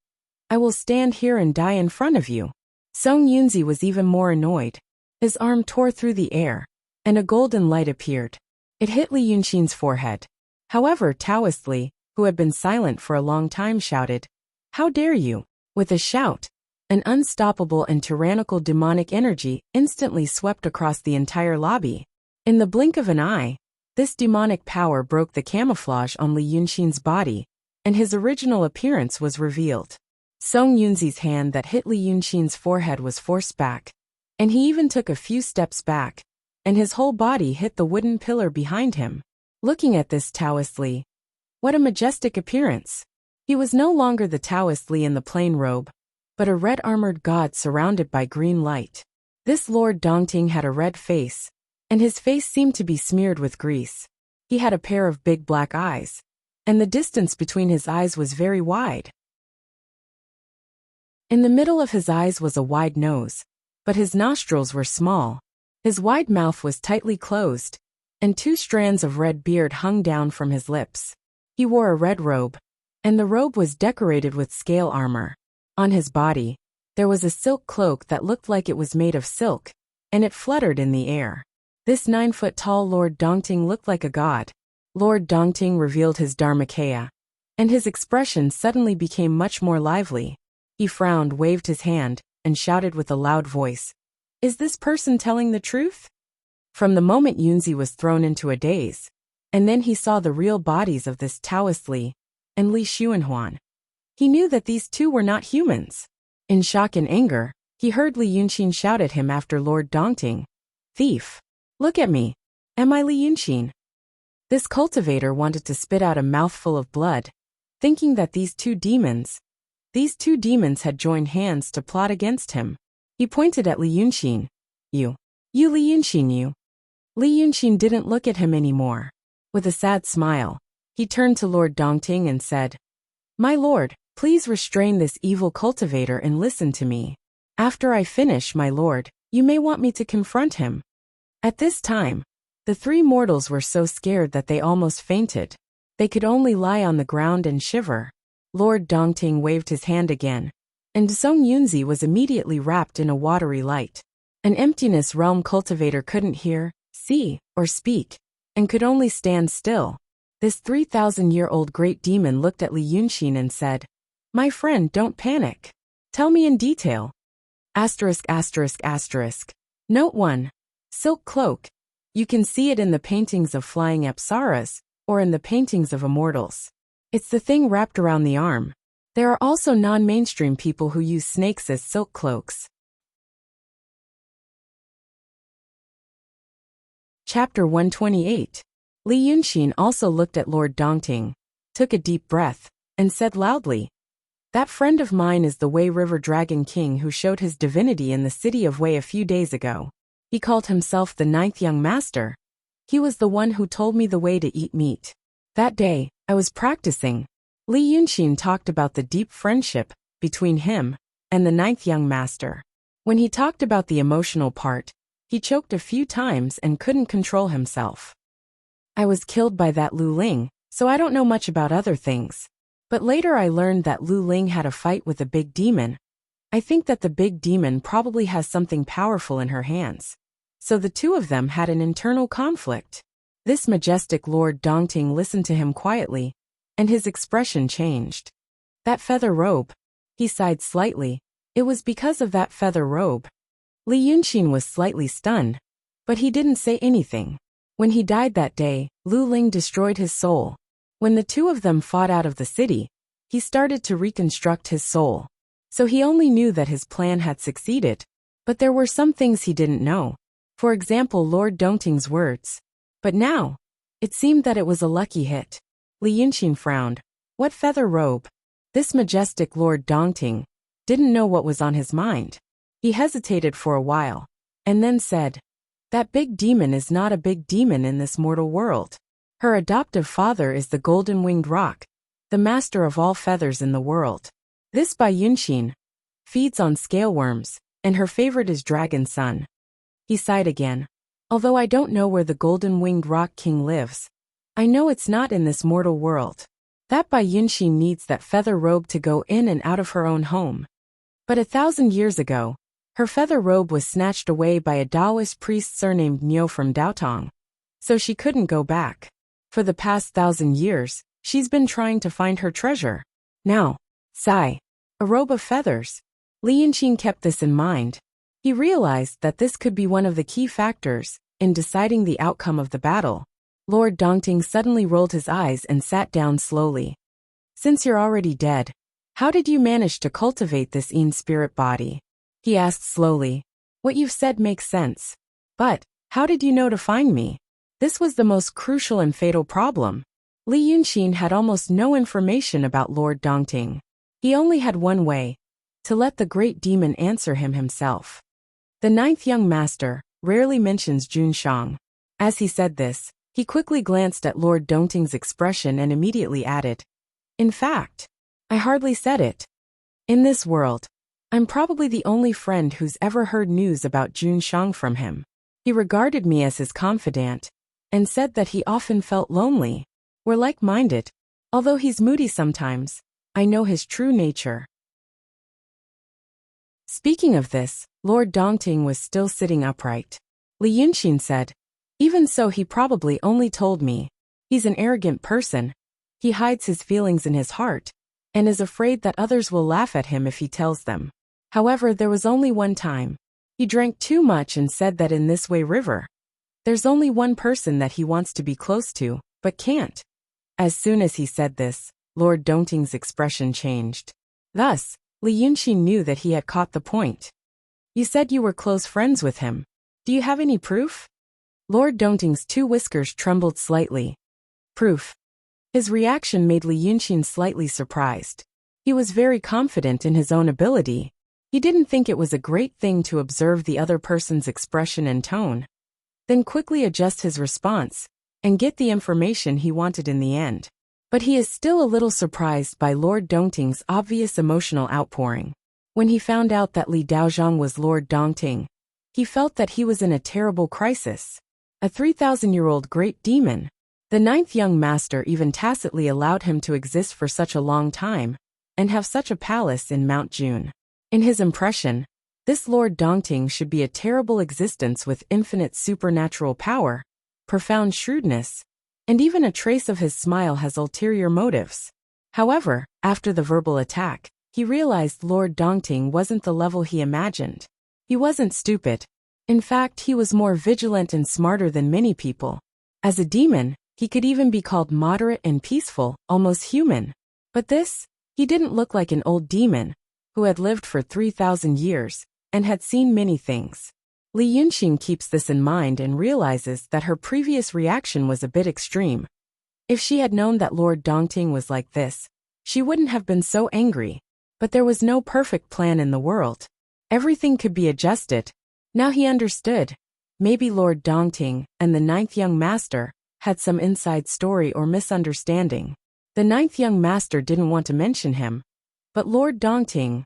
I will stand here and die in front of you." Song Yunzi was even more annoyed. His arm tore through the air, and a golden light appeared. It hit Li Yunxin's forehead. However, Taoist Li, who had been silent for a long time, shouted, "How dare you!" With a shout, an unstoppable and tyrannical demonic energy instantly swept across the entire lobby. In the blink of an eye, this demonic power broke the camouflage on Li Yunxin's body, and his original appearance was revealed. Song Yunzi's hand that hit Li Yunqin's forehead was forced back, and he even took a few steps back, and his whole body hit the wooden pillar behind him. Looking at this Taoist Li, what a majestic appearance! He was no longer the Taoist Li in the plain robe, but a red-armored god surrounded by green light. This Lord Dongting had a red face, and his face seemed to be smeared with grease. He had a pair of big black eyes, and the distance between his eyes was very wide. In the middle of his eyes was a wide nose, but his nostrils were small. His wide mouth was tightly closed, and 2 strands of red beard hung down from his lips. He wore a red robe, and the robe was decorated with scale armor. On his body, there was a silk cloak that looked like it was made of silk, and it fluttered in the air. This 9-foot-tall Lord Dongting looked like a god. Lord Dongting revealed his Dharmakaya, and his expression suddenly became much more lively. He frowned, waved his hand, and shouted with a loud voice, "Is this person telling the truth?" From the moment Yunzi was thrown into a daze, and then he saw the real bodies of this Taoist Li and Li Xuanhuan. He knew that these two were not humans. In shock and anger, he heard Li Yunqin shout at him after Lord Dongting, "Thief! Look at me! Am I Li Yunqin?" This cultivator wanted to spit out a mouthful of blood, thinking that these two demons had joined hands to plot against him. He pointed at Li Yunqin. You Li Yunqin, you." Li Yunqin didn't look at him anymore. With a sad smile, he turned to Lord Dongting and said, "My lord, please restrain this evil cultivator and listen to me. After I finish, my lord, you may want me to confront him." At this time, the 3 mortals were so scared that they almost fainted. They could only lie on the ground and shiver. Lord Dongting waved his hand again, and Song Yunzi was immediately wrapped in a watery light. An emptiness realm cultivator couldn't hear, see, or speak, and could only stand still. This 3,000-year-old great demon looked at Li Yunqin and said, "My friend, don't panic. Tell me in detail." Note 1. Silk cloak. You can see it in the paintings of flying apsaras, or in the paintings of immortals. It's the thing wrapped around the arm. There are also non-mainstream people who use snakes as silk cloaks. Chapter 128. Li Yunqin also looked at Lord Dongting, took a deep breath, and said loudly, "That friend of mine is the Wei River Dragon King who showed his divinity in the city of Wei a few days ago. He called himself the 9th Young Master. He was the one who told me the way to eat meat. That day, I was practicing." Li Yunqin talked about the deep friendship between him and the 9th Young Master. When he talked about the emotional part, he choked a few times and couldn't control himself. "I was killed by that Lu Ling, so I don't know much about other things. But later I learned that Lu Ling had a fight with a big demon. I think that the big demon probably has something powerful in her hands. So the two of them had an internal conflict." This majestic Lord Dongting listened to him quietly, and his expression changed. "That feather robe." He sighed slightly. It was because of that feather robe. Li Yunqin was slightly stunned, but he didn't say anything. When he died that day, Lu Ling destroyed his soul. When the two of them fought out of the city, he started to reconstruct his soul. So he only knew that his plan had succeeded, but there were some things he didn't know. For example, Lord Dongting's words. But now, it seemed that it was a lucky hit. Li Yunqin frowned. What feather robe? This majestic Lord Dongting didn't know what was on his mind. He hesitated for a while, and then said, "That big demon is not a big demon in this mortal world. Her adoptive father is the golden-winged roc, the master of all feathers in the world. This Bai Yunqin feeds on scaleworms, and her favorite is Dragon Sun." He sighed again. "Although I don't know where the golden-winged roc king lives, I know it's not in this mortal world. That Bai Yunqin needs that feather robe to go in and out of her own home. But 1,000 years ago, her feather robe was snatched away by a Taoist priest surnamed Niu from Daotong, so she couldn't go back. For the past 1,000 years, she's been trying to find her treasure. Now, sigh, a robe of feathers." Li Yunqin kept this in mind. He realized that this could be one of the key factors in deciding the outcome of the battle. Lord Dongting suddenly rolled his eyes and sat down slowly. "Since you're already dead, How did you manage to cultivate this spirit body? He asked slowly. What you've said makes sense. But, how did you know to find me? This was the most crucial and fatal problem. Li Yunxin had almost no information about Lord Dongting. He only had one way, to let the great demon answer him himself. The ninth young master rarely mentions Jun Shang. As he said this, he quickly glanced at Lord Dongting's expression and immediately added, in fact, I hardly said it. In this world, I'm probably the only friend who's ever heard news about Jun Shang from him. He regarded me as his confidant, and said that he often felt lonely. We're like-minded. Although he's moody sometimes, I know his true nature. Speaking of this, Lord Dongting was still sitting upright. Li Yunxin said, even so he probably only told me. He's an arrogant person. He hides his feelings in his heart, and is afraid that others will laugh at him if he tells them. However, there was only one time. He drank too much and said that in this way river. There's only one person that he wants to be close to, but can't. As soon as he said this, Lord Dongting's expression changed. Thus, Li Yunxin knew that he had caught the point. You said you were close friends with him. Do you have any proof? Lord Dongting's two whiskers trembled slightly. Proof. His reaction made Li Yunxin slightly surprised. He was very confident in his own ability. He didn't think it was a great thing to observe the other person's expression and tone, then quickly adjust his response, and get the information he wanted in the end. But he is still a little surprised by Lord Dongting's obvious emotional outpouring. When he found out that Li Daozhang was Lord Dongting, he felt that he was in a terrible crisis. A 3,000-year-old great demon. The ninth young master even tacitly allowed him to exist for such a long time, and have such a palace in Mount June. In his impression, this Lord Dongting should be a terrible existence with infinite supernatural power, profound shrewdness, and even a trace of his smile has ulterior motives. However, after the verbal attack, he realized Lord Dongting wasn't the level he imagined. He wasn't stupid. In fact, he was more vigilant and smarter than many people. As a demon, he could even be called moderate and peaceful, almost human. But this, he didn't look like an old demon, who had lived for 3,000 years, and had seen many things. Li Yunxin keeps this in mind and realizes that her previous reaction was a bit extreme. If she had known that Lord Dongting was like this, she wouldn't have been so angry. But there was no perfect plan in the world. Everything could be adjusted. Now he understood. Maybe Lord Dongting and the ninth young master had some inside story or misunderstanding. The ninth young master didn't want to mention him, but Lord Dongting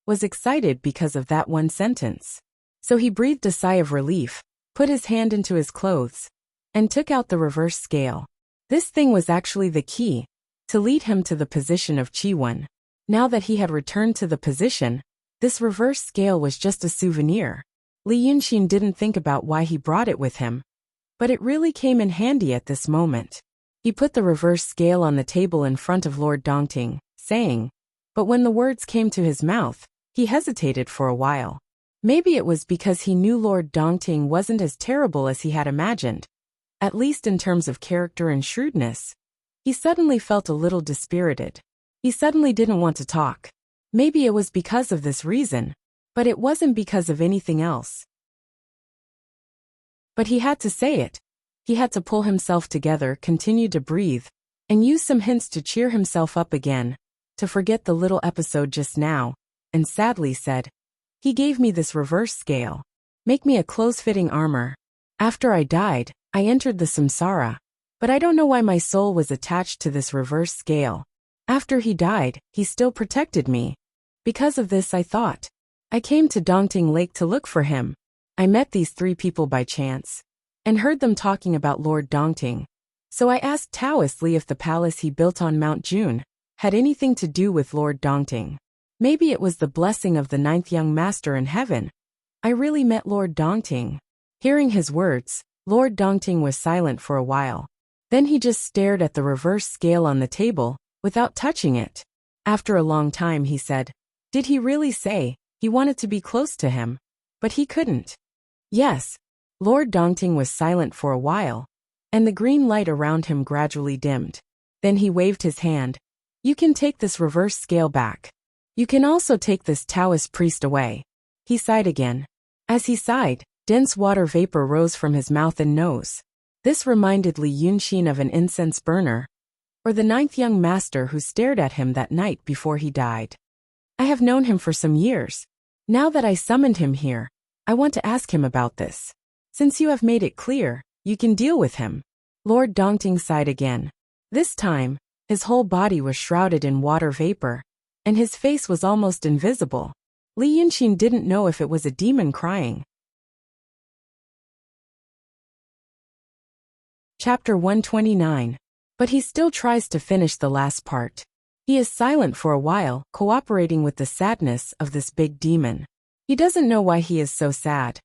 was excited because of that one sentence. So he breathed a sigh of relief, put his hand into his clothes, and took out the reverse scale. This thing was actually the key to lead him to the position of Chi-Wen. Now that he had returned to the position, this reverse scale was just a souvenir. Li Yunxin didn't think about why he brought it with him, but it really came in handy at this moment. He put the reverse scale on the table in front of Lord Dongting, saying, but when the words came to his mouth, he hesitated for a while. Maybe it was because he knew Lord Dongting wasn't as terrible as he had imagined, at least in terms of character and shrewdness. He suddenly felt a little dispirited. He suddenly didn't want to talk. Maybe it was because of this reason, but it wasn't because of anything else. But he had to say it. He had to pull himself together, continue to breathe, and use some hints to cheer himself up again, to forget the little episode just now, and sadly said, he gave me this reverse scale. Make me a close-fitting armor. After I died, I entered the samsara, but I don't know why my soul was attached to this reverse scale. After he died, he still protected me. Because of this, I thought. I came to Dongting Lake to look for him. I met these three people by chance, and heard them talking about Lord Dongting. So I asked Taoist Li if the palace he built on Mount June had anything to do with Lord Dongting. Maybe it was the blessing of the ninth young master in heaven. I really met Lord Dongting. Hearing his words, Lord Dongting was silent for a while. Then he just stared at the reverse scale on the table, without touching it. After a long time he said, did he really say he wanted to be close to him? But he couldn't. Yes. Lord Dongting was silent for a while, and the green light around him gradually dimmed. Then he waved his hand. You can take this reverse scale back. You can also take this Taoist priest away. He sighed again. As he sighed, dense water vapor rose from his mouth and nose. This reminded Li Yunxin of an incense burner, or the ninth young master who stared at him that night before he died. I have known him for some years. Now that I summoned him here, I want to ask him about this. Since you have made it clear, you can deal with him. Lord Dongting sighed again. This time, his whole body was shrouded in water vapor, and his face was almost invisible. Li Yunxin didn't know if it was a demon crying. Chapter 129. But he still tries to finish the last part. He is silent for a while, cooperating with the sadness of this big demon. He doesn't know why he is so sad.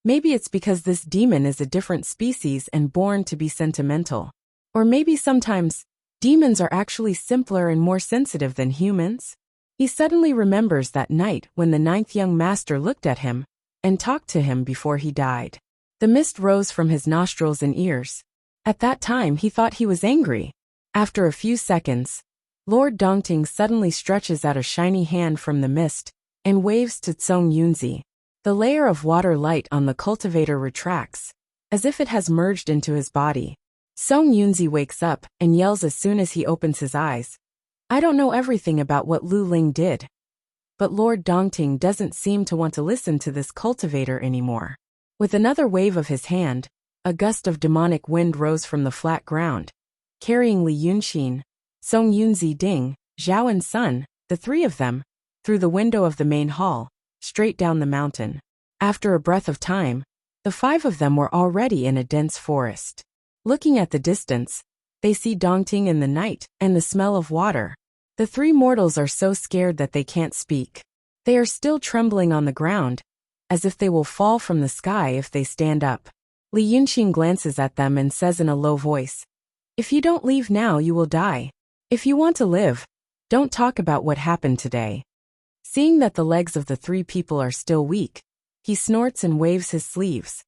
Maybe it's because this demon is a different species and born to be sentimental. Or maybe sometimes, demons are actually simpler and more sensitive than humans. He suddenly remembers that night when the ninth young master looked at him and talked to him before he died. The mist rose from his nostrils and ears. At that time he thought he was angry. After a few seconds, Lord Dongting suddenly stretches out a shiny hand from the mist and waves to Song Yunzi. The layer of water light on the cultivator retracts, as if it has merged into his body. Song Yunzi wakes up and yells as soon as he opens his eyes. I don't know everything about what Lu Ling did. But Lord Dongting doesn't seem to want to listen to this cultivator anymore. With another wave of his hand, a gust of demonic wind rose from the flat ground, carrying Li Yunxin, Song Yunzi Ding, Zhao and Sun, the three of them, through the window of the main hall, straight down the mountain. After a breath of time, the five of them were already in a dense forest. Looking at the distance, they see Dongting in the night and the smell of water. The three mortals are so scared that they can't speak. They are still trembling on the ground, as if they will fall from the sky if they stand up. Li Yunxin glances at them and says in a low voice, If you don't leave now, you will die. If you want to live, don't talk about what happened today. Seeing that the legs of the three people are still weak, he snorts and waves his sleeves.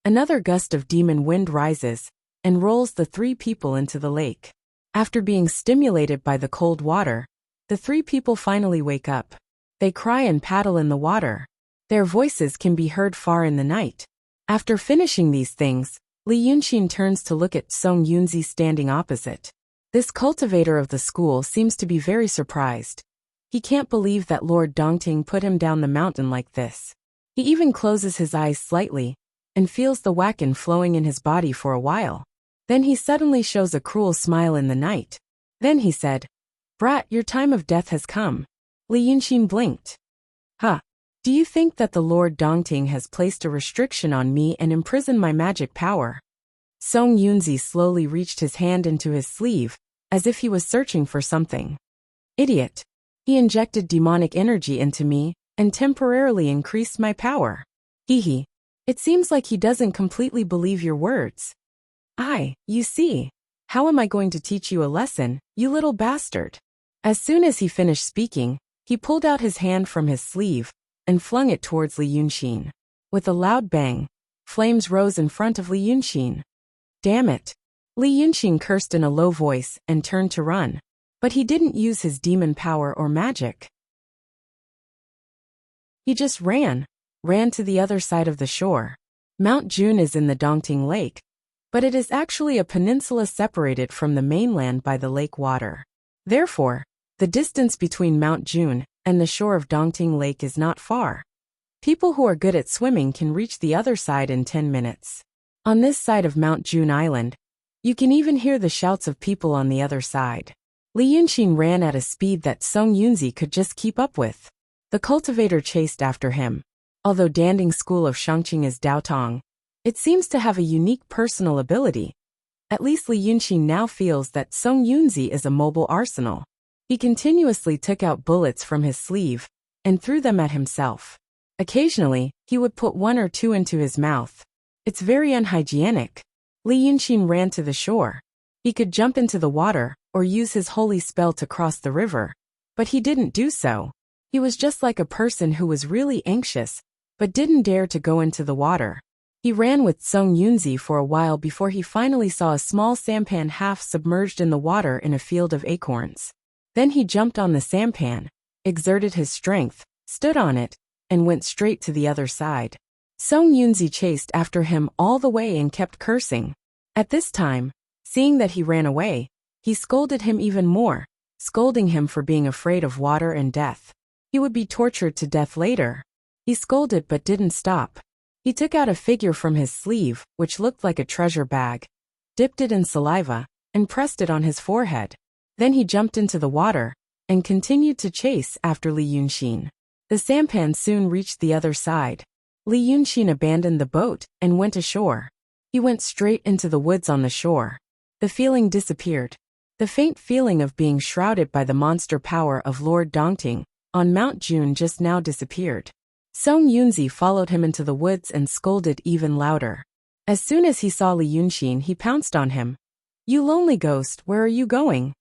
Another gust of demon wind rises and rolls the three people into the lake. After being stimulated by the cold water, the three people finally wake up. They cry and paddle in the water. Their voices can be heard far in the night. After finishing these things, Li Yunxin turns to look at Song Yunzi standing opposite. This cultivator of the school seems to be very surprised. He can't believe that Lord Dongting put him down the mountain like this. He even closes his eyes slightly and feels the wacken flowing in his body for a while. Then he suddenly shows a cruel smile in the night. Then he said, Brat, your time of death has come. Li Yunxin blinked. Huh. Do you think that the Lord Dongting has placed a restriction on me and imprisoned my magic power? Song Yunzi slowly reached his hand into his sleeve, as if he was searching for something. Idiot. He injected demonic energy into me and temporarily increased my power. Hee. It seems like he doesn't completely believe your words. You see. How am I going to teach you a lesson, you little bastard? As soon as he finished speaking, he pulled out his hand from his sleeve and flung it towards Li Yunxin. With a loud bang, flames rose in front of Li Yunxin. Damn it. Li Yunxin cursed in a low voice and turned to run. But he didn't use his demon power or magic. He just ran to the other side of the shore. Mount June is in the Dongting Lake, but it is actually a peninsula separated from the mainland by the lake water. Therefore, the distance between Mount June and the shore of Dongting Lake is not far. People who are good at swimming can reach the other side in 10 minutes. On this side of Mount June Island, you can even hear the shouts of people on the other side. Li Yunxin ran at a speed that Song Yunzi could just keep up with. The cultivator chased after him. Although Danding School of Shangqing is Daotong, it seems to have a unique personal ability. At least Li Yunxin now feels that Song Yunzi is a mobile arsenal. He continuously took out bullets from his sleeve and threw them at himself. Occasionally, he would put one or two into his mouth. It's very unhygienic. Li Yunxin ran to the shore. He could jump into the water or use his holy spell to cross the river, but he didn't do so. He was just like a person who was really anxious, but didn't dare to go into the water. He ran with Song Yunzi for a while before he finally saw a small sampan half submerged in the water in a field of acorns. Then he jumped on the sampan exerted his strength, stood on it, and went straight to the other side. Song Yunzi chased after him all the way and kept cursing. At this time, seeing that he ran away, he scolded him even more, scolding him for being afraid of water and death. He would be tortured to death later. He scolded but didn't stop. He took out a figure from his sleeve, which looked like a treasure bag, dipped it in saliva, and pressed it on his forehead. Then he jumped into the water and continued to chase after Li Yunxin. The sampan soon reached the other side. Li Yunxin abandoned the boat and went ashore. He went straight into the woods on the shore. The feeling disappeared. The faint feeling of being shrouded by the monster power of Lord Dongting on Mount June just now disappeared. Song Yunzi followed him into the woods and scolded even louder. As soon as he saw Li Yunxin, he pounced on him. "You lonely ghost, where are you going?"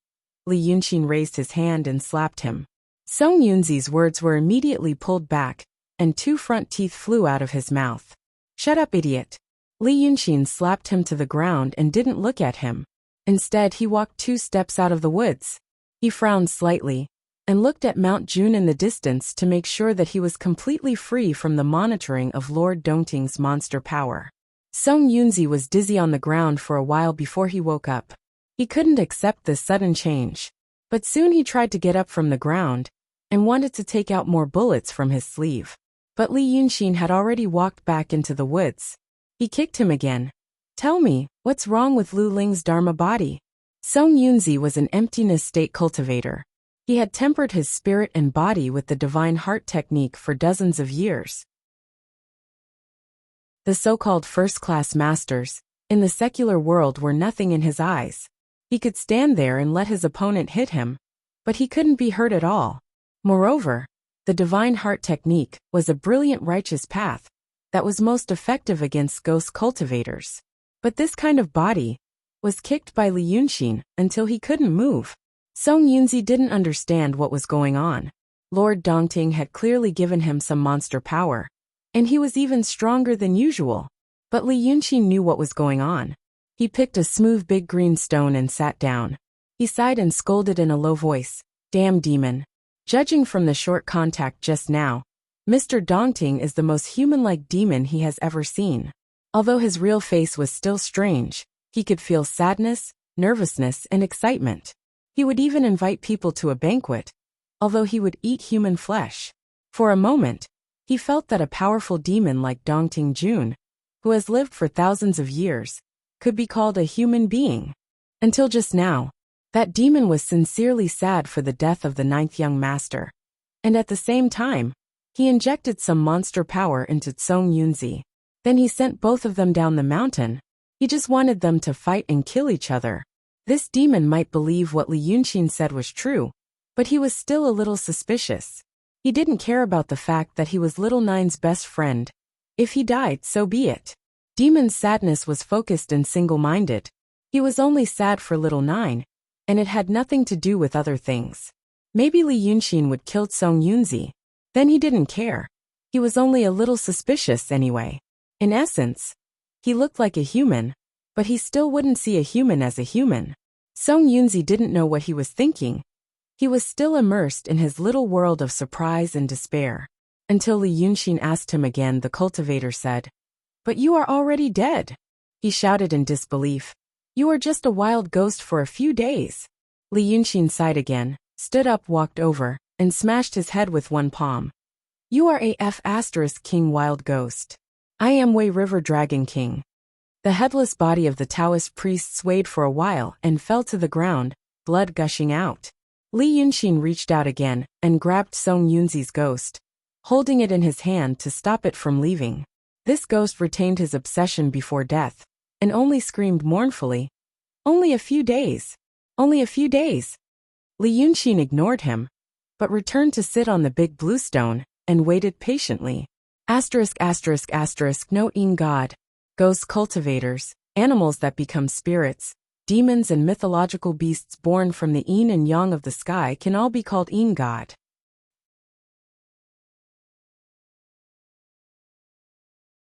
Li Yunxin raised his hand and slapped him. Song Yunzi's words were immediately pulled back, and 2 front teeth flew out of his mouth. "Shut up, idiot." Li Yunxin slapped him to the ground and didn't look at him. Instead, he walked 2 steps out of the woods. He frowned slightly and looked at Mount June in the distance to make sure that he was completely free from the monitoring of Lord Dongting's monster power. Song Yunzi was dizzy on the ground for a while before he woke up. He couldn't accept this sudden change, but soon he tried to get up from the ground and wanted to take out more bullets from his sleeve. But Li Yunxin had already walked back into the woods. He kicked him again. "Tell me, what's wrong with Lu Ling's Dharma body?" Song Yunzi was an emptiness state cultivator. He had tempered his spirit and body with the divine heart technique for dozens of years. The so-called first-class masters in the secular world were nothing in his eyes. He could stand there and let his opponent hit him, but he couldn't be hurt at all. Moreover, the divine heart technique was a brilliant righteous path that was most effective against ghost cultivators. But this kind of body was kicked by Li Yunxin until he couldn't move. Song Yunzi didn't understand what was going on. Lord Dongting had clearly given him some monster power, and he was even stronger than usual. But Li Yunxin knew what was going on. He picked a smooth big green stone and sat down. He sighed and scolded in a low voice, "Damn demon. Judging from the short contact just now, Mr. Dongting is the most human-like demon he has ever seen." Although his real face was still strange, he could feel sadness, nervousness, and excitement. He would even invite people to a banquet, although he would eat human flesh. For a moment, he felt that a powerful demon like Dongting Jun, who has lived for thousands of years, could be called a human being. Until just now, that demon was sincerely sad for the death of the 9th young master. And at the same time, he injected some monster power into Song Yunzi. Then he sent both of them down the mountain. He just wanted them to fight and kill each other. This demon might believe what Li Yunxin said was true, but he was still a little suspicious. He didn't care about the fact that he was Little Nine's best friend. If he died, so be it. Demon's sadness was focused and single-minded. He was only sad for Little Nine, and it had nothing to do with other things. Maybe Li Yunxin would kill Song Yunzi. Then he didn't care. He was only a little suspicious anyway. In essence, he looked like a human, but he still wouldn't see a human as a human. Song Yunzi didn't know what he was thinking. He was still immersed in his little world of surprise and despair. Until Li Yunxin asked him again, the cultivator said, "But you are already dead." He shouted in disbelief, "You are just a wild ghost for a few days." Li Yunxin sighed again, stood up, walked over, and smashed his head with one palm. "You are a King wild ghost. I am Wei River Dragon King." The headless body of the Taoist priest swayed for a while and fell to the ground, blood gushing out. Li Yunxin reached out again and grabbed Song Yunzi's ghost, holding it in his hand to stop it from leaving. This ghost retained his obsession before death, and only screamed mournfully, "Only a few days! Only a few days!" Li Yunxin ignored him, but returned to sit on the big blue stone and waited patiently. Note in God. Ghost cultivators, animals that become spirits, demons and mythological beasts born from the yin and yang of the sky can all be called yin god.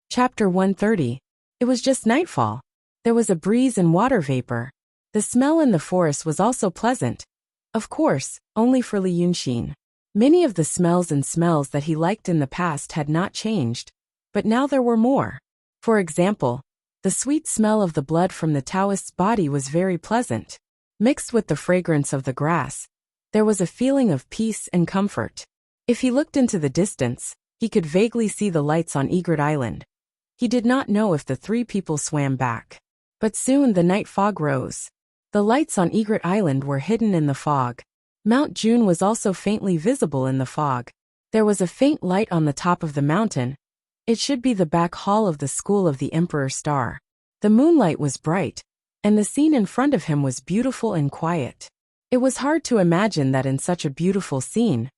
Chapter 130. It was just nightfall. There was a breeze and water vapor. The smell in the forest was also pleasant. Of course, only for Li Yunxin. Many of the smells that he liked in the past had not changed, but now there were more. For example, the sweet smell of the blood from the Taoist's body was very pleasant. Mixed with the fragrance of the grass, there was a feeling of peace and comfort. If he looked into the distance, he could vaguely see the lights on Egret Island. He did not know if the three people swam back. But soon the night fog rose. The lights on Egret Island were hidden in the fog. Mount June was also faintly visible in the fog. There was a faint light on the top of the mountain. It should be the back hall of the school of the Emperor Star. The moonlight was bright, and the scene in front of him was beautiful and quiet. It was hard to imagine that in such a beautiful scene,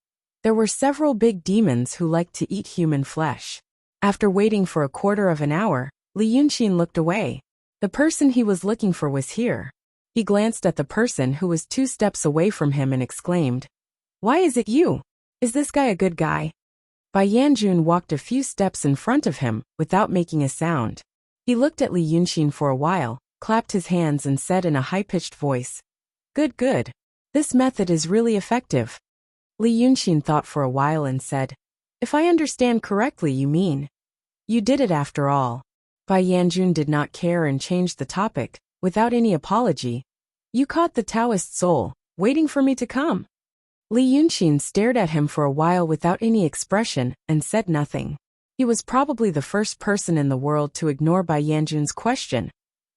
there were several big demons who liked to eat human flesh. After waiting for a quarter of an hour, Li Yunxin looked away. The person he was looking for was here. He glanced at the person who was 2 steps away from him and exclaimed, "Why is it you? Is this guy a good guy?" Bai Yanjun walked a few steps in front of him, without making a sound. He looked at Li Yunxin for a while, clapped his hands and said in a high-pitched voice, "Good, good. This method is really effective." Li Yunxin thought for a while and said, "If I understand correctly, you mean you did it after all." Bai Yanjun did not care and changed the topic, without any apology. "You caught the Taoist soul, waiting for me to come." Li Yunxin stared at him for a while without any expression and said nothing. He was probably the first person in the world to ignore Bai Yanjun's question.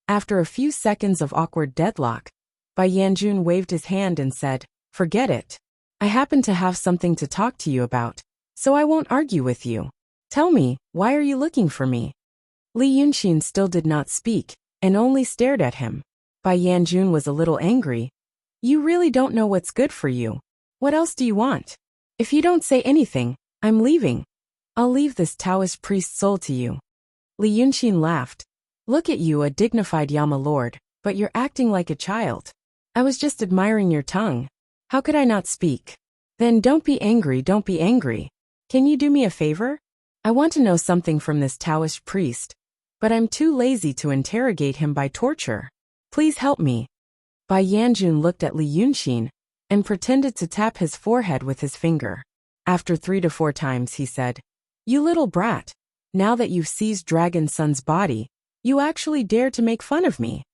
After a few seconds of awkward deadlock, Bai Yanjun waved his hand and said, "Forget it. I happen to have something to talk to you about, so I won't argue with you. Tell me, why are you looking for me?" Li Yunxin still did not speak, and only stared at him. Bai Yanjun was a little angry. "You really don't know what's good for you. What else do you want? If you don't say anything, I'm leaving. I'll leave this Taoist priest soul to you." Li Yunxin laughed. "Look at you, a dignified Yama lord, but you're acting like a child. I was just admiring your tongue. How could I not speak?" "Then don't be angry, don't be angry. Can you do me a favor? I want to know something from this Taoist priest, but I'm too lazy to interrogate him by torture. Please help me." Bai Yanjun looked at Li Yunxin and pretended to tap his forehead with his finger. After 3 to 4 times he said, "You little brat, now that you've seized Dragon Sun's body, you actually dare to make fun of me."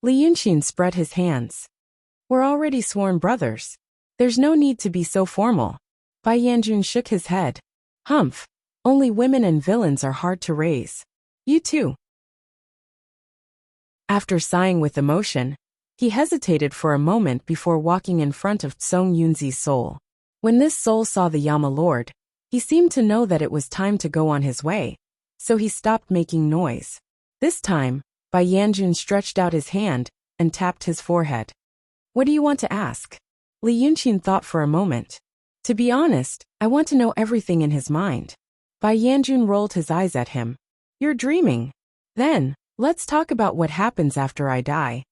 Li Yunxin spread his hands. "We're already sworn brothers. There's no need to be so formal." Bai Yanjun shook his head. "Humph, only women and villains are hard to raise. You too." After sighing with emotion, he hesitated for a moment before walking in front of Tsong Yunzi's soul. When this soul saw the Yama Lord, he seemed to know that it was time to go on his way, so he stopped making noise. This time, Bai Yanjun stretched out his hand and tapped his forehead. "What do you want to ask?" Li Yunxin thought for a moment. "To be honest, I want to know everything in his mind." Bai Yanjun rolled his eyes at him. "You're dreaming. Then, let's talk about what happens after I die."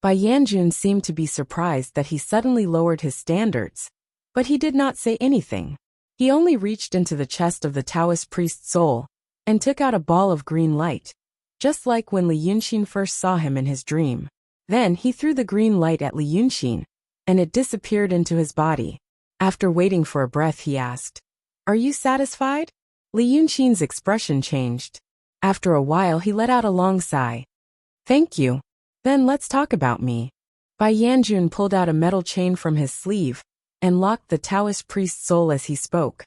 Bai Yanjun seemed to be surprised that he suddenly lowered his standards, but he did not say anything. He only reached into the chest of the Taoist priest's soul and took out a ball of green light, just like when Li Yunxin first saw him in his dream. Then he threw the green light at Li Yunxin, and it disappeared into his body. After waiting for a breath, he asked, "Are you satisfied?" Li Yunxin's expression changed. After a while, he let out a long sigh. "Thank you. Then let's talk about me." Bai Yanjun pulled out a metal chain from his sleeve and locked the Taoist priest's soul as he spoke.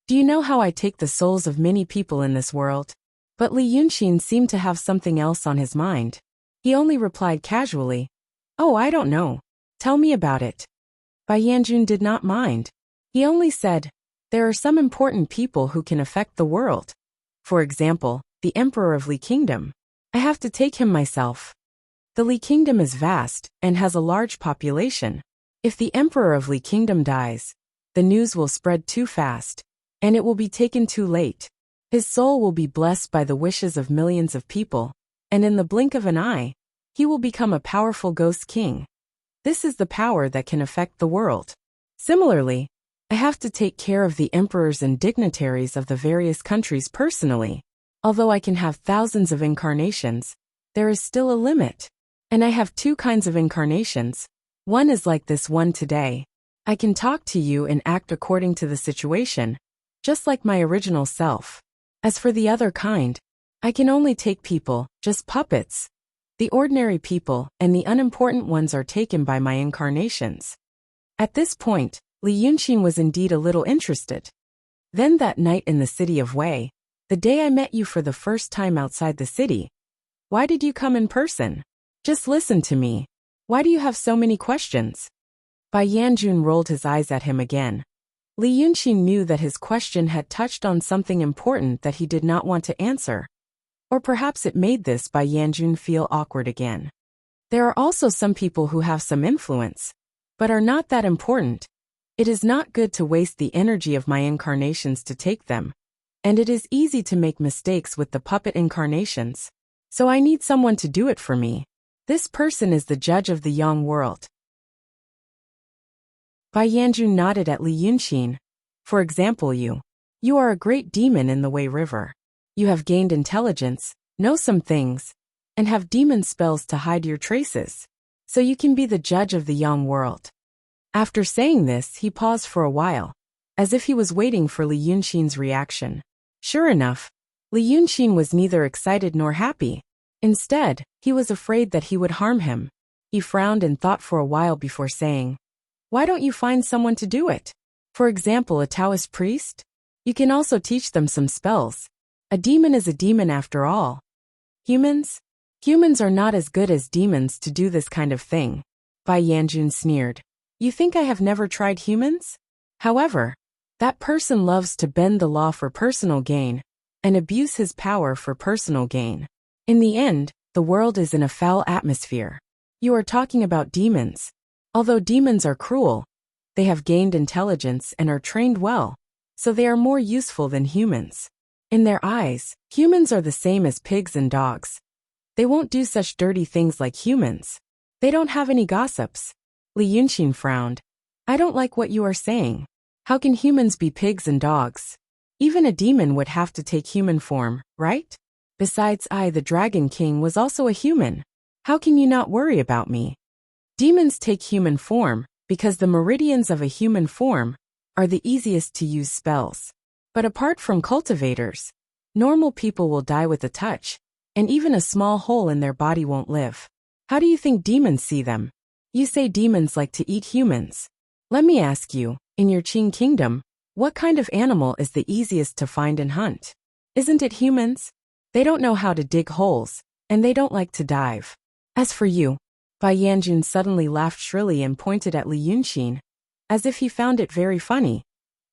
"Do you know how I take the souls of many people in this world?" But Li Yunxin seemed to have something else on his mind. He only replied casually, "Oh, I don't know. Tell me about it." Bai Yanjun did not mind. He only said, "There are some important people who can affect the world. For example, the Emperor of Li Kingdom. I have to take him myself. The Li Kingdom is vast and has a large population. If the Emperor of Li Kingdom dies, the news will spread too fast, and it will be taken too late. His soul will be blessed by the wishes of millions of people, and in the blink of an eye, he will become a powerful ghost king. This is the power that can affect the world. Similarly, I have to take care of the emperors and dignitaries of the various countries personally. Although I can have thousands of incarnations, there is still a limit. And I have 2 kinds of incarnations. One is like this one today. I can talk to you and act according to the situation, just like my original self. As for the other kind, I can only take people, just puppets. The ordinary people and the unimportant ones are taken by my incarnations. At this point, Li Yunqin was indeed a little interested. Then that night in the city of Wei, the day I met you for the first time outside the city, why did you come in person? Just listen to me. Why do you have so many questions? Bai Yanjun rolled his eyes at him again. Li Yunqin knew that his question had touched on something important that he did not want to answer. Or perhaps it made this Bai Yanjun feel awkward again. There are also some people who have some influence, but are not that important. It is not good to waste the energy of my incarnations to take them, and it is easy to make mistakes with the puppet incarnations. So I need someone to do it for me. This person is the judge of the Yang world. Bai Yanjun nodded at Li Yunqin. For example, you are a great demon in the Wei River. You have gained intelligence, know some things, and have demon spells to hide your traces. So you can be the judge of the Yang world. After saying this, he paused for a while, as if he was waiting for Li Yunqin's reaction. Sure enough, Li Yunqin was neither excited nor happy. Instead, he was afraid that he would harm him. He frowned and thought for a while before saying, "Why don't you find someone to do it? For example, a Taoist priest? You can also teach them some spells. A demon is a demon after all. Humans? Humans are not as good as demons to do this kind of thing." Bai Yanjun sneered. You think I have never tried humans? However, that person loves to bend the law for personal gain and abuse his power for personal gain. In the end, the world is in a foul atmosphere. You are talking about demons. Although demons are cruel, they have gained intelligence and are trained well, so they are more useful than humans. In their eyes, humans are the same as pigs and dogs. They won't do such dirty things like humans. They don't have any gossips. Li Yunqin frowned. I don't like what you are saying. How can humans be pigs and dogs? Even a demon would have to take human form, right? Besides, I, the Dragon King, was also a human. How can you not worry about me? Demons take human form because the meridians of a human form are the easiest to use spells. But apart from cultivators, normal people will die with a touch, and even a small hole in their body won't live. How do you think demons see them? You say demons like to eat humans. Let me ask you, in your Qing kingdom, what kind of animal is the easiest to find and hunt? Isn't it humans? They don't know how to dig holes, and they don't like to dive. As for you, Bai Yanjun suddenly laughed shrilly and pointed at Li Yunqin, as if he found it very funny.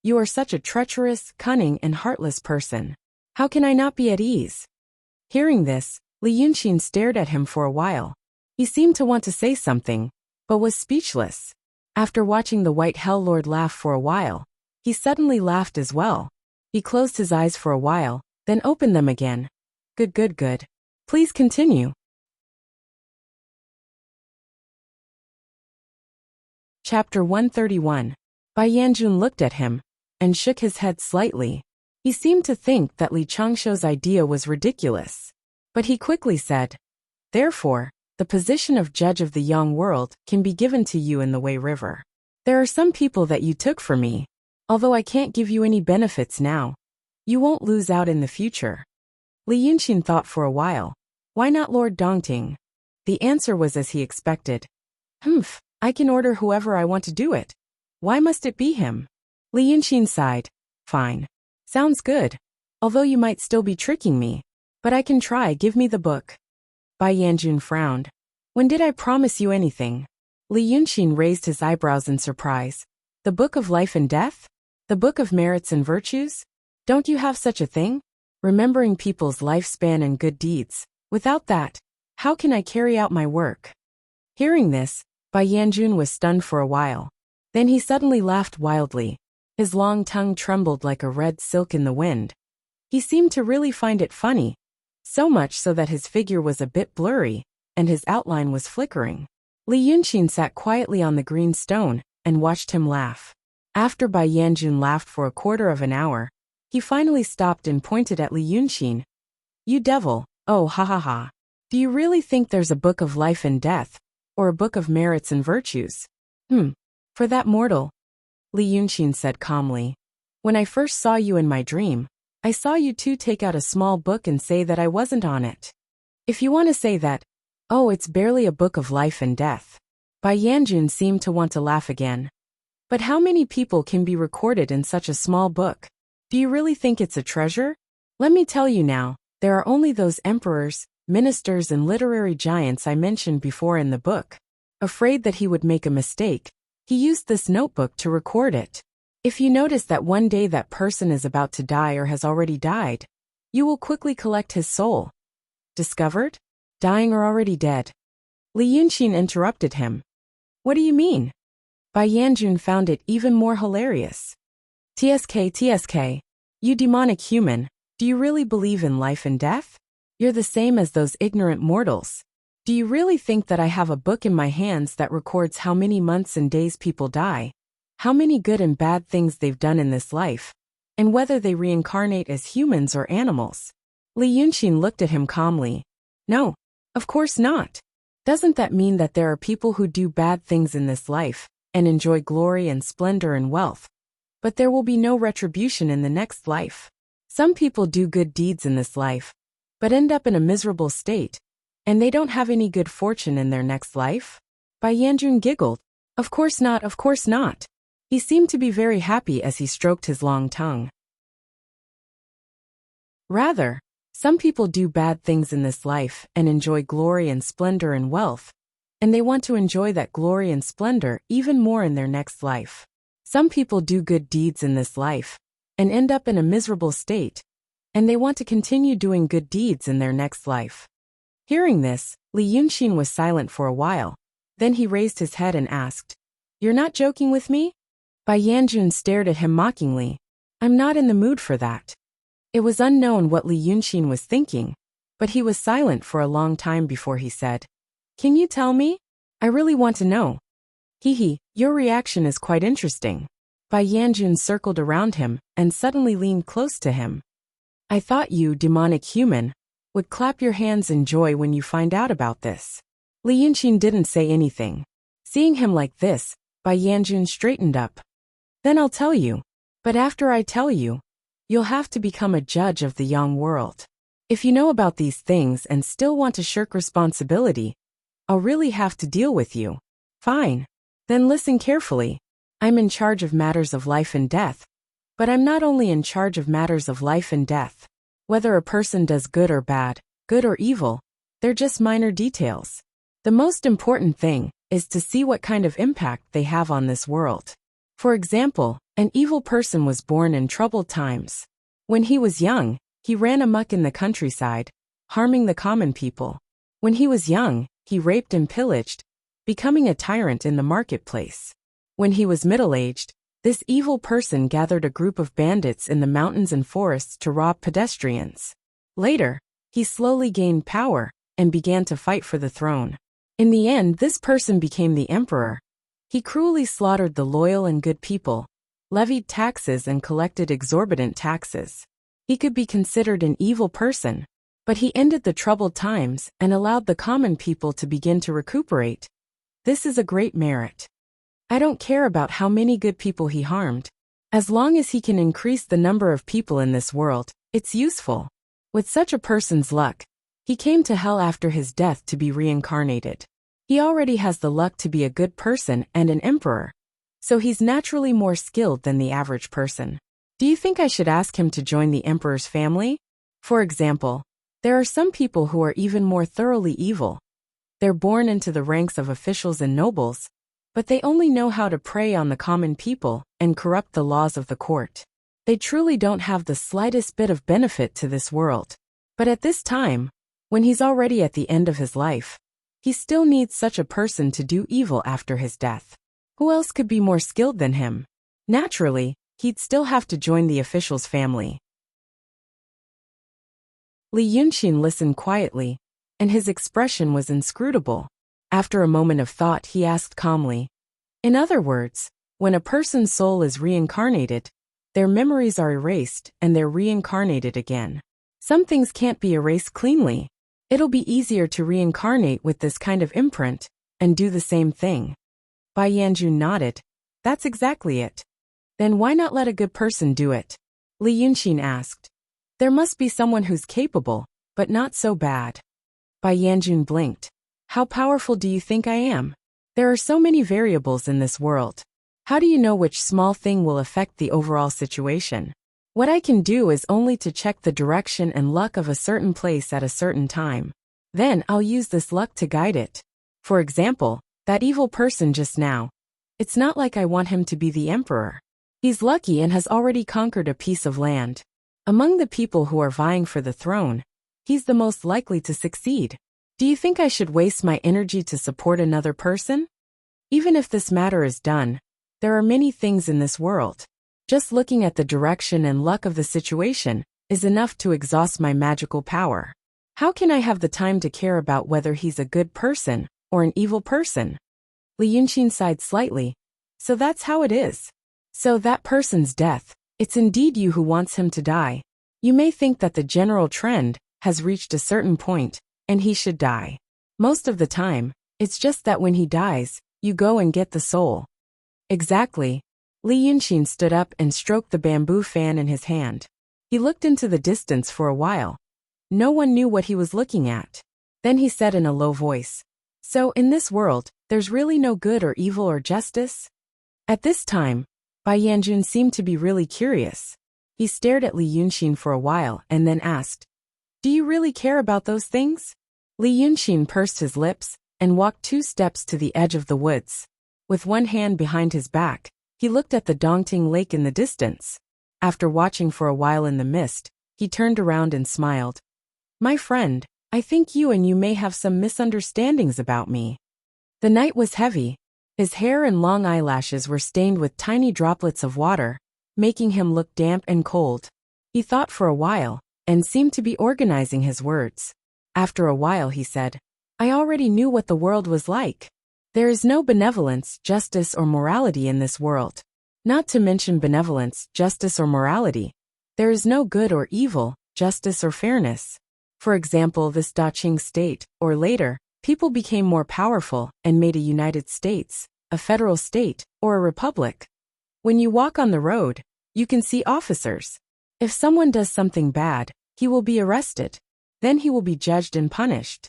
You are such a treacherous, cunning, and heartless person. How can I not be at ease? Hearing this, Li Yunqin stared at him for a while. He seemed to want to say something, but was speechless. After watching the White Hell Lord laugh for a while, he suddenly laughed as well. He closed his eyes for a while, then opened them again. Good. Please continue. Chapter 131. Bai Yanjun looked at him and shook his head slightly. He seemed to think that Li Changshuo's idea was ridiculous. But he quickly said, Therefore, the position of judge of the Yang world can be given to you in the Wei River. There are some people that you took for me. Although I can't give you any benefits now, you won't lose out in the future. Li Yunqin thought for a while. Why not Lord Dongting? The answer was as he expected. I can order whoever I want to do it. Why must it be him? Li Yunqin sighed. Fine. Sounds good. Although you might still be tricking me. But I can try. Give me the book. Bai Yanjun frowned. When did I promise you anything? Li Yunqin raised his eyebrows in surprise. The Book of Life and Death? The Book of Merits and Virtues? Don't you have such a thing? Remembering people's lifespan and good deeds. Without that, how can I carry out my work? Hearing this, Bai Yanjun was stunned for a while. Then he suddenly laughed wildly. His long tongue trembled like a red silk in the wind. He seemed to really find it funny, so much so that his figure was a bit blurry, and his outline was flickering. Li Yunqin sat quietly on the green stone and watched him laugh. After Bai Yanjun laughed for a quarter of an hour, he finally stopped and pointed at Li Yunqin. You devil, oh ha ha ha. Do you really think there's a book of life and death, or a book of merits and virtues? For that mortal, Li Yunxin said calmly. When I first saw you in my dream, I saw you two take out a small book and say that I wasn't on it. If you want to say that, oh, it's barely a book of life and death. Bai Yanjun seemed to want to laugh again. But how many people can be recorded in such a small book? Do you really think it's a treasure? Let me tell you now, there are only those emperors, ministers and literary giants I mentioned before in the book. Afraid that he would make a mistake, he used this notebook to record it. If you notice that one day that person is about to die or has already died, you will quickly collect his soul. Discovered? Dying or already dead? Li Yunxin interrupted him. What do you mean? Bai Yanjun found it even more hilarious. TSK, you demonic human, do you really believe in life and death? You're the same as those ignorant mortals. Do you really think that I have a book in my hands that records how many months and days people die, how many good and bad things they've done in this life, and whether they reincarnate as humans or animals? Li Yunxin looked at him calmly. No, of course not. Doesn't that mean that there are people who do bad things in this life and enjoy glory and splendor and wealth, but there will be no retribution in the next life? Some people do good deeds in this life, but end up in a miserable state, and they don't have any good fortune in their next life? Bai Yanjun giggled. Of course not, of course not. He seemed to be very happy as he stroked his long tongue. Rather, some people do bad things in this life and enjoy glory and splendor and wealth, and they want to enjoy that glory and splendor even more in their next life. Some people do good deeds in this life and end up in a miserable state, and they want to continue doing good deeds in their next life. Hearing this, Li Yunxin was silent for a while. Then he raised his head and asked, You're not joking with me? Bai Yanjun stared at him mockingly. I'm not in the mood for that. It was unknown what Li Yunxin was thinking, but he was silent for a long time before he said, Can you tell me? I really want to know. Your reaction is quite interesting. Bai Yanjun circled around him and suddenly leaned close to him. I thought you, demonic human, would clap your hands in joy when you find out about this. Li Yunxin didn't say anything. Seeing him like this, Bai Yanjun straightened up. Then I'll tell you. But after I tell you, you'll have to become a judge of the Yang world. If you know about these things and still want to shirk responsibility, I'll really have to deal with you. Fine. Then listen carefully. I'm in charge of matters of life and death. But I'm not only in charge of matters of life and death. Whether a person does good or bad, good or evil, they're just minor details. The most important thing is to see what kind of impact they have on this world. For example, an evil person was born in troubled times. When he was young, he ran amok in the countryside, harming the common people. When he was young, he raped and pillaged, becoming a tyrant in the marketplace. When he was middle-aged, this evil person gathered a group of bandits in the mountains and forests to rob pedestrians. Later, he slowly gained power and began to fight for the throne. In the end, this person became the emperor. He cruelly slaughtered the loyal and good people, levied taxes and collected exorbitant taxes. He could be considered an evil person, but he ended the troubled times and allowed the common people to begin to recuperate. This is a great merit. I don't care about how many good people he harmed. As long as he can increase the number of people in this world, it's useful. With such a person's luck, he came to hell after his death to be reincarnated. He already has the luck to be a good person and an emperor, so he's naturally more skilled than the average person. Do you think I should ask him to join the emperor's family? For example, there are some people who are even more thoroughly evil. They're born into the ranks of officials and nobles, but they only know how to prey on the common people and corrupt the laws of the court. They truly don't have the slightest bit of benefit to this world. But at this time, when he's already at the end of his life, he still needs such a person to do evil after his death. Who else could be more skilled than him? Naturally, he'd still have to join the official's family. Li Yunxin listened quietly, and his expression was inscrutable. After a moment of thought, he asked calmly, In other words, when a person's soul is reincarnated, their memories are erased and they're reincarnated again. Some things can't be erased cleanly. It'll be easier to reincarnate with this kind of imprint and do the same thing. Bai Yanjun nodded. That's exactly it. Then why not let a good person do it? Li Yunxin asked. There must be someone who's capable, but not so bad. Bai Yanjun blinked. How powerful do you think I am? There are so many variables in this world. How do you know which small thing will affect the overall situation? What I can do is only to check the direction and luck of a certain place at a certain time. Then I'll use this luck to guide it. For example, that evil person just now. It's not like I want him to be the emperor. He's lucky and has already conquered a piece of land. Among the people who are vying for the throne, he's the most likely to succeed. Do you think I should waste my energy to support another person? Even if this matter is done, there are many things in this world. Just looking at the direction and luck of the situation is enough to exhaust my magical power. How can I have the time to care about whether he's a good person or an evil person? Li Yunxin sighed slightly. So that's how it is. So that person's death, it's indeed you who wants him to die. You may think that the general trend has reached a certain point, and he should die. Most of the time, it's just that when he dies, you go and get the soul. Exactly. Li Yunxin stood up and stroked the bamboo fan in his hand. He looked into the distance for a while. No one knew what he was looking at. Then he said in a low voice, So in this world, there's really no good or evil or justice? At this time, Bai Yanjun seemed to be really curious. He stared at Li Yunxin for a while and then asked, Do you really care about those things? Li Yunxin pursed his lips and walked 2 steps to the edge of the woods. With one hand behind his back, he looked at the Dongting Lake in the distance. After watching for a while in the mist, he turned around and smiled. My friend, I think you may have some misunderstandings about me. The night was heavy. His hair and long eyelashes were stained with tiny droplets of water, making him look damp and cold. He thought for a while, and seemed to be organizing his words. After a while he said, I already knew what the world was like. There is no benevolence, justice or morality in this world. Not to mention benevolence, justice or morality. There is no good or evil, justice or fairness. For example, this Daqing state, or later, people became more powerful and made a United States, a federal state, or a republic. When you walk on the road, you can see officers. If someone does something bad, he will be arrested. Then he will be judged and punished.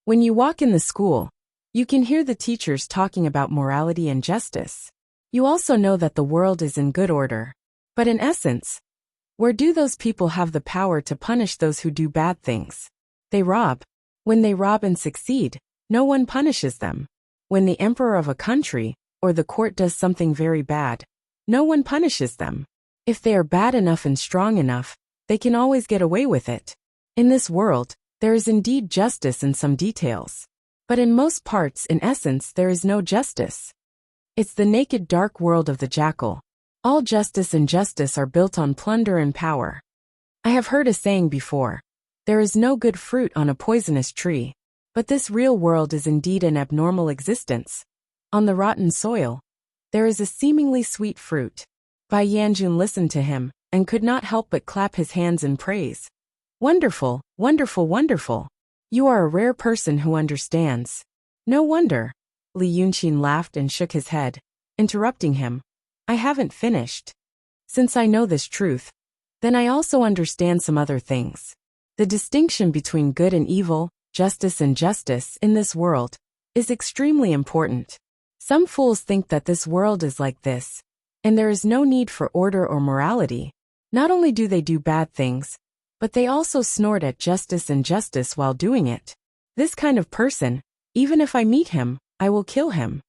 When you walk in the school, you can hear the teachers talking about morality and justice. You also know that the world is in good order. But in essence, where do those people have the power to punish those who do bad things? They rob. When they rob and succeed, no one punishes them. When the emperor of a country or the court does something very bad, no one punishes them. If they are bad enough and strong enough, they can always get away with it. In this world, there is indeed justice in some details. But in most parts, in essence, there is no justice. It's the naked dark world of the jackal. All justice and justice are built on plunder and power. I have heard a saying before. There is no good fruit on a poisonous tree. But this real world is indeed an abnormal existence. On the rotten soil, there is a seemingly sweet fruit. Bai Yanjun listened to him, and could not help but clap his hands in praise. Wonderful, wonderful, wonderful. You are a rare person who understands. No wonder. Li Yunxin laughed and shook his head, interrupting him. I haven't finished. Since I know this truth, then I also understand some other things. The distinction between good and evil, justice and justice in this world is extremely important. Some fools think that this world is like this, and there is no need for order or morality. Not only do they do bad things, but they also snort at justice and justice while doing it. This kind of person, even if I meet him, I will kill him.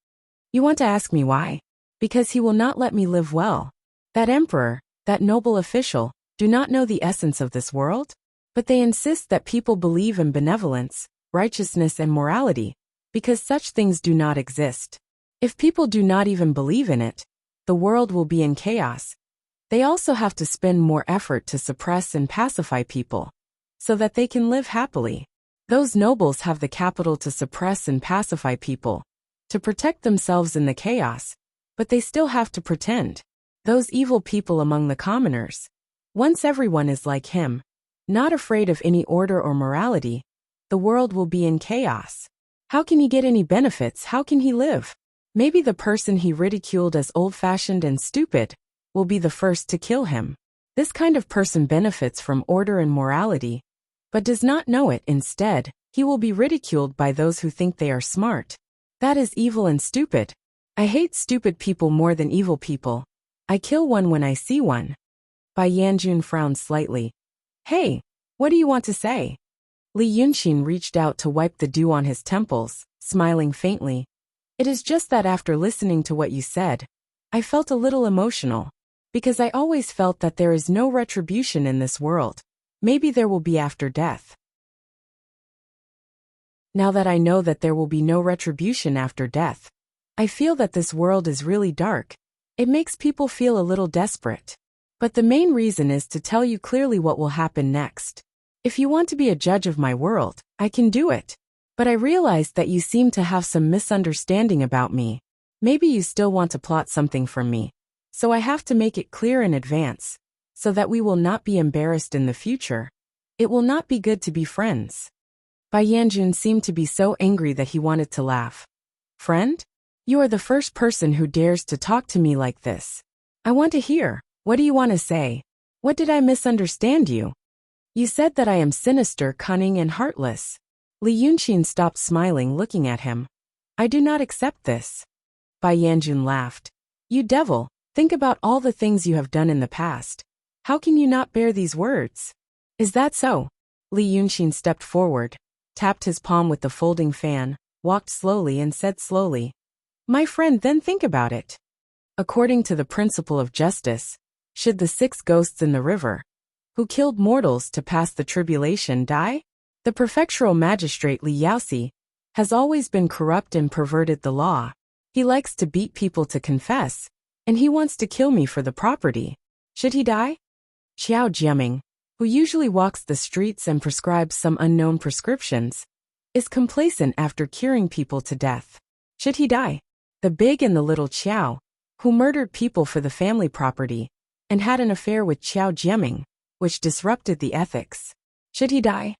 You want to ask me why? Because he will not let me live well. That emperor, that noble official, do not know the essence of this world? But they insist that people believe in benevolence, righteousness and morality, because such things do not exist. If people do not even believe in it, the world will be in chaos. They also have to spend more effort to suppress and pacify people, so that they can live happily. Those nobles have the capital to suppress and pacify people, to protect themselves in the chaos, but they still have to pretend. Those evil people among the commoners. Once everyone is like him, not afraid of any order or morality, the world will be in chaos. How can he get any benefits? How can he live? Maybe the person he ridiculed as old-fashioned and stupid will be the first to kill him. This kind of person benefits from order and morality, but does not know it. Instead, he will be ridiculed by those who think they are smart. That is evil and stupid. I hate stupid people more than evil people. I kill one when I see one. Bai Yanjun frowned slightly. Hey, what do you want to say? Li Yunxin reached out to wipe the dew on his temples, smiling faintly. It is just that after listening to what you said, I felt a little emotional, because I always felt that there is no retribution in this world. Maybe there will be after death. Now that I know that there will be no retribution after death, I feel that this world is really dark. It makes people feel a little desperate. But the main reason is to tell you clearly what will happen next. If you want to be a judge of my world, I can do it. But I realized that you seem to have some misunderstanding about me. Maybe you still want to plot something from me. So I have to make it clear in advance, so that we will not be embarrassed in the future. It will not be good to be friends. Bai Yanjun seemed to be so angry that he wanted to laugh. Friend? You are the first person who dares to talk to me like this. I want to hear. What do you want to say? What did I misunderstand you? You said that I am sinister, cunning, and heartless. Li Yunxin stopped smiling, looking at him. I do not accept this. Bai Yanjun laughed. You devil, think about all the things you have done in the past. How can you not bear these words? Is that so? Li Yunxin stepped forward, tapped his palm with the folding fan, walked slowly and said slowly, My friend, then think about it. According to the principle of justice, should the 6 ghosts in the river, who killed mortals to pass the tribulation, die? The prefectural magistrate Li Yaoxi has always been corrupt and perverted the law. He likes to beat people to confess, and he wants to kill me for the property. Should he die? Xiao Jiaming, who usually walks the streets and prescribes some unknown prescriptions, is complacent after curing people to death. Should he die? The big and the little Qiao, who murdered people for the family property, and had an affair with Xiao Jiaming, which disrupted the ethics. Should he die?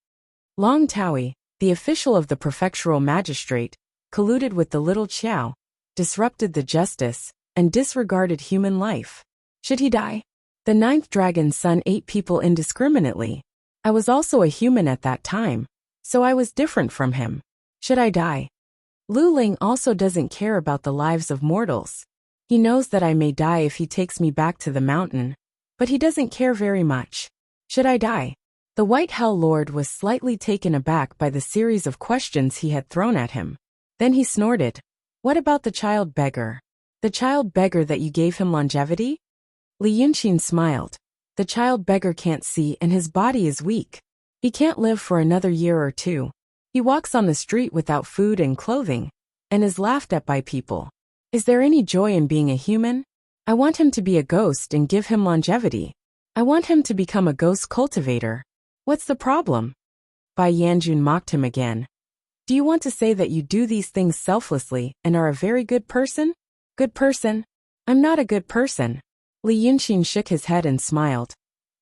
Long Taoyi, the official of the prefectural magistrate, colluded with the little Qiao, disrupted the justice, and disregarded human life. Should he die? The 9th dragon's son ate people indiscriminately. I was also a human at that time, so I was different from him. Should I die? Lu Ling also doesn't care about the lives of mortals. He knows that I may die if he takes me back to the mountain, but he doesn't care very much. Should I die? The White Hell Lord was slightly taken aback by the series of questions he had thrown at him. Then he snorted. What about the child beggar? The child beggar that you gave him longevity? Li Yunxin smiled. The child beggar can't see and his body is weak. He can't live for another year or 2. He walks on the street without food and clothing, and is laughed at by people. Is there any joy in being a human? I want him to be a ghost and give him longevity. I want him to become a ghost cultivator. What's the problem? Bai Yanjun mocked him again. Do you want to say that you do these things selflessly and are a very good person? Good person? I'm not a good person. Li Yunxin shook his head and smiled.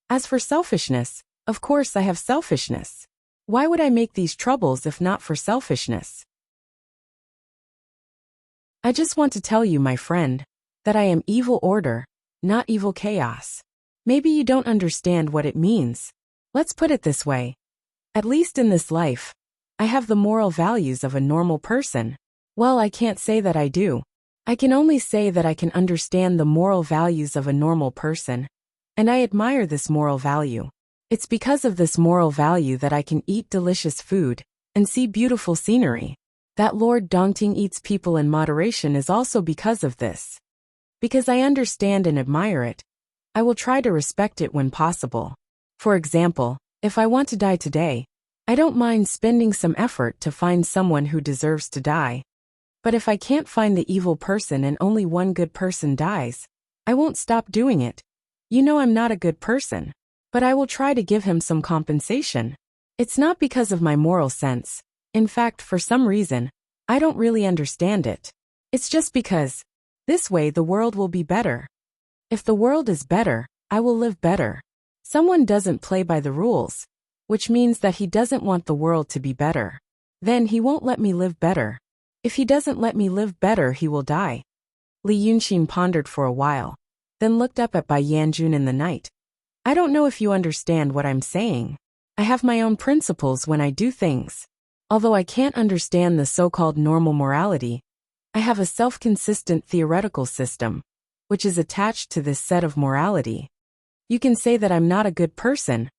As for selfishness, of course I have selfishness. Why would I make these troubles if not for selfishness? I just want to tell you, my friend, that I am evil order, not evil chaos. Maybe you don't understand what it means. Let's put it this way. At least in this life, I have the moral values of a normal person. Well, I can't say that I do. I can only say that I can understand the moral values of a normal person, and I admire this moral value. It's because of this moral value that I can eat delicious food and see beautiful scenery. That Lord Dongting eats people in moderation is also because of this. Because I understand and admire it, I will try to respect it when possible. For example, if I want to die today, I don't mind spending some effort to find someone who deserves to die. But if I can't find the evil person and only one good person dies, I won't stop doing it. You know I'm not a good person, but I will try to give him some compensation. It's not because of my moral sense. In fact, for some reason, I don't really understand it. It's just because this way the world will be better. If the world is better, I will live better. Someone doesn't play by the rules, which means that he doesn't want the world to be better. Then he won't let me live better. If he doesn't let me live better, he will die. Li Yunxin pondered for a while, then looked up at Bai Yanjun in the night. I don't know if you understand what I'm saying. I have my own principles when I do things. Although I can't understand the so-called normal morality, I have a self-consistent theoretical system, which is attached to this set of morality. You can say that I'm not a good person,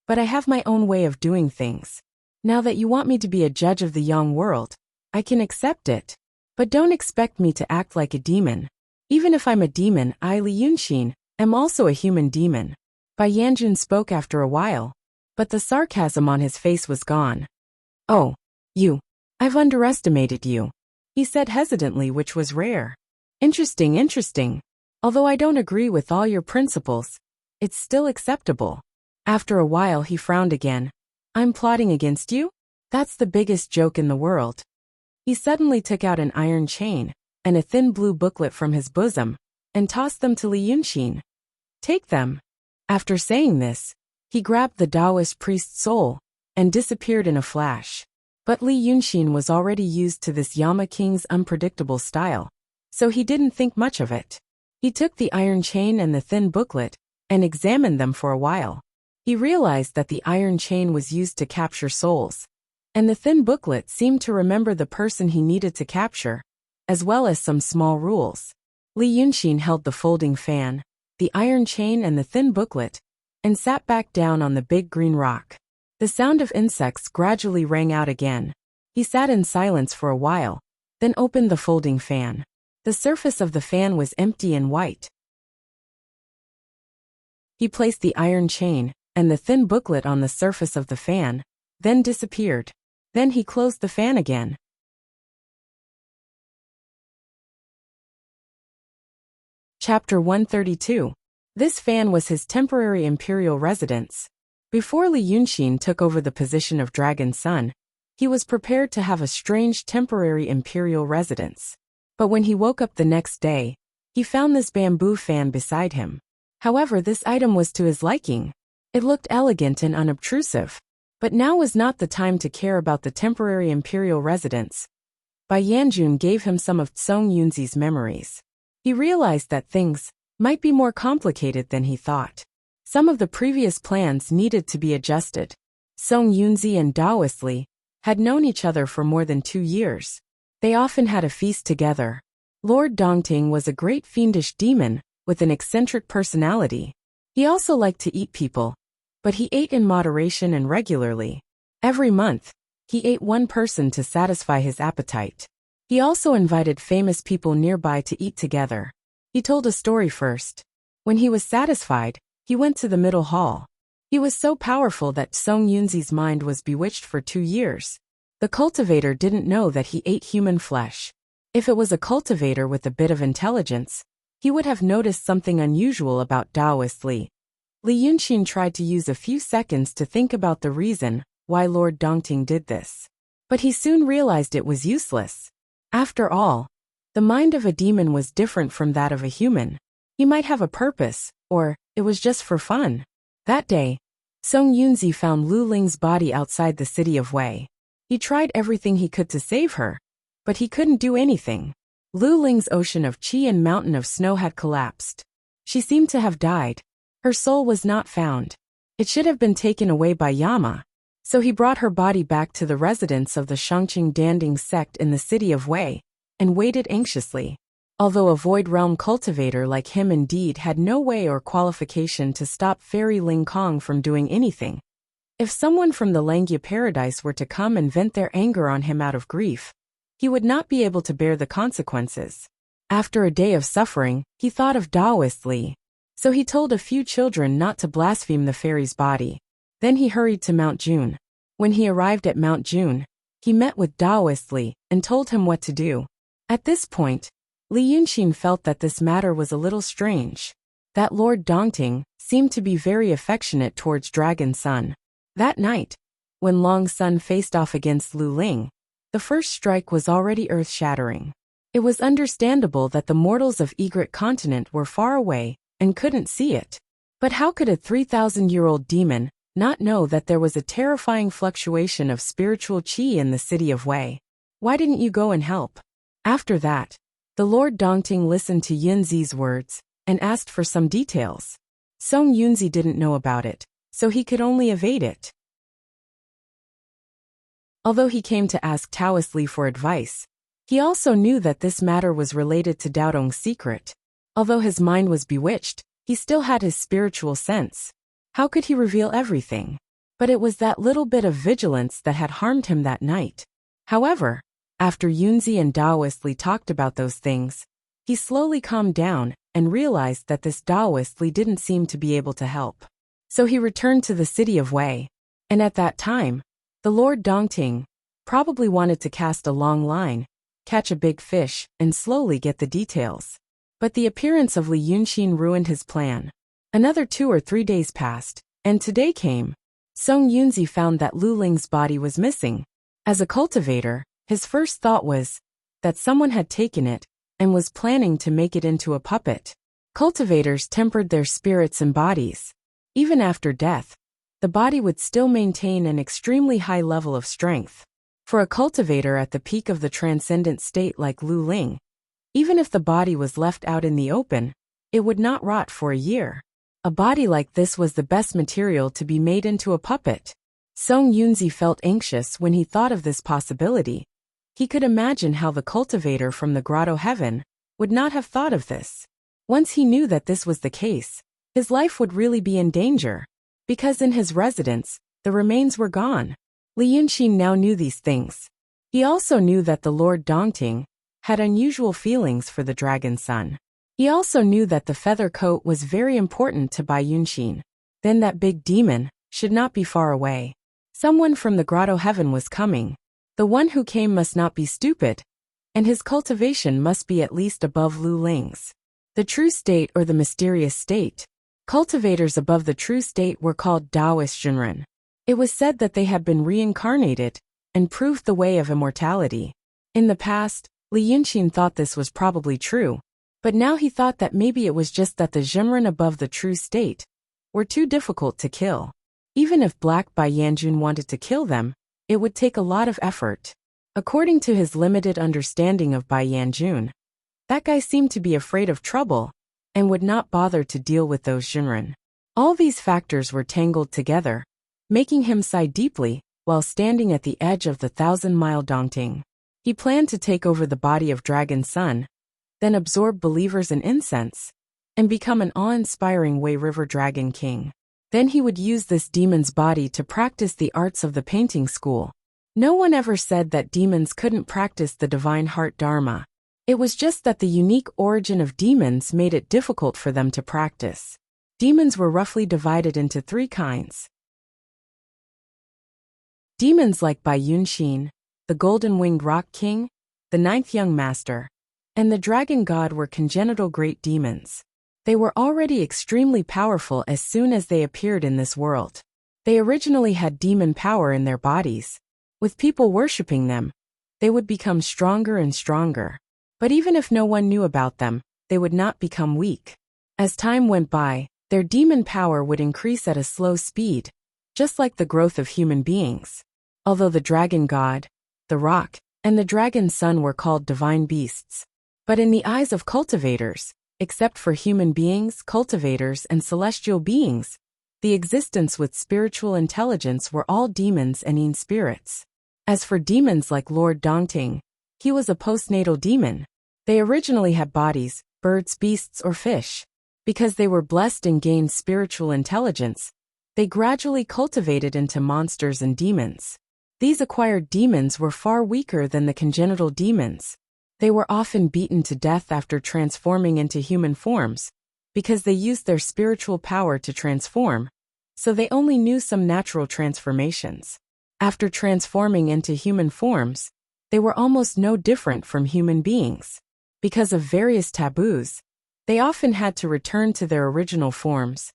but I have my own way of doing things. Now that you want me to be a judge of the young world, I can accept it. But don't expect me to act like a demon. Even if I'm a demon, I, Li Yunxin, am also a human demon. Bai Yanjun spoke after a while, but the sarcasm on his face was gone. Oh, I've underestimated you, he said hesitantly, which was rare. Interesting. Although I don't agree with all your principles, it's still acceptable. After a while he frowned again. I'm plotting against you? That's the biggest joke in the world. He suddenly took out an iron chain and a thin blue booklet from his bosom and tossed them to Li Yunxin. Take them. After saying this, he grabbed the Taoist priest's soul and disappeared in a flash. But Li Yunxin was already used to this Yama King's unpredictable style, so he didn't think much of it. He took the iron chain and the thin booklet and examined them for a while. He realized that the iron chain was used to capture souls, and the thin booklet seemed to remember the person he needed to capture, as well as some small rules. Li Yunxin held the folding fan, the iron chain and the thin booklet, and sat back down on the big green rock. The sound of insects gradually rang out again. He sat in silence for a while, then opened the folding fan. The surface of the fan was empty and white. He placed the iron chain and the thin booklet on the surface of the fan, then disappeared. Then he closed the fan again. Chapter 132. This fan was his temporary imperial residence. Before Li Yunxin took over the position of Dragon Son, he was prepared to have a strange temporary imperial residence. But when he woke up the next day, he found this bamboo fan beside him. However, this item was to his liking. It looked elegant and unobtrusive. But now was not the time to care about the temporary imperial residence. Bai Yanjun gave him some of Song Yunzi's memories. He realized that things might be more complicated than he thought. Some of the previous plans needed to be adjusted. Song Yunzi and Taoist Li had known each other for more than 2 years. They often had a feast together. Lord Dongting was a great fiendish demon with an eccentric personality. He also liked to eat people, but he ate in moderation and regularly. Every month, he ate one person to satisfy his appetite. He also invited famous people nearby to eat together. He told a story first. When he was satisfied, he went to the middle hall. He was so powerful that Song Yunzi's mind was bewitched for 2 years. The cultivator didn't know that he ate human flesh. If it was a cultivator with a bit of intelligence, he would have noticed something unusual about Taoist Li. Li Yunxin tried to use a few seconds to think about the reason why Lord Dongting did this. But he soon realized it was useless. After all, the mind of a demon was different from that of a human. He might have a purpose, or it was just for fun. That day, Song Yunzi found Lu Ling's body outside the city of Wei. He tried everything he could to save her, but he couldn't do anything. Lu Ling's ocean of qi and mountain of snow had collapsed. She seemed to have died. Her soul was not found. It should have been taken away by Yama. So he brought her body back to the residence of the Shangqing Danding sect in the city of Wei, and waited anxiously. Although a Void Realm cultivator like him indeed had no way or qualification to stop Fairy Ling Kong from doing anything. If someone from the Langya Paradise were to come and vent their anger on him out of grief, he would not be able to bear the consequences. After a day of suffering, he thought of Taoist Li. So he told a few children not to blaspheme the fairy's body. Then he hurried to Mount June. When he arrived at Mount June, he met with Taoist Li and told him what to do. At this point, Li Yunxin felt that this matter was a little strange. That Lord Dongting seemed to be very affectionate towards Dragon Son. That night, when Long Sun faced off against Lu Ling, the first strike was already earth-shattering. It was understandable that the mortals of Egret continent were far away and couldn't see it. But how could a 3,000-year-old demon not know that there was a terrifying fluctuation of spiritual qi in the city of Wei? Why didn't you go and help? After that, the Lord Dongting listened to Yunzi's words and asked for some details. Song Yunzi didn't know about it, so he could only evade it. Although he came to ask Taoist Li for advice, he also knew that this matter was related to Dao Dong's secret. Although his mind was bewitched, he still had his spiritual sense. How could he reveal everything? But it was that little bit of vigilance that had harmed him that night. However, after Yunzi and Taoist Li talked about those things, he slowly calmed down and realized that this Taoist Li didn't seem to be able to help. So he returned to the city of Wei. And at that time, the Lord Dongting probably wanted to cast a long line, catch a big fish, and slowly get the details. But the appearance of Li Yunxin ruined his plan. Another 2 or 3 days passed, and today came. Song Yunzi found that Lu Ling's body was missing. As a cultivator, his first thought was that someone had taken it and was planning to make it into a puppet. Cultivators tempered their spirits and bodies. Even after death, the body would still maintain an extremely high level of strength. For a cultivator at the peak of the transcendent state like Lu Ling, even if the body was left out in the open, it would not rot for a year. A body like this was the best material to be made into a puppet. Song Yunzi felt anxious when he thought of this possibility. He could imagine how the cultivator from the grotto heaven would not have thought of this. Once he knew that this was the case, his life would really be in danger. Because in his residence, the remains were gone. Li Yunxin now knew these things. He also knew that the Lord Dongting had unusual feelings for the dragon son. He also knew that the feather coat was very important to Bai Yunxin. Then that big demon should not be far away. Someone from the grotto heaven was coming. The one who came must not be stupid, and his cultivation must be at least above Lu Ling's. The true state or the mysterious state. Cultivators above the true state were called Taoist Zhenren. It was said that they had been reincarnated and proved the way of immortality. In the past, Li Yunxin thought this was probably true, but now he thought that maybe it was just that the Zhenren above the true state were too difficult to kill. Even if Black Bai Yanjun wanted to kill them, it would take a lot of effort. According to his limited understanding of Bai Yanjun, that guy seemed to be afraid of trouble and would not bother to deal with those Zhenren. All these factors were tangled together, making him sigh deeply while standing at the edge of the 1,000-mile Dongting. He planned to take over the body of Dragon Sun, then absorb believers in incense, and become an awe-inspiring Wei River Dragon King. Then he would use this demon's body to practice the arts of the painting school. No one ever said that demons couldn't practice the divine heart dharma. It was just that the unique origin of demons made it difficult for them to practice. Demons were roughly divided into 3 kinds. Demons like Bai Yunxin, the golden-winged rock king, the 9th young master, and the dragon god were congenital great demons. They were already extremely powerful as soon as they appeared in this world. They originally had demon power in their bodies. With people worshipping them, they would become stronger and stronger. But even if no one knew about them, they would not become weak. As time went by, their demon power would increase at a slow speed, just like the growth of human beings. Although the dragon god, the rock, and the dragon son were called divine beasts. But in the eyes of cultivators, except for human beings, cultivators, and celestial beings, the existence with spiritual intelligence were all demons and in spirits. As for demons like Lord Dongting, he was a postnatal demon. They originally had bodies, birds, beasts, or fish. Because they were blessed and gained spiritual intelligence, they gradually cultivated into monsters and demons. These acquired demons were far weaker than the congenital demons. They were often beaten to death after transforming into human forms, because they used their spiritual power to transform, so they only knew some natural transformations. After transforming into human forms, they were almost no different from human beings. Because of various taboos, they often had to return to their original forms,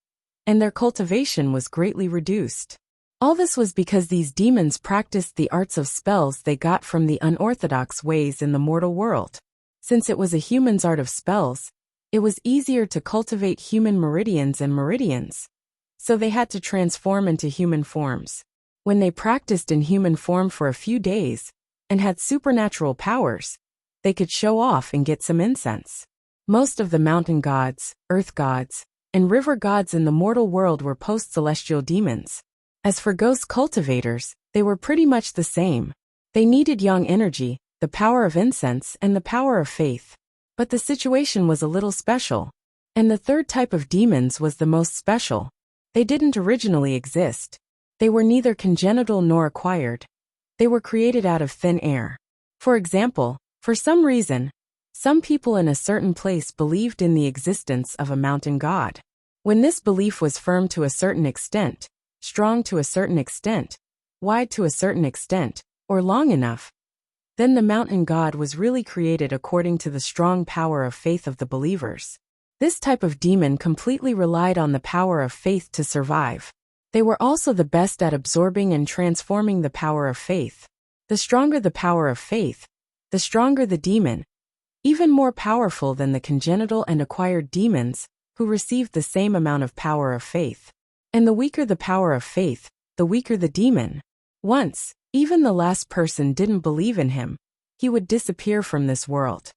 and their cultivation was greatly reduced. All this was because these demons practiced the arts of spells they got from the unorthodox ways in the mortal world. Since it was a human's art of spells, it was easier to cultivate human meridians and meridians, so they had to transform into human forms. When they practiced in human form for a few days, and had supernatural powers. They could show off and get some incense. Most of the mountain gods, earth gods, and river gods in the mortal world were post-celestial demons. As for ghost cultivators, they were pretty much the same. They needed yang energy, the power of incense, and the power of faith. But the situation was a little special. And the third type of demons was the most special. They didn't originally exist. They were neither congenital nor acquired. They were created out of thin air. For example, for some reason, some people in a certain place believed in the existence of a mountain god. When this belief was firm to a certain extent, strong to a certain extent, wide to a certain extent, or long enough, then the mountain god was really created according to the strong power of faith of the believers. This type of demon completely relied on the power of faith to survive. They were also the best at absorbing and transforming the power of faith. The stronger the power of faith, the stronger the demon, even more powerful than the congenital and acquired demons, who received the same amount of power of faith. And the weaker the power of faith, the weaker the demon. Once, even the last person didn't believe in him, he would disappear from this world.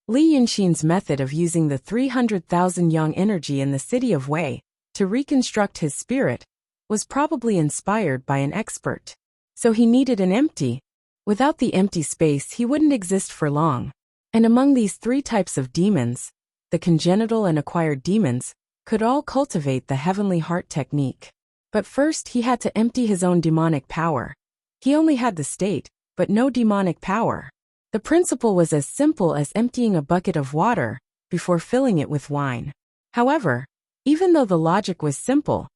Li Yunxin's method of using the 300,000 yang energy in the city of Wei to reconstruct his spirit was probably inspired by an expert. So he needed an empty. Without the empty space, he wouldn't exist for long. And among these three types of demons, the congenital and acquired demons could all cultivate the heavenly heart technique. But first he had to empty his own demonic power. He only had the state, but no demonic power. The principle was as simple as emptying a bucket of water before filling it with wine. However, even though the logic was simple,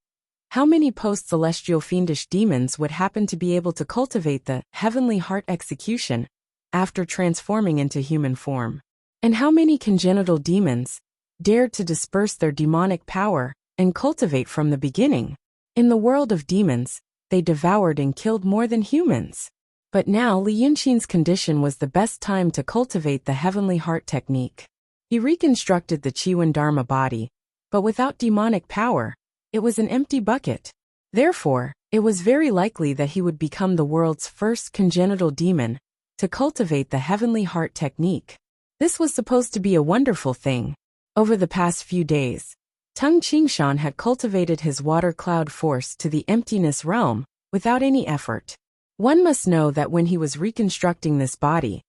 how many post-celestial fiendish demons would happen to be able to cultivate the heavenly heart execution after transforming into human form? And how many congenital demons dared to disperse their demonic power and cultivate from the beginning? In the world of demons, they devoured and killed more than humans. But now Li Yunxin's condition was the best time to cultivate the heavenly heart technique. He reconstructed the Qi Dharma body, but without demonic power, it was an empty bucket. Therefore, it was very likely that he would become the world's first congenital demon to cultivate the heavenly heart technique. This was supposed to be a wonderful thing. Over the past few days, Tung Qingshan had cultivated his water cloud force to the emptiness realm without any effort. One must know that when he was reconstructing this body,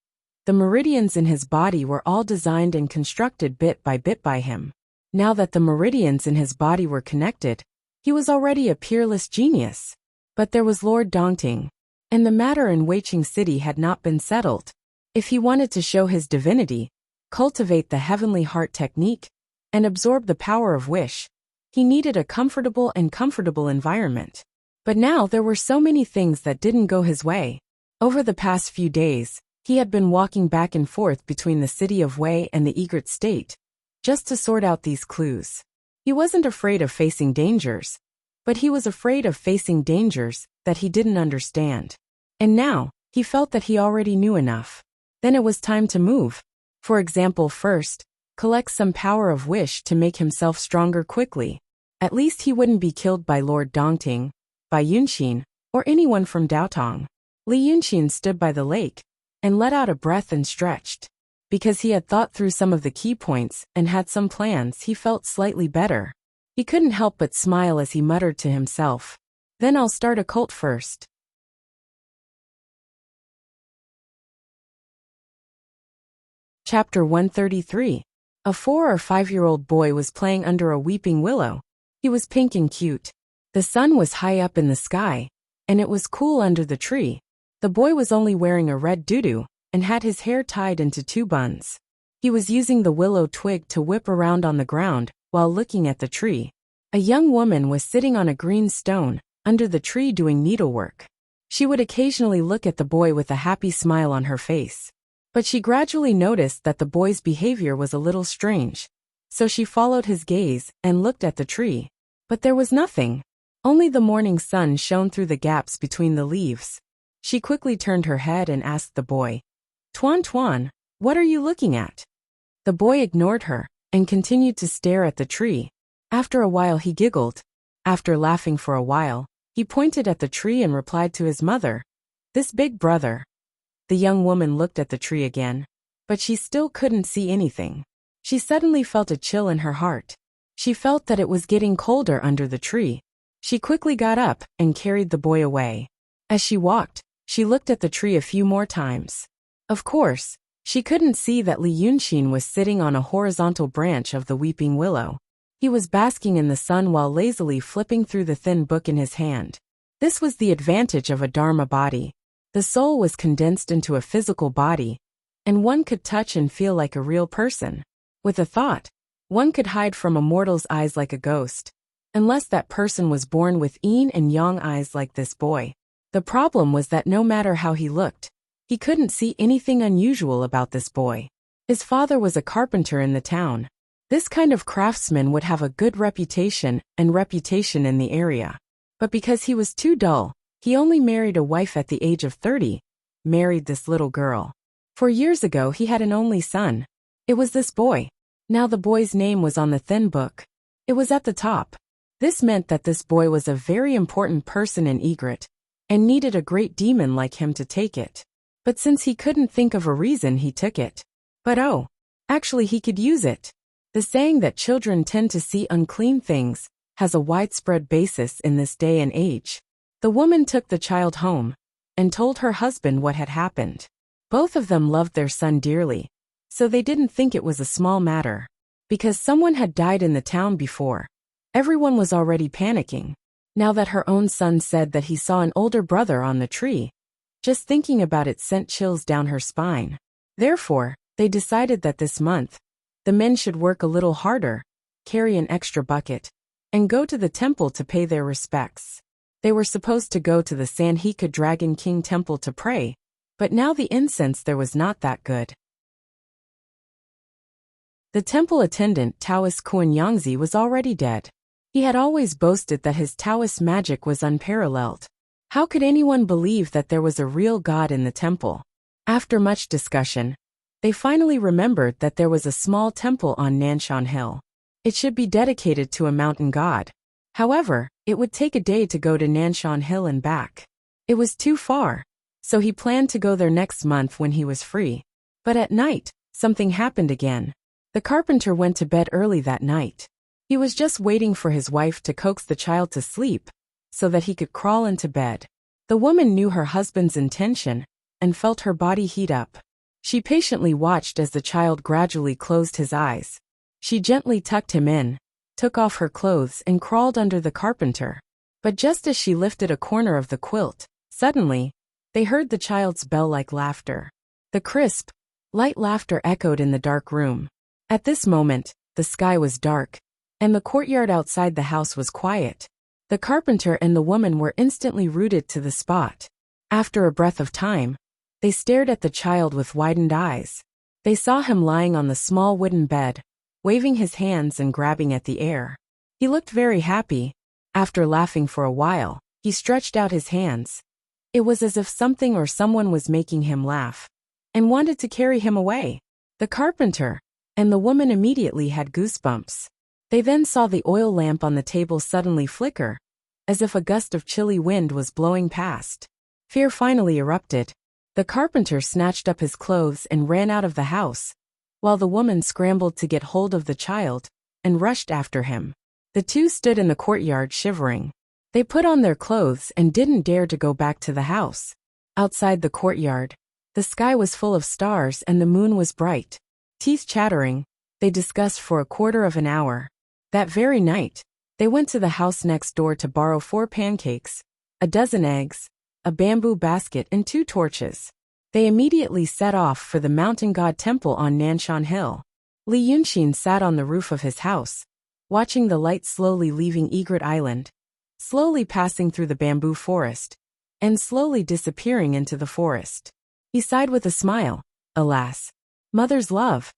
the meridians in his body were all designed and constructed bit by him. Now that the meridians in his body were connected, he was already a peerless genius. But there was Lord Dongting, and the matter in Weiqing City had not been settled. If he wanted to show his divinity, cultivate the heavenly heart technique, and absorb the power of wish, he needed a comfortable environment. But now there were so many things that didn't go his way. Over the past few days, he had been walking back and forth between the city of Wei and the Egret state, just to sort out these clues. He wasn't afraid of facing dangers, but he was afraid of facing dangers that he didn't understand. And now, he felt that he already knew enough. Then it was time to move. For example, first, collect some power of wish to make himself stronger quickly. At least he wouldn't be killed by Lord Dongting, by Yunxin, or anyone from Daotong. Li Yunxin stood by the lake and let out a breath and stretched. Because he had thought through some of the key points and had some plans, he felt slightly better. He couldn't help but smile as he muttered to himself, "Then I'll start a cult first." Chapter 133. A 4 or 5-year-old boy was playing under a weeping willow. He was pink and cute. The sun was high up in the sky, and it was cool under the tree. The boy was only wearing a red doo-doo and had his hair tied into 2 buns. He was using the willow twig to whip around on the ground while looking at the tree. A young woman was sitting on a green stone under the tree doing needlework. She would occasionally look at the boy with a happy smile on her face. But she gradually noticed that the boy's behavior was a little strange. So she followed his gaze and looked at the tree. But there was nothing. Only the morning sun shone through the gaps between the leaves. She quickly turned her head and asked the boy, Tuan, what are you looking at?" The boy ignored her and continued to stare at the tree. After a while he giggled. After laughing for a while, he pointed at the tree and replied to his mother, This big brother. The young woman looked at the tree again, but she still couldn't see anything. She suddenly felt a chill in her heart. She felt that it was getting colder under the tree. She quickly got up and carried the boy away. As she walked, she looked at the tree a few more times. Of course, she couldn't see that Li Yunxin was sitting on a horizontal branch of the weeping willow. He was basking in the sun while lazily flipping through the thin book in his hand. This was the advantage of a Dharma body. The soul was condensed into a physical body, and one could touch and feel like a real person. With a thought, one could hide from a mortal's eyes like a ghost, unless that person was born with yin and yang eyes like this boy. The problem was that no matter how he looked, he couldn't see anything unusual about this boy. His father was a carpenter in the town. This kind of craftsman would have a good reputation in the area. But because he was too dull, he only married a wife at the age of 30, married this little girl. 4 years ago he had an only son. It was this boy. Now the boy's name was on the thin book. It was at the top. This meant that this boy was a very important person in Egret, and needed a great demon like him to take it. But since he couldn't think of a reason, he took it. But oh, actually he could use it. The saying that children tend to see unclean things has a widespread basis in this day and age. The woman took the child home and told her husband what had happened. Both of them loved their son dearly, so they didn't think it was a small matter. Because someone had died in the town before, everyone was already panicking. Now that her own son said that he saw an older brother on the tree, just thinking about it sent chills down her spine. Therefore, they decided that this month, the men should work a little harder, carry an extra bucket, and go to the temple to pay their respects. They were supposed to go to the Sanhika Dragon King temple to pray, but now the incense there was not that good. The temple attendant Taoist Kuan Yangzi was already dead. He had always boasted that his Taoist magic was unparalleled. How could anyone believe that there was a real god in the temple? After much discussion, they finally remembered that there was a small temple on Nanshan Hill. It should be dedicated to a mountain god. However, it would take a day to go to Nanshan Hill and back. It was too far, so he planned to go there next month when he was free. But at night, something happened again. The carpenter went to bed early that night. He was just waiting for his wife to coax the child to sleep, so that he could crawl into bed. The woman knew her husband's intention, and felt her body heat up. She patiently watched as the child gradually closed his eyes. She gently tucked him in, took off her clothes and crawled under the carpenter. But just as she lifted a corner of the quilt, suddenly, they heard the child's bell-like laughter. The crisp, light laughter echoed in the dark room. At this moment, the sky was dark, and the courtyard outside the house was quiet. The carpenter and the woman were instantly rooted to the spot. After a breath of time, they stared at the child with widened eyes. They saw him lying on the small wooden bed, waving his hands and grabbing at the air. He looked very happy. After laughing for a while, he stretched out his hands. It was as if something or someone was making him laugh, and wanted to carry him away. The carpenter and the woman immediately had goosebumps. They then saw the oil lamp on the table suddenly flicker, as if a gust of chilly wind was blowing past. Fear finally erupted. The carpenter snatched up his clothes and ran out of the house, while the woman scrambled to get hold of the child and rushed after him. The two stood in the courtyard shivering. They put on their clothes and didn't dare to go back to the house. Outside the courtyard, the sky was full of stars and the moon was bright. Teeth chattering, they discussed for a quarter of an hour. That very night, they went to the house next door to borrow 4 pancakes, a dozen eggs, a bamboo basket and 2 torches. They immediately set off for the mountain god temple on Nanshan Hill. Li Yunxin sat on the roof of his house, watching the light slowly leaving Egret Island, slowly passing through the bamboo forest, and slowly disappearing into the forest. He sighed with a smile. Alas, mother's love.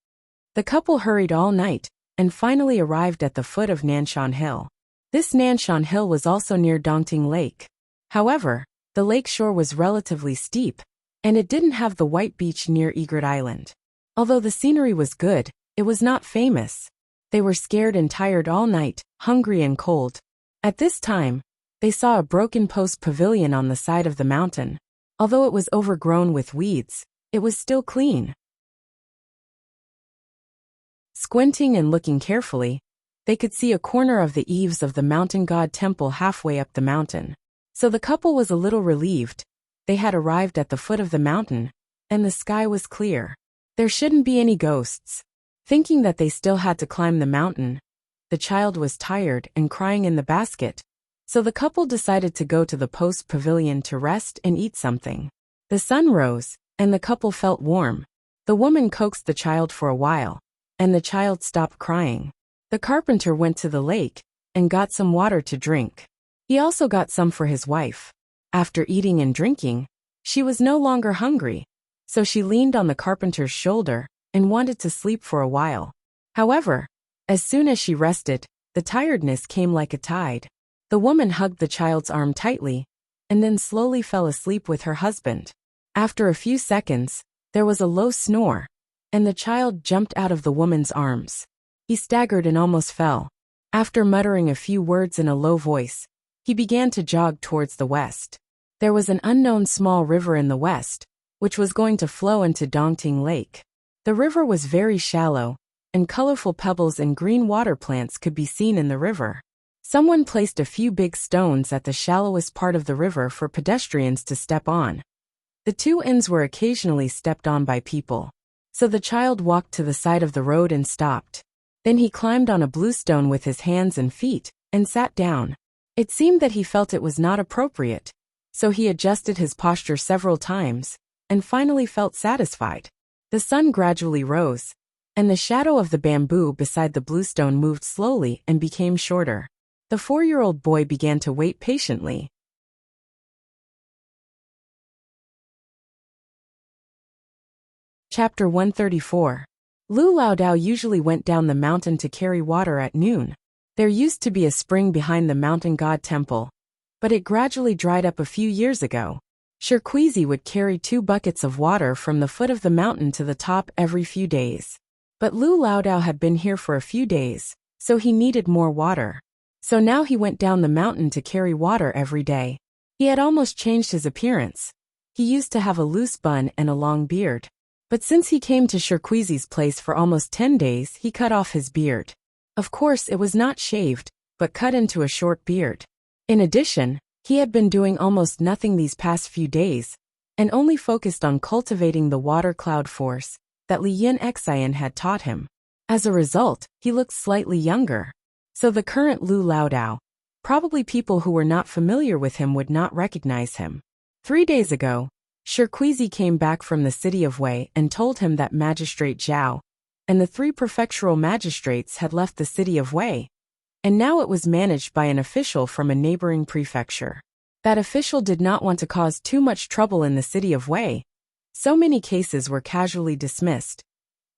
The couple hurried all night, and finally arrived at the foot of Nanshan Hill. This Nanshan Hill was also near Dongting Lake. However, the lake shore was relatively steep, and it didn't have the white beach near Egret Island. Although the scenery was good, it was not famous. They were scared and tired all night, hungry and cold. At this time, they saw a broken post pavilion on the side of the mountain. Although it was overgrown with weeds, it was still clean. Squinting and looking carefully, they could see a corner of the eaves of the mountain god temple halfway up the mountain. So the couple was a little relieved. They had arrived at the foot of the mountain, and the sky was clear. There shouldn't be any ghosts. Thinking that they still had to climb the mountain, the child was tired and crying in the basket, so the couple decided to go to the post pavilion to rest and eat something. The sun rose, and the couple felt warm. The woman coaxed the child for a while, and the child stopped crying. The carpenter went to the lake and got some water to drink. He also got some for his wife. After eating and drinking, she was no longer hungry, so she leaned on the carpenter's shoulder and wanted to sleep for a while. However, as soon as she rested, the tiredness came like a tide. The woman hugged the child's arm tightly and then slowly fell asleep with her husband. After a few seconds, there was a low snore, and the child jumped out of the woman's arms. He staggered and almost fell. After muttering a few words in a low voice, he began to jog towards the west. There was an unknown small river in the west, which was going to flow into Dongting Lake. The river was very shallow, and colorful pebbles and green water plants could be seen in the river. Someone placed a few big stones at the shallowest part of the river for pedestrians to step on. The two ends were occasionally stepped on by people. So the child walked to the side of the road and stopped. Then he climbed on a blue stone with his hands and feet and sat down. It seemed that he felt it was not appropriate, so he adjusted his posture several times and finally felt satisfied. The sun gradually rose, and the shadow of the bamboo beside the blue stone moved slowly and became shorter. The 4-year-old boy began to wait patiently. Chapter 134. Lu Laodao usually went down the mountain to carry water at noon. There used to be a spring behind the mountain god temple, but it gradually dried up a few years ago. Shirkuizi would carry 2 buckets of water from the foot of the mountain to the top every few days. But Lu Laodao had been here for a few days, so he needed more water. So now he went down the mountain to carry water every day. He had almost changed his appearance. He used to have a loose bun and a long beard. But since he came to Shirkuizi's place for almost 10 days, he cut off his beard. Of course, it was not shaved, but cut into a short beard. In addition, he had been doing almost nothing these past few days, and only focused on cultivating the water cloud force that Li Yin Xian had taught him. As a result, he looked slightly younger. So the current Lu Laodao, probably people who were not familiar with him would not recognize him. 3 days ago, Shirkuizi came back from the city of Wei and told him that Magistrate Zhao and the 3 prefectural magistrates had left the city of Wei, and now it was managed by an official from a neighboring prefecture. That official did not want to cause too much trouble in the city of Wei. So many cases were casually dismissed.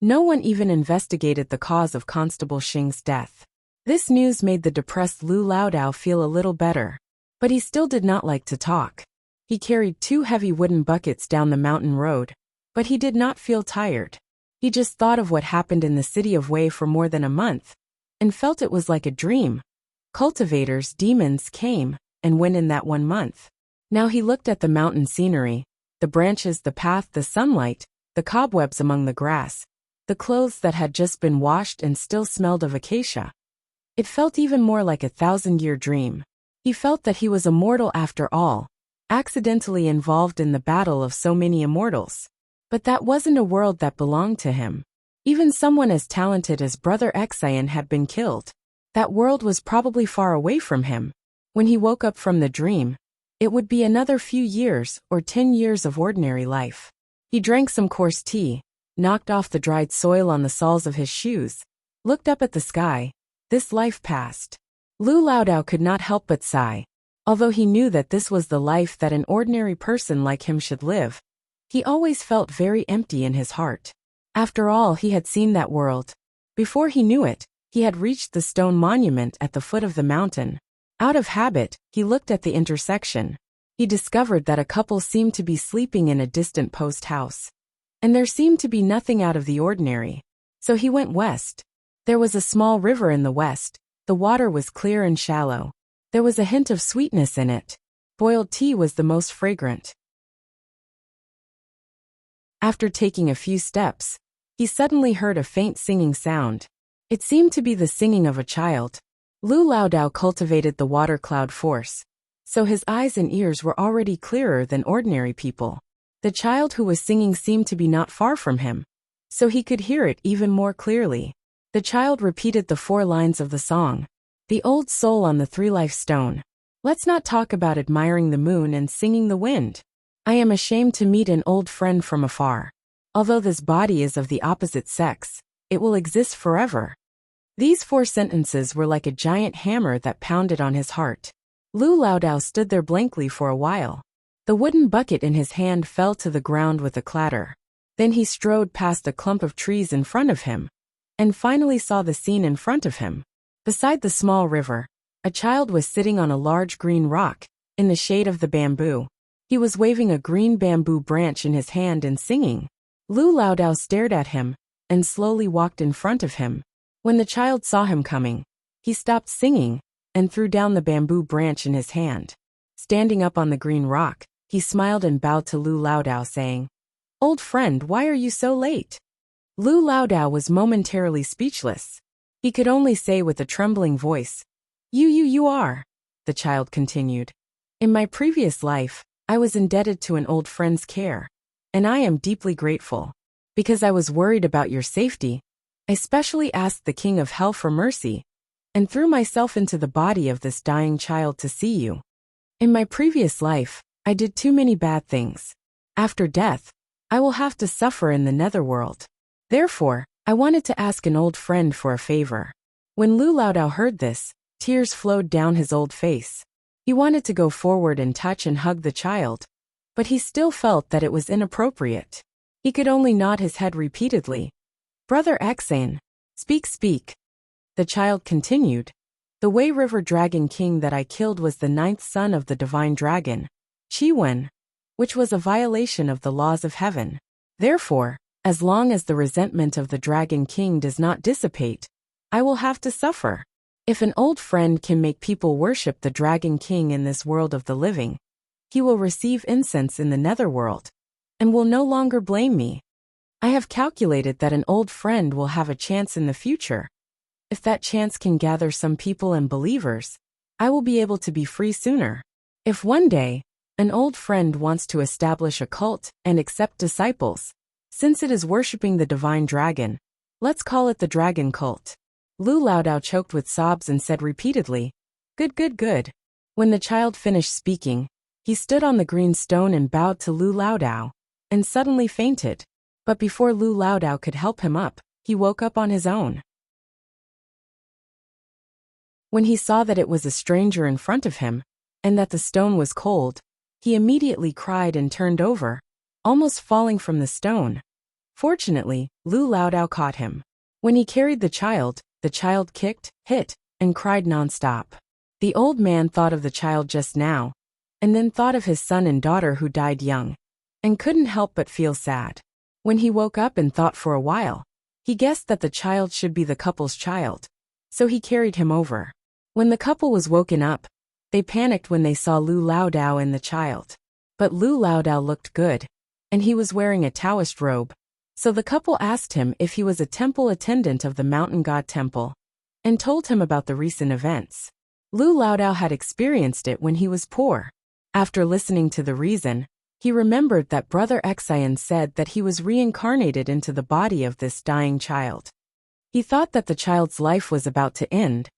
No one even investigated the cause of Constable Xing's death. This news made the depressed Lu Laodao feel a little better, but he still did not like to talk. He carried 2 heavy wooden buckets down the mountain road, but he did not feel tired. He just thought of what happened in the city of Wei for more than a month, and felt it was like a dream. Cultivators, demons came and went in that 1 month. Now he looked at the mountain scenery, the branches, the path, the sunlight, the cobwebs among the grass, the clothes that had just been washed and still smelled of acacia. It felt even more like a 1,000-year dream. He felt that he was a mortal after all, accidentally involved in the battle of so many immortals. But that wasn't a world that belonged to him. Even someone as talented as Brother Xian had been killed. That world was probably far away from him. When he woke up from the dream, it would be another few years or 10 years of ordinary life. He drank some coarse tea, knocked off the dried soil on the soles of his shoes, looked up at the sky. This life passed. Lu Laodao could not help but sigh. Although he knew that this was the life that an ordinary person like him should live, he always felt very empty in his heart. After all, he had seen that world. Before he knew it, he had reached the stone monument at the foot of the mountain. Out of habit, he looked at the intersection. He discovered that a couple seemed to be sleeping in a distant post house. And there seemed to be nothing out of the ordinary. So he went west. There was a small river in the west. The water was clear and shallow. There was a hint of sweetness in it. Boiled tea was the most fragrant. After taking a few steps, he suddenly heard a faint singing sound. It seemed to be the singing of a child. Lu Laodao cultivated the water cloud force, so his eyes and ears were already clearer than ordinary people. The child who was singing seemed to be not far from him, so he could hear it even more clearly. The child repeated the 4 lines of the song. The old soul on the 3-life stone. Let's not talk about admiring the moon and singing the wind. I am ashamed to meet an old friend from afar. Although this body is of the opposite sex, it will exist forever. These 4 sentences were like a giant hammer that pounded on his heart. Lu Laodao stood there blankly for a while. The wooden bucket in his hand fell to the ground with a clatter. Then he strode past a clump of trees in front of him, and finally saw the scene in front of him. Beside the small river, a child was sitting on a large green rock, in the shade of the bamboo. He was waving a green bamboo branch in his hand and singing. Lu Laodao stared at him, and slowly walked in front of him. When the child saw him coming, he stopped singing, and threw down the bamboo branch in his hand. Standing up on the green rock, he smiled and bowed to Lu Laodao, saying, "Old friend, why are you so late?" Lu Laodao was momentarily speechless. He could only say with a trembling voice, You are." The child continued. "In my previous life, I was indebted to an old friend's care, and I am deeply grateful. Because I was worried about your safety, I specially asked the King of Hell for mercy, and threw myself into the body of this dying child to see you. In my previous life, I did too many bad things. After death, I will have to suffer in the netherworld. Therefore, I wanted to ask an old friend for a favor." When Lu Laodao heard this, tears flowed down his old face. He wanted to go forward and touch and hug the child, but he still felt that it was inappropriate. He could only nod his head repeatedly. "Brother Exane, speak." The child continued. "The Wei River Dragon King that I killed was the 9th son of the divine dragon, Chi-Wen, which was a violation of the laws of heaven. Therefore, as long as the resentment of the Dragon King does not dissipate, I will have to suffer. If an old friend can make people worship the Dragon King in this world of the living, he will receive incense in the netherworld, and will no longer blame me. I have calculated that an old friend will have a chance in the future. If that chance can gather some people and believers, I will be able to be free sooner. If one day, an old friend wants to establish a cult and accept disciples, since it is worshipping the divine dragon, let's call it the Dragon Cult." Lu Laodao choked with sobs and said repeatedly, Good. When the child finished speaking, he stood on the green stone and bowed to Lu Laodao, and suddenly fainted. But before Lu Laodao could help him up, he woke up on his own. When he saw that it was a stranger in front of him, and that the stone was cold, he immediately cried and turned over, almost falling from the stone. Fortunately, Lu Laodao caught him. When he carried the child kicked, hit, and cried non-stop. The old man thought of the child just now, and then thought of his son and daughter who died young, and couldn't help but feel sad. When he woke up and thought for a while, he guessed that the child should be the couple's child, so he carried him over. When the couple was woken up, they panicked when they saw Lu Laodao and the child. But Lu Laodao looked good, and he was wearing a Taoist robe. So the couple asked him if he was a temple attendant of the mountain god temple, and told him about the recent events. Lu Laodao had experienced it when he was poor. After listening to the reason, he remembered that Brother Exane said that he was reincarnated into the body of this dying child. He thought that the child's life was about to end,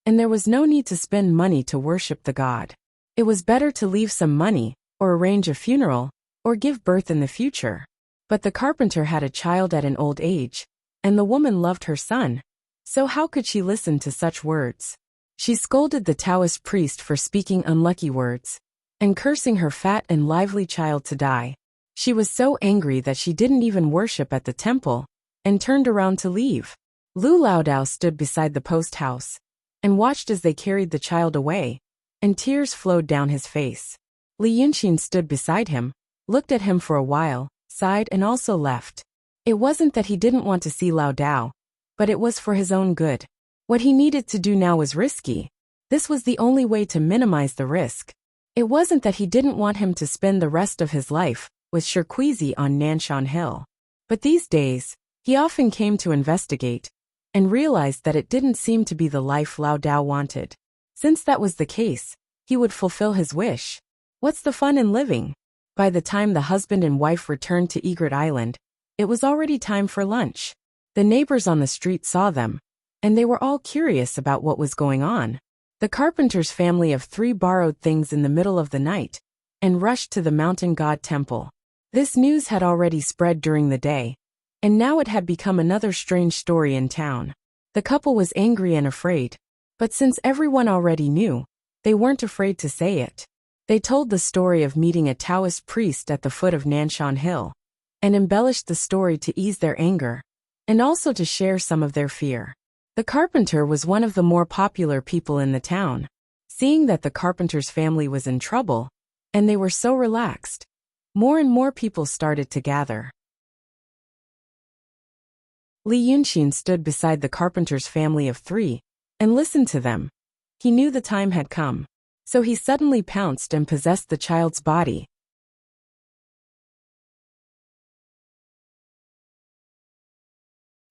and there was no need to spend money to worship the god. It was better to leave some money, or arrange a funeral, or give birth in the future. But the carpenter had a child at an old age, and the woman loved her son, so how could she listen to such words? She scolded the Taoist priest for speaking unlucky words, and cursing her fat and lively child to die. She was so angry that she didn't even worship at the temple, and turned around to leave. Lu Laodao stood beside the post house, and watched as they carried the child away, and tears flowed down his face. Li Yunxin stood beside him, looked at him for a while, sighed and also left. It wasn't that he didn't want to see Laodao, but it was for his own good. What he needed to do now was risky. This was the only way to minimize the risk. It wasn't that he didn't want him to spend the rest of his life was Shirkwezi on Nanshan Hill. But these days, he often came to investigate, and realized that it didn't seem to be the life Lao Dao wanted. Since that was the case, he would fulfill his wish. What's the fun in living? By the time the husband and wife returned to Egret Island, it was already time for lunch. The neighbors on the street saw them, and they were all curious about what was going on. The carpenter's family of 3 borrowed things in the middle of the night, and rushed to the mountain god temple. This news had already spread during the day, and now it had become another strange story in town. The couple was angry and afraid, but since everyone already knew, they weren't afraid to say it. They told the story of meeting a Taoist priest at the foot of Nanshan Hill, and embellished the story to ease their anger, and also to share some of their fear. The carpenter was one of the more popular people in the town. Seeing that the carpenter's family was in trouble, and they were so relaxed, more and more people started to gather. Li Yunxin stood beside the carpenter's family of 3, and listened to them. He knew the time had come, so he suddenly pounced and possessed the child's body.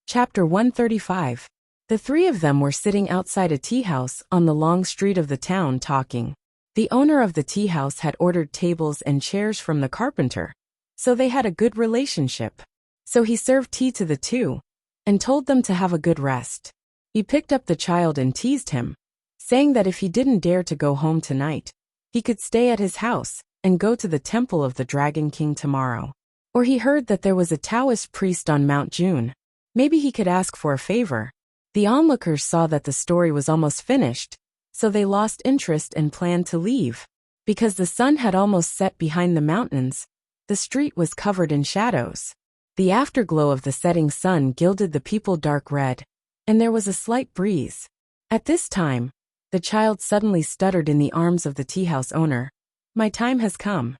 Chapter 135. The 3 of them were sitting outside a tea house on the long street of the town talking. The owner of the tea house had ordered tables and chairs from the carpenter, so they had a good relationship. So he served tea to the 2, and told them to have a good rest. He picked up the child and teased him, saying that if he didn't dare to go home tonight, he could stay at his house and go to the temple of the Dragon King tomorrow. Or he heard that there was a Taoist priest on Mount June. Maybe he could ask for a favor. The onlookers saw that the story was almost finished, so they lost interest and planned to leave. Because the sun had almost set behind the mountains, the street was covered in shadows. The afterglow of the setting sun gilded the people dark red, and there was a slight breeze. At this time, the child suddenly stuttered in the arms of the tea house owner, "My time has come."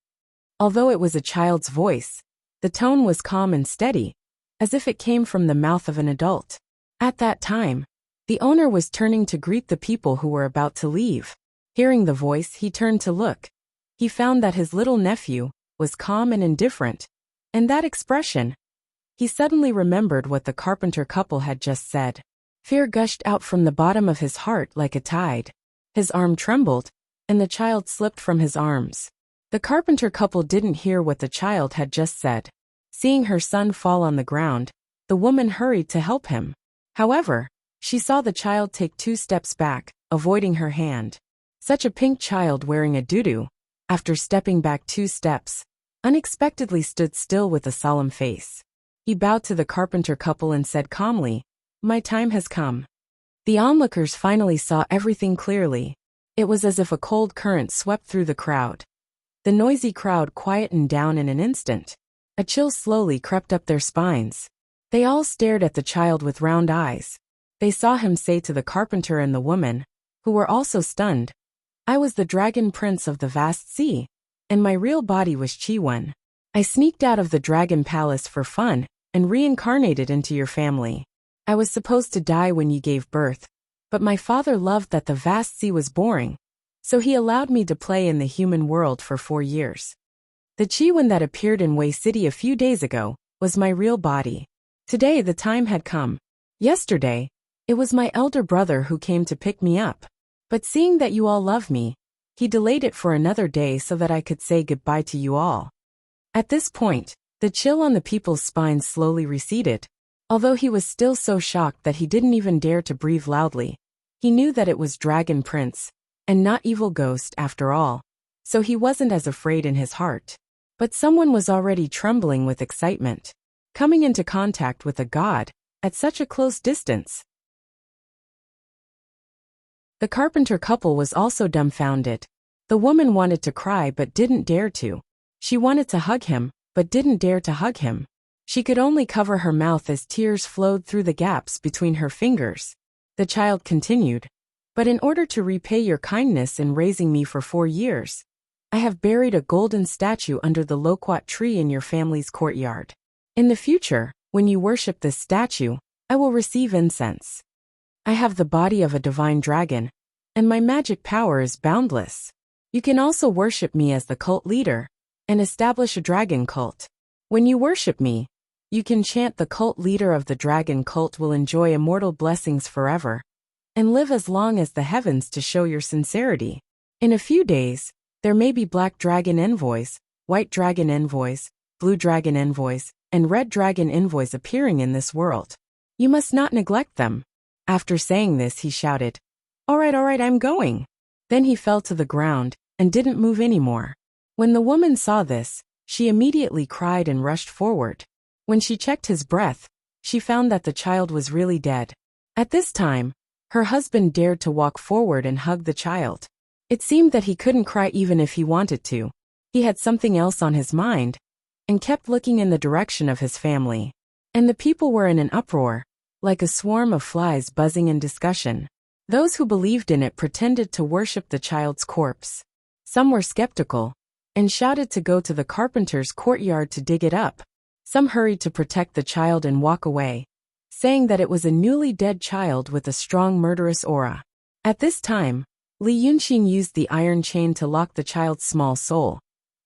Although it was a child's voice, the tone was calm and steady, as if it came from the mouth of an adult. At that time, the owner was turning to greet the people who were about to leave. Hearing the voice, he turned to look. He found that his little nephew was calm and indifferent, and that expression. He suddenly remembered what the carpenter couple had just said. Fear gushed out from the bottom of his heart like a tide. His arm trembled, and the child slipped from his arms. The carpenter couple didn't hear what the child had just said. Seeing her son fall on the ground, the woman hurried to help him. However, she saw the child take 2 steps back, avoiding her hand. Such a pink child wearing a tutu, after stepping back 2 steps, unexpectedly stood still with a solemn face. He bowed to the carpenter couple and said calmly, "My time has come." The onlookers finally saw everything clearly. It was as if a cold current swept through the crowd. The noisy crowd quietened down in an instant. A chill slowly crept up their spines. They all stared at the child with round eyes. They saw him say to the carpenter and the woman, who were also stunned, "I was the dragon prince of the vast sea, and my real body was Chi-Wen. I sneaked out of the dragon palace for fun and reincarnated into your family. I was supposed to die when you gave birth, but my father loved that the vast sea was boring, so he allowed me to play in the human world for 4 years. The Chi-Wen that appeared in Wei City a few days ago was my real body. Today the time had come. Yesterday, it was my elder brother who came to pick me up. But seeing that you all love me, he delayed it for another day so that I could say goodbye to you all." At this point, the chill on the people's spines slowly receded. Although he was still so shocked that he didn't even dare to breathe loudly, he knew that it was Dragon Prince, and not Evil Ghost after all, so he wasn't as afraid in his heart. But someone was already trembling with excitement. Coming into contact with a god, at such a close distance. The carpenter couple was also dumbfounded. The woman wanted to cry but didn't dare to. She wanted to hug him, but didn't dare to hug him. She could only cover her mouth as tears flowed through the gaps between her fingers. The child continued, "But in order to repay your kindness in raising me for 4 years, I have buried a golden statue under the loquat tree in your family's courtyard. In the future, when you worship this statue, I will receive incense. I have the body of a divine dragon, and my magic power is boundless. You can also worship me as the cult leader, and establish a dragon cult. When you worship me, you can chant the cult leader of the dragon cult will enjoy immortal blessings forever and live as long as the heavens to show your sincerity. In a few days, there may be black dragon envoys, white dragon envoys, blue dragon envoys, and red dragon envoys appearing in this world. You must not neglect them. After saying this, he shouted, all right, I'm going. Then he fell to the ground and didn't move anymore. When the woman saw this, she immediately cried and rushed forward. When she checked his breath, she found that the child was really dead. At this time, her husband dared to walk forward and hug the child. It seemed that he couldn't cry even if he wanted to. He had something else on his mind and kept looking in the direction of his family. And the people were in an uproar, like a swarm of flies buzzing in discussion. Those who believed in it pretended to worship the child's corpse. Some were skeptical and shouted to go to the carpenter's courtyard to dig it up. Some hurried to protect the child and walk away, saying that it was a newly dead child with a strong murderous aura. At this time, Li Yunxin used the iron chain to lock the child's small soul,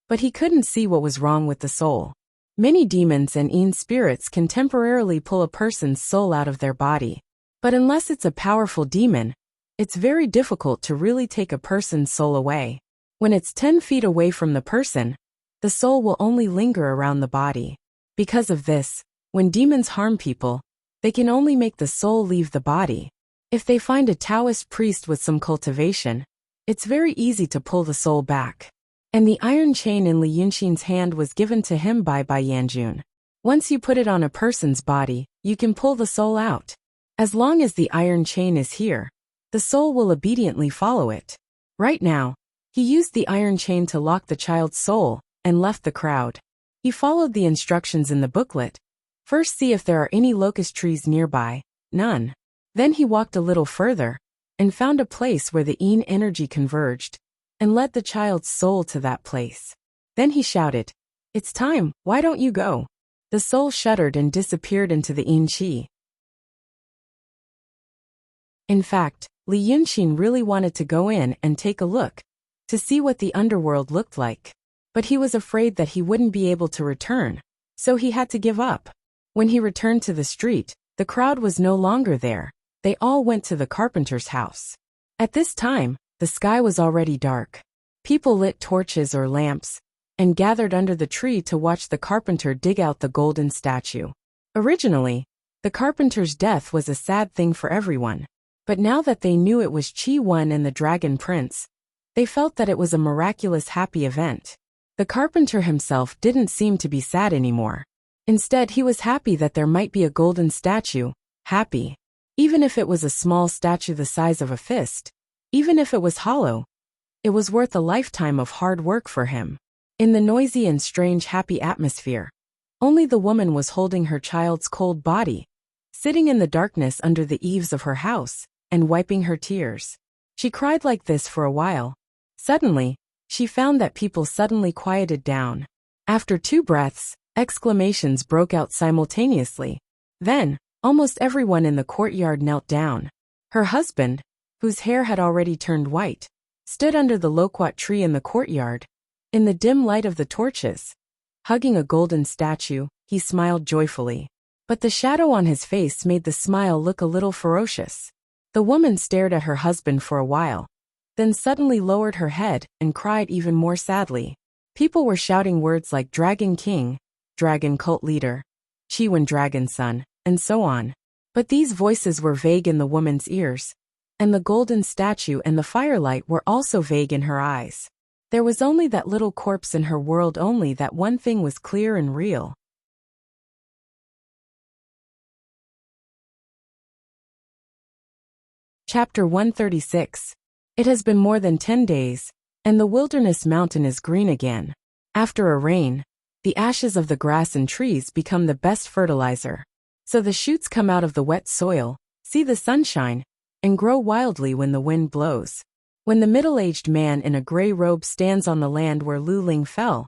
but he couldn't see what was wrong with the soul. Many demons and Yin spirits can temporarily pull a person's soul out of their body, but unless it's a powerful demon, it's very difficult to really take a person's soul away. When it's 10 feet away from the person, the soul will only linger around the body. Because of this, when demons harm people, they can only make the soul leave the body. If they find a Taoist priest with some cultivation, it's very easy to pull the soul back. And the iron chain in Li Yunxin's hand was given to him by Yanjun. Once you put it on a person's body, you can pull the soul out. As long as the iron chain is here, the soul will obediently follow it. Right now, he used the iron chain to lock the child's soul and left the crowd. He followed the instructions in the booklet. First, see if there are any locust trees nearby. None. Then he walked a little further and found a place where the Yin energy converged and led the child's soul to that place. Then he shouted, it's time, why don't you go? The soul shuddered and disappeared into the Yin Qi. In fact, Li Yunxin really wanted to go in and take a look, to see what the underworld looked like. But he was afraid that he wouldn't be able to return, so he had to give up. When he returned to the street, the crowd was no longer there. They all went to the carpenter's house. At this time, the sky was already dark. People lit torches or lamps and gathered under the tree to watch the carpenter dig out the golden statue. Originally, the carpenter's death was a sad thing for everyone, but now that they knew it was Qi Wen and the Dragon Prince, they felt that it was a miraculous happy event. The carpenter himself didn't seem to be sad anymore. Instead, he was happy that there might be a golden statue, happy. Even if it was a small statue the size of a fist, even if it was hollow, it was worth a lifetime of hard work for him. In the noisy and strange happy atmosphere, only the woman was holding her child's cold body, sitting in the darkness under the eaves of her house, and wiping her tears. She cried like this for a while. Suddenly, she found that people suddenly quieted down. After 2 breaths, exclamations broke out simultaneously. Then, almost everyone in the courtyard knelt down. Her husband, whose hair had already turned white, stood under the loquat tree in the courtyard. In the dim light of the torches, hugging a golden statue, he smiled joyfully. But the shadow on his face made the smile look a little ferocious. The woman stared at her husband for a while, then suddenly lowered her head and cried even more sadly. People were shouting words like Dragon King, Dragon Cult Leader, Qi Wen Dragon Son, and so on. But these voices were vague in the woman's ears, and the golden statue and the firelight were also vague in her eyes. There was only that little corpse in her world, only that one thing was clear and real. Chapter 136. It has been more than 10 days, and the wilderness mountain is green again. After a rain, the ashes of the grass and trees become the best fertilizer. So the shoots come out of the wet soil, see the sunshine, and grow wildly when the wind blows. When the middle-aged man in a gray robe stands on the land where Lu Ling fell,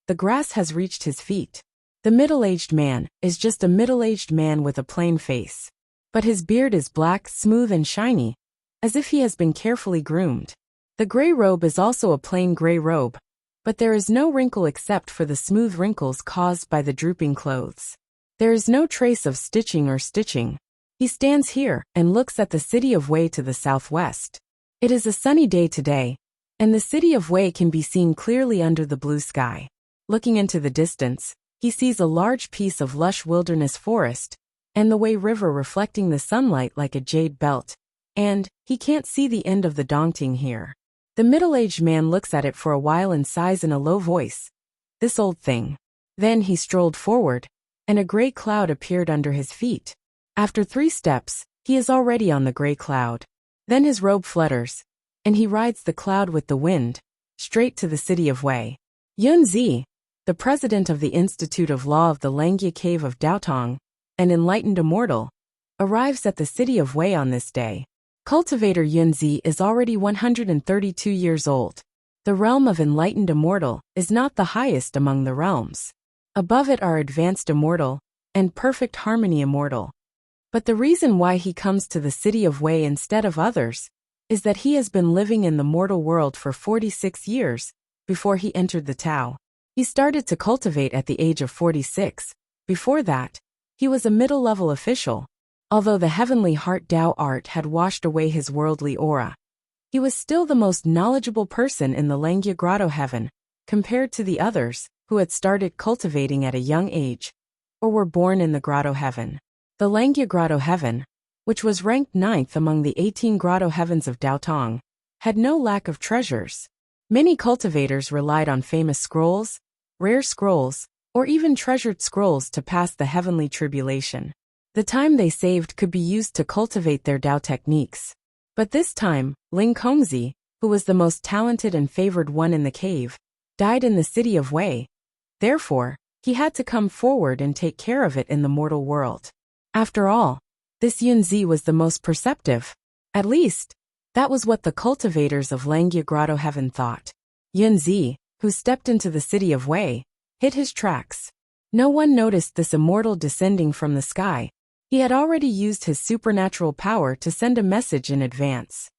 the grass has reached his feet. The middle-aged man is just a middle-aged man with a plain face. But his beard is black, smooth and shiny, as if he has been carefully groomed. The gray robe is also a plain gray robe, But there is no wrinkle except for the smooth wrinkles caused by the drooping clothes. There is no trace of stitching or stitching. He stands here and looks at the city of Wei to the southwest. It is a sunny day today, and the city of Wei can be seen clearly under the blue sky. Looking into the distance, he sees a large piece of lush wilderness forest, and the Wei River reflecting the sunlight like a jade belt, and he can't see the end of the Dongting here. The middle-aged man looks at it for a while and sighs in a low voice. This old thing. Then he strolled forward, and a gray cloud appeared under his feet. After 3 steps, he is already on the gray cloud. Then his robe flutters, and he rides the cloud with the wind, straight to the city of Wei. Yunzi, the president of the Institute of Law of the Langia Cave of Daotong, an enlightened immortal, arrives at the city of Wei on this day. Cultivator Yunzi is already 132 years old. The realm of enlightened immortal is not the highest among the realms. Above it are advanced immortal and perfect harmony immortal. But the reason why he comes to the city of Wei instead of others is that he has been living in the mortal world for 46 years before he entered the Tao. He started to cultivate at the age of 46. Before that, he was a middle-level official. Although the heavenly heart Tao art had washed away his worldly aura, he was still the most knowledgeable person in the Langia Grotto Heaven, compared to the others who had started cultivating at a young age, or were born in the Grotto Heaven. The Langia Grotto Heaven, which was ranked 9th among the 18 Grotto Heavens of Daotong, had no lack of treasures. Many cultivators relied on famous scrolls, rare scrolls, or even treasured scrolls to pass the heavenly tribulation. The time they saved could be used to cultivate their Tao techniques. But this time, Ling Kongzi, who was the most talented and favored one in the cave, died in the city of Wei. Therefore, he had to come forward and take care of it in the mortal world. After all, this Yunzi was the most perceptive. At least, that was what the cultivators of Langia Grotto Heaven thought. Yunzi, who stepped into the city of Wei, hit his tracks. No one noticed this immortal descending from the sky. He had already used his supernatural power to send a message in advance.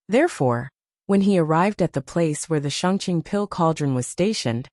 Therefore, when he arrived at the place where the Shangqing pill cauldron was stationed,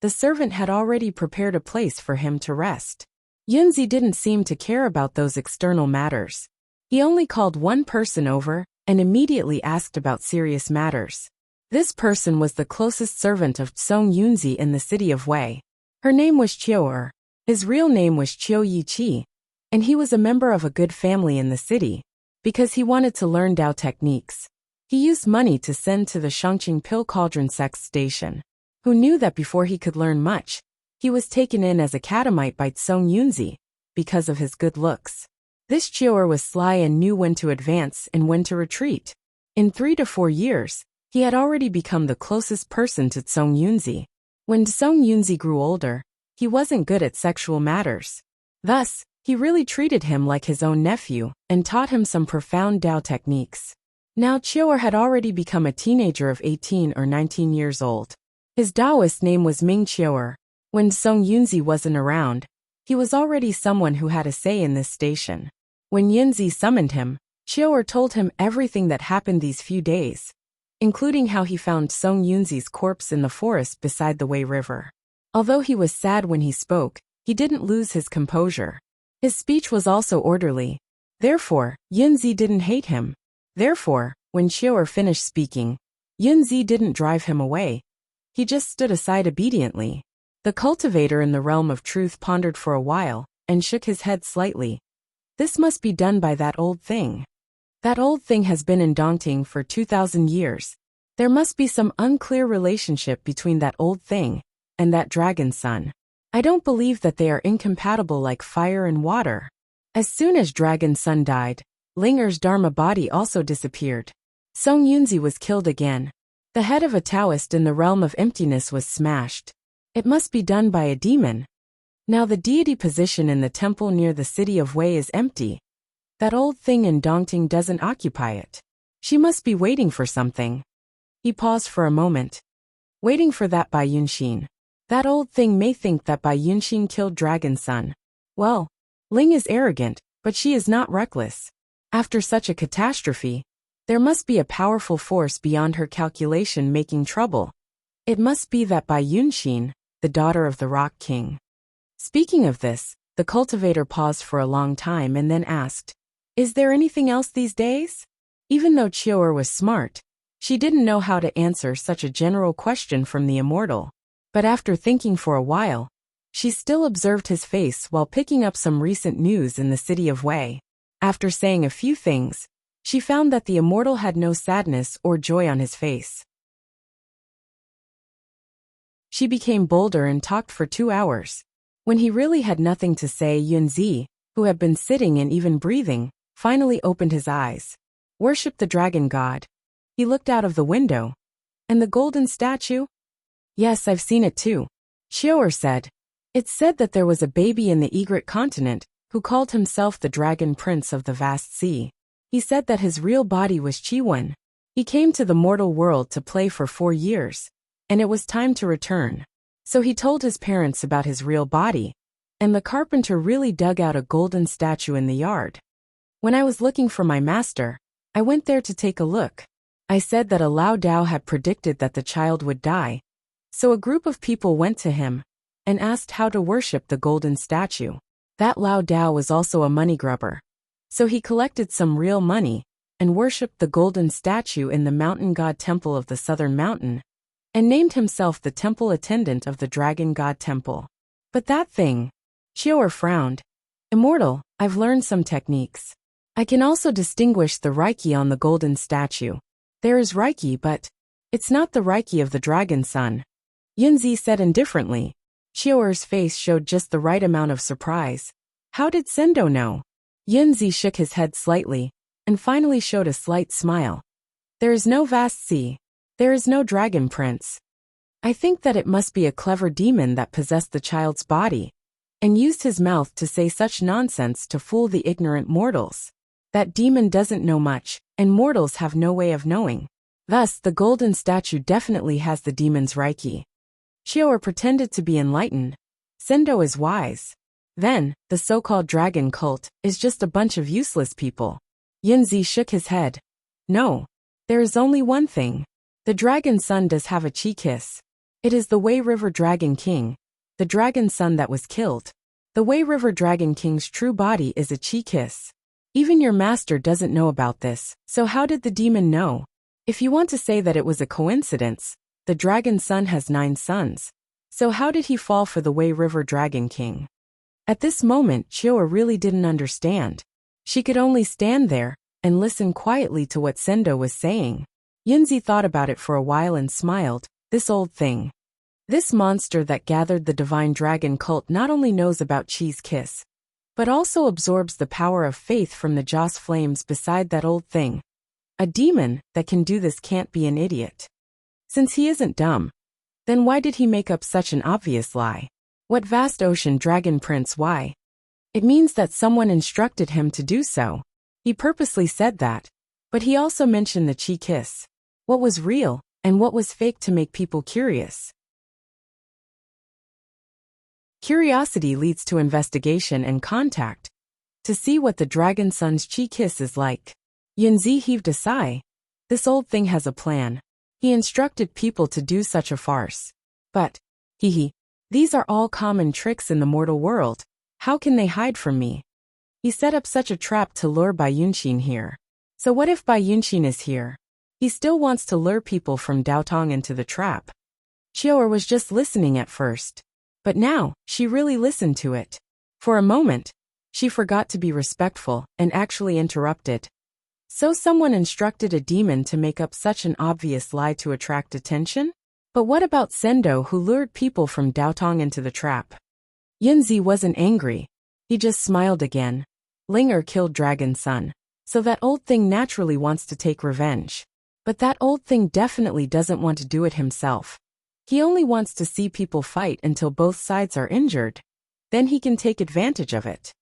the servant had already prepared a place for him to rest. Yunzi didn't seem to care about those external matters. He only called one person over and immediately asked about serious matters. This person was the closest servant of Song Yunzi in the city of Wei. Her name was Chiu. His real name was Chiu Yiqi, and he was a member of a good family in the city. Because he wanted to learn Tao techniques, he used money to send to the Shangqing pill cauldron sex station. Who knew that before he could learn much, he was taken in as a catamite by Song Yunzi because of his good looks. This Chiu was sly and knew when to advance and when to retreat. In 3 to 4 years, he had already become the closest person to Song Yunzi. When Song Yunzi grew older, he wasn't good at sexual matters. Thus, he really treated him like his own nephew and taught him some profound Tao techniques. Now Chiu had already become a teenager of 18 or 19 years old. His Taoist name was Ming Chiu. When Song Yunzi wasn't around, he was already someone who had a say in this station. When Yunzi summoned him, Chiu told him everything that happened these few days, including how he found Song Yunzi's corpse in the forest beside the Wei River. Although he was sad when he spoke, he didn't lose his composure. His speech was also orderly. Therefore, Yunzi didn't hate him. Therefore, when Chiu finished speaking, Yunzi didn't drive him away. He just stood aside obediently. The cultivator in the realm of truth pondered for a while and shook his head slightly. This must be done by that old thing. That old thing has been in Dongting for 2,000 years. There must be some unclear relationship between that old thing and that dragon son. I don't believe that they are incompatible like fire and water. As soon as Dragon Sun died, Linger's Dharma body also disappeared. Song Yunzi was killed again. The head of a Taoist in the realm of emptiness was smashed. It must be done by a demon. Now the deity position in the temple near the city of Wei is empty. That old thing in Dongting doesn't occupy it. She must be waiting for something. He paused for a moment. Waiting for that Bai Yunxin. That old thing may think that Bai Yunxin killed Dragon Sun. Well, Ling is arrogant, but she is not reckless. After such a catastrophe, There must be a powerful force beyond her calculation making trouble. It must be that Bai Yunxin, the daughter of the Rock King. Speaking of this, the cultivator paused for a long time and then asked, "Is there anything else these days?" Even though Qiu'er was smart, she didn't know how to answer such a general question from the immortal. But after thinking for a while, she still observed his face while picking up some recent news in the city of Wei. After saying a few things, she found that the immortal had no sadness or joy on his face. She became bolder and talked for 2 hours. When he really had nothing to say, Yunzi, who had been sitting and even breathing, finally opened his eyes. "Worship the dragon god." He looked out of the window. "And the golden statue?" "Yes, I've seen it too," Qiu'er said. "It's said that there was a baby in the Egret continent who called himself the Dragon Prince of the Vast Sea. He said that his real body was Qiwen. He came to the mortal world to play for 4 years, and it was time to return. So he told his parents about his real body, and the carpenter really dug out a golden statue in the yard. When I was looking for my master, I went there to take a look. I said that a Lao Dao had predicted that the child would die, so a group of people went to him and asked how to worship the golden statue. That Lao Dao was also a money grubber, so he collected some real money and worshipped the golden statue in the mountain god temple of the southern mountain, and named himself the temple attendant of the dragon god temple. But that thing, Qiu'er frowned. "Immortal, I've learned some techniques. I can also distinguish the Reiki on the golden statue. There is Reiki, but it's not the Reiki of the dragon sun," Yunzi said indifferently. Qiu'er's face showed just the right amount of surprise. "How did Sendo know?" Yunzi shook his head slightly, and finally showed a slight smile. "There is no vast sea. There is no dragon prince. I think that it must be a clever demon that possessed the child's body, and used his mouth to say such nonsense to fool the ignorant mortals. That demon doesn't know much, and mortals have no way of knowing. Thus, the golden statue definitely has the demon's Reiki." Qiu'er pretended to be enlightened. "Sendo is wise. Then, the so-called dragon cult is just a bunch of useless people." Yunzi shook his head. "No. There is only one thing. The dragon son does have a chi kiss. It is the Wei River Dragon King, the dragon son that was killed. The Wei River Dragon King's true body is a chi kiss. Even your master doesn't know about this, so how did the demon know? If you want to say that it was a coincidence, the dragon son has 9 sons. So how did he fall for the Wei River Dragon King?" At this moment, Qiu'er really didn't understand. She could only stand there and listen quietly to what Sendo was saying. Yunzi thought about it for a while and smiled. This old thing. This monster that gathered the divine dragon cult not only knows about Chi's kiss, but also absorbs the power of faith from the Joss flames beside that old thing. A demon that can do this can't be an idiot. Since he isn't dumb, then why did he make up such an obvious lie? What vast ocean dragon prince, why? It means that someone instructed him to do so. He purposely said that, but he also mentioned the chi kiss. What was real, and what was fake to make people curious? Curiosity leads to investigation and contact, to see what the dragon son's chi kiss is like. Yunzi heaved a sigh. This old thing has a plan. He instructed people to do such a farce. But, these are all common tricks in the mortal world. How can they hide from me? He set up such a trap to lure Bai Yunxin here. So what if Bai Yunxin is here? He still wants to lure people from Daotong into the trap. Qiu'er was just listening at first, but now, she really listened to it. For a moment, she forgot to be respectful and actually interrupted. So someone instructed a demon to make up such an obvious lie to attract attention? But what about Sendo, who lured people from Daotong into the trap? Yunzi wasn't angry. He just smiled again. Linger killed Dragon Son, so that old thing naturally wants to take revenge. But that old thing definitely doesn't want to do it himself. He only wants to see people fight until both sides are injured. Then he can take advantage of it.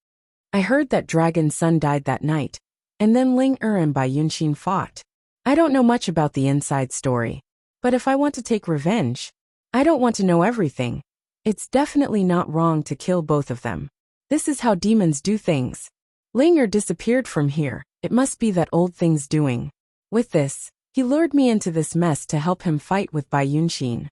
I heard that Dragon Son died that night, and then Ling and Bai Yunxin fought. I don't know much about the inside story, but if I want to take revenge, I don't want to know everything. It's definitely not wrong to kill both of them. This is how demons do things. Linger disappeared from here. It must be that old thing's doing. With this, he lured me into this mess to help him fight with Bai Yunxin.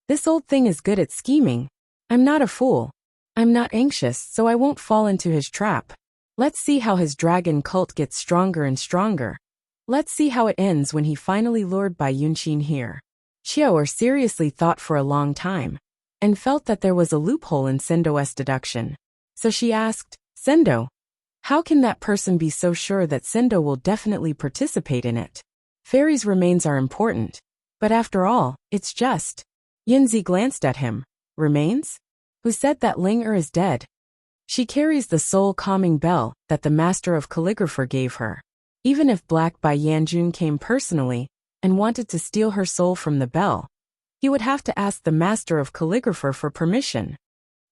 This old thing is good at scheming. I'm not a fool. I'm not anxious, so I won't fall into his trap. Let's see how his dragon cult gets stronger and stronger. Let's see how it ends when he finally lured Bai Yunxin here. Qiao seriously thought for a long time, and felt that there was a loophole in Sendo's deduction. So she asked, Sendo, how can that person be so sure that Sendo will definitely participate in it? Fairies' remains are important, but after all, it's just. Yunzi glanced at him. Remains? Who said that Ling is dead? She carries the soul-calming bell that the master of calligrapher gave her. Even if Black Bai Yanjun came personally and wanted to steal her soul from the bell, he would have to ask the master of calligrapher for permission.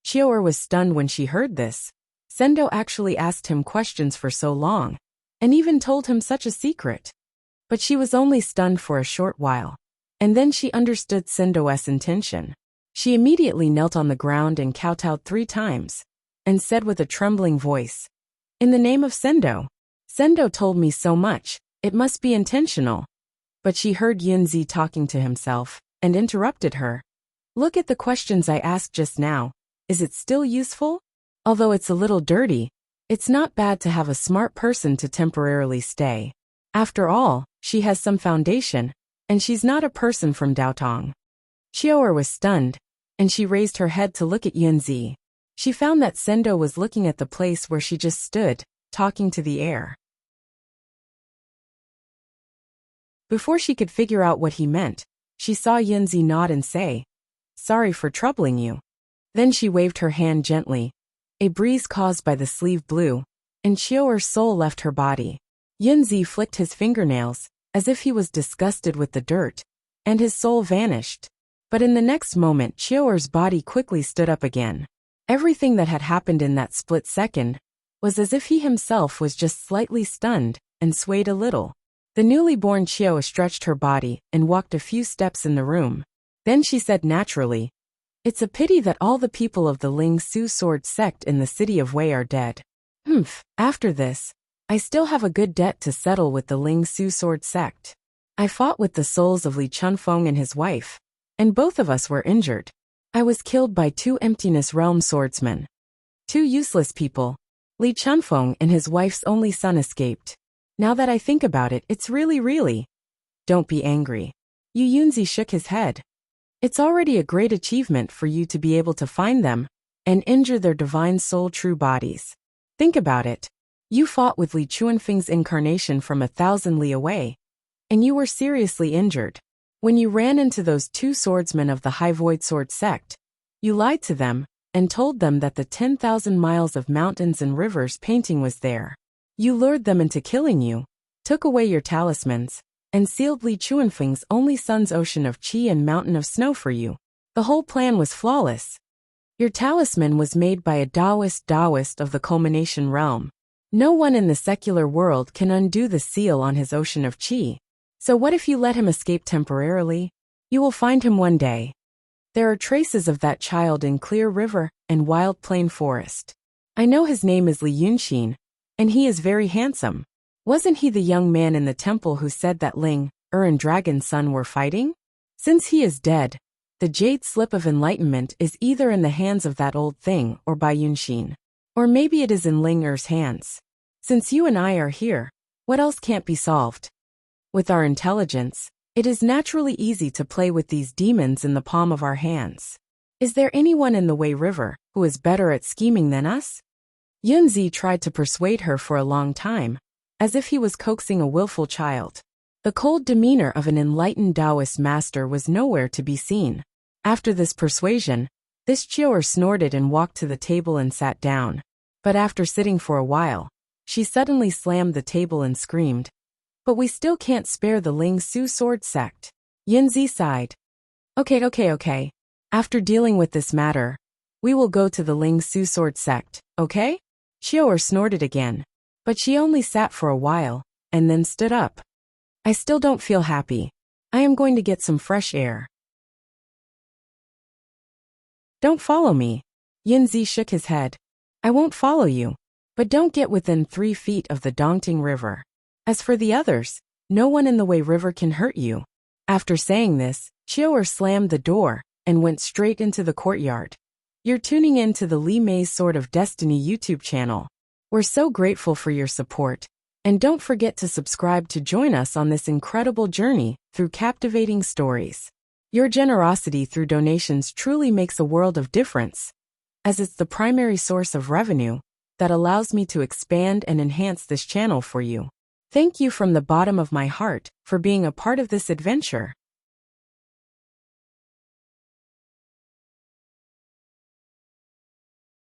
Qiao was stunned when she heard this. Sendo actually asked him questions for so long, and even told him such a secret. But she was only stunned for a short while, and then she understood Sendo's intention. She immediately knelt on the ground and kowtowed 3 times, and said with a trembling voice, In the name of Sendo. Sendo told me so much, it must be intentional. But she heard Yunzi talking to himself, and interrupted her. Look at the questions I asked just now. Is it still useful? Although it's a little dirty, it's not bad to have a smart person to temporarily stay. After all, she has some foundation, and she's not a person from Daotong. Qiao was stunned, and she raised her head to look at Yunzi. She found that Sendo was looking at the place where she just stood, talking to the air. Before she could figure out what he meant, she saw Yunzi nod and say, Sorry for troubling you. Then she waved her hand gently. A breeze caused by the sleeve blew, and Qiao's soul left her body. Yunzi flicked his fingernails, as if he was disgusted with the dirt, and his soul vanished. But in the next moment Qiao's body quickly stood up again. Everything that had happened in that split second was as if he himself was just slightly stunned and swayed a little. The newly born Qiao stretched her body and walked a few steps in the room. Then she said naturally, It's a pity that all the people of the Ling Su sword sect in the city of Wei are dead. After this, I still have a good debt to settle with the Ling Su sword sect. I fought with the souls of Li Chunfeng and his wife, and both of us were injured. I was killed by 2 emptiness realm swordsmen. 2 useless people. Li Chunfeng and his wife's only son escaped. Now that I think about it, it's really. Don't be angry. Yu Yunzi shook his head. It's already a great achievement for you to be able to find them and injure their divine soul true bodies. Think about it. You fought with Li Chuanfeng's incarnation from 1,000 li away, and you were seriously injured. When you ran into those 2 swordsmen of the High Void Sword sect, you lied to them and told them that the 10,000 miles of mountains and rivers painting was there. You lured them into killing you, took away your talismans, and sealed Li Chuanfeng's only son's ocean of qi and mountain of snow for you. The whole plan was flawless. Your talisman was made by a Taoist of the culmination realm. No one in the secular world can undo the seal on his ocean of qi. So what if you let him escape temporarily? You will find him one day. There are traces of that child in Clear River and Wild Plain Forest. I know his name is Li Yunxin, and he is very handsome. Wasn't he the young man in the temple who said that Ling and Dragon's son were fighting? Since he is dead, the jade slip of enlightenment is either in the hands of that old thing or Bai Yunxin. Or maybe it is in Ling hands. Since you and I are here, what else can't be solved? With our intelligence, it is naturally easy to play with these demons in the palm of our hands. Is there anyone in the Wei River who is better at scheming than us? Yunzi tried to persuade her for a long time, as if he was coaxing a willful child. The cold demeanor of an enlightened Taoist master was nowhere to be seen. After this persuasion, this Qiao snorted and walked to the table and sat down. But after sitting for a while, she suddenly slammed the table and screamed, But we still can't spare the Ling Su sword sect. Yunzi sighed. Okay. After dealing with this matter, we will go to the Ling Su sword sect, okay? Qiao snorted again, but she only sat for a while, and then stood up. I still don't feel happy. I am going to get some fresh air. Don't follow me. Yunzi shook his head. I won't follow you, but don't get within 3 feet of the Dongting River. As for the others, No one in the Way River can hurt you. After saying this, Chiaor slammed the door and went straight into the courtyard. You're tuning in to the Lee May's Sword of Destiny YouTube channel. We're so grateful for your support. And don't forget to subscribe to join us on this incredible journey through captivating stories. Your generosity through donations truly makes a world of difference, as it's the primary source of revenue that allows me to expand and enhance this channel for you. Thank you from the bottom of my heart for being a part of this adventure.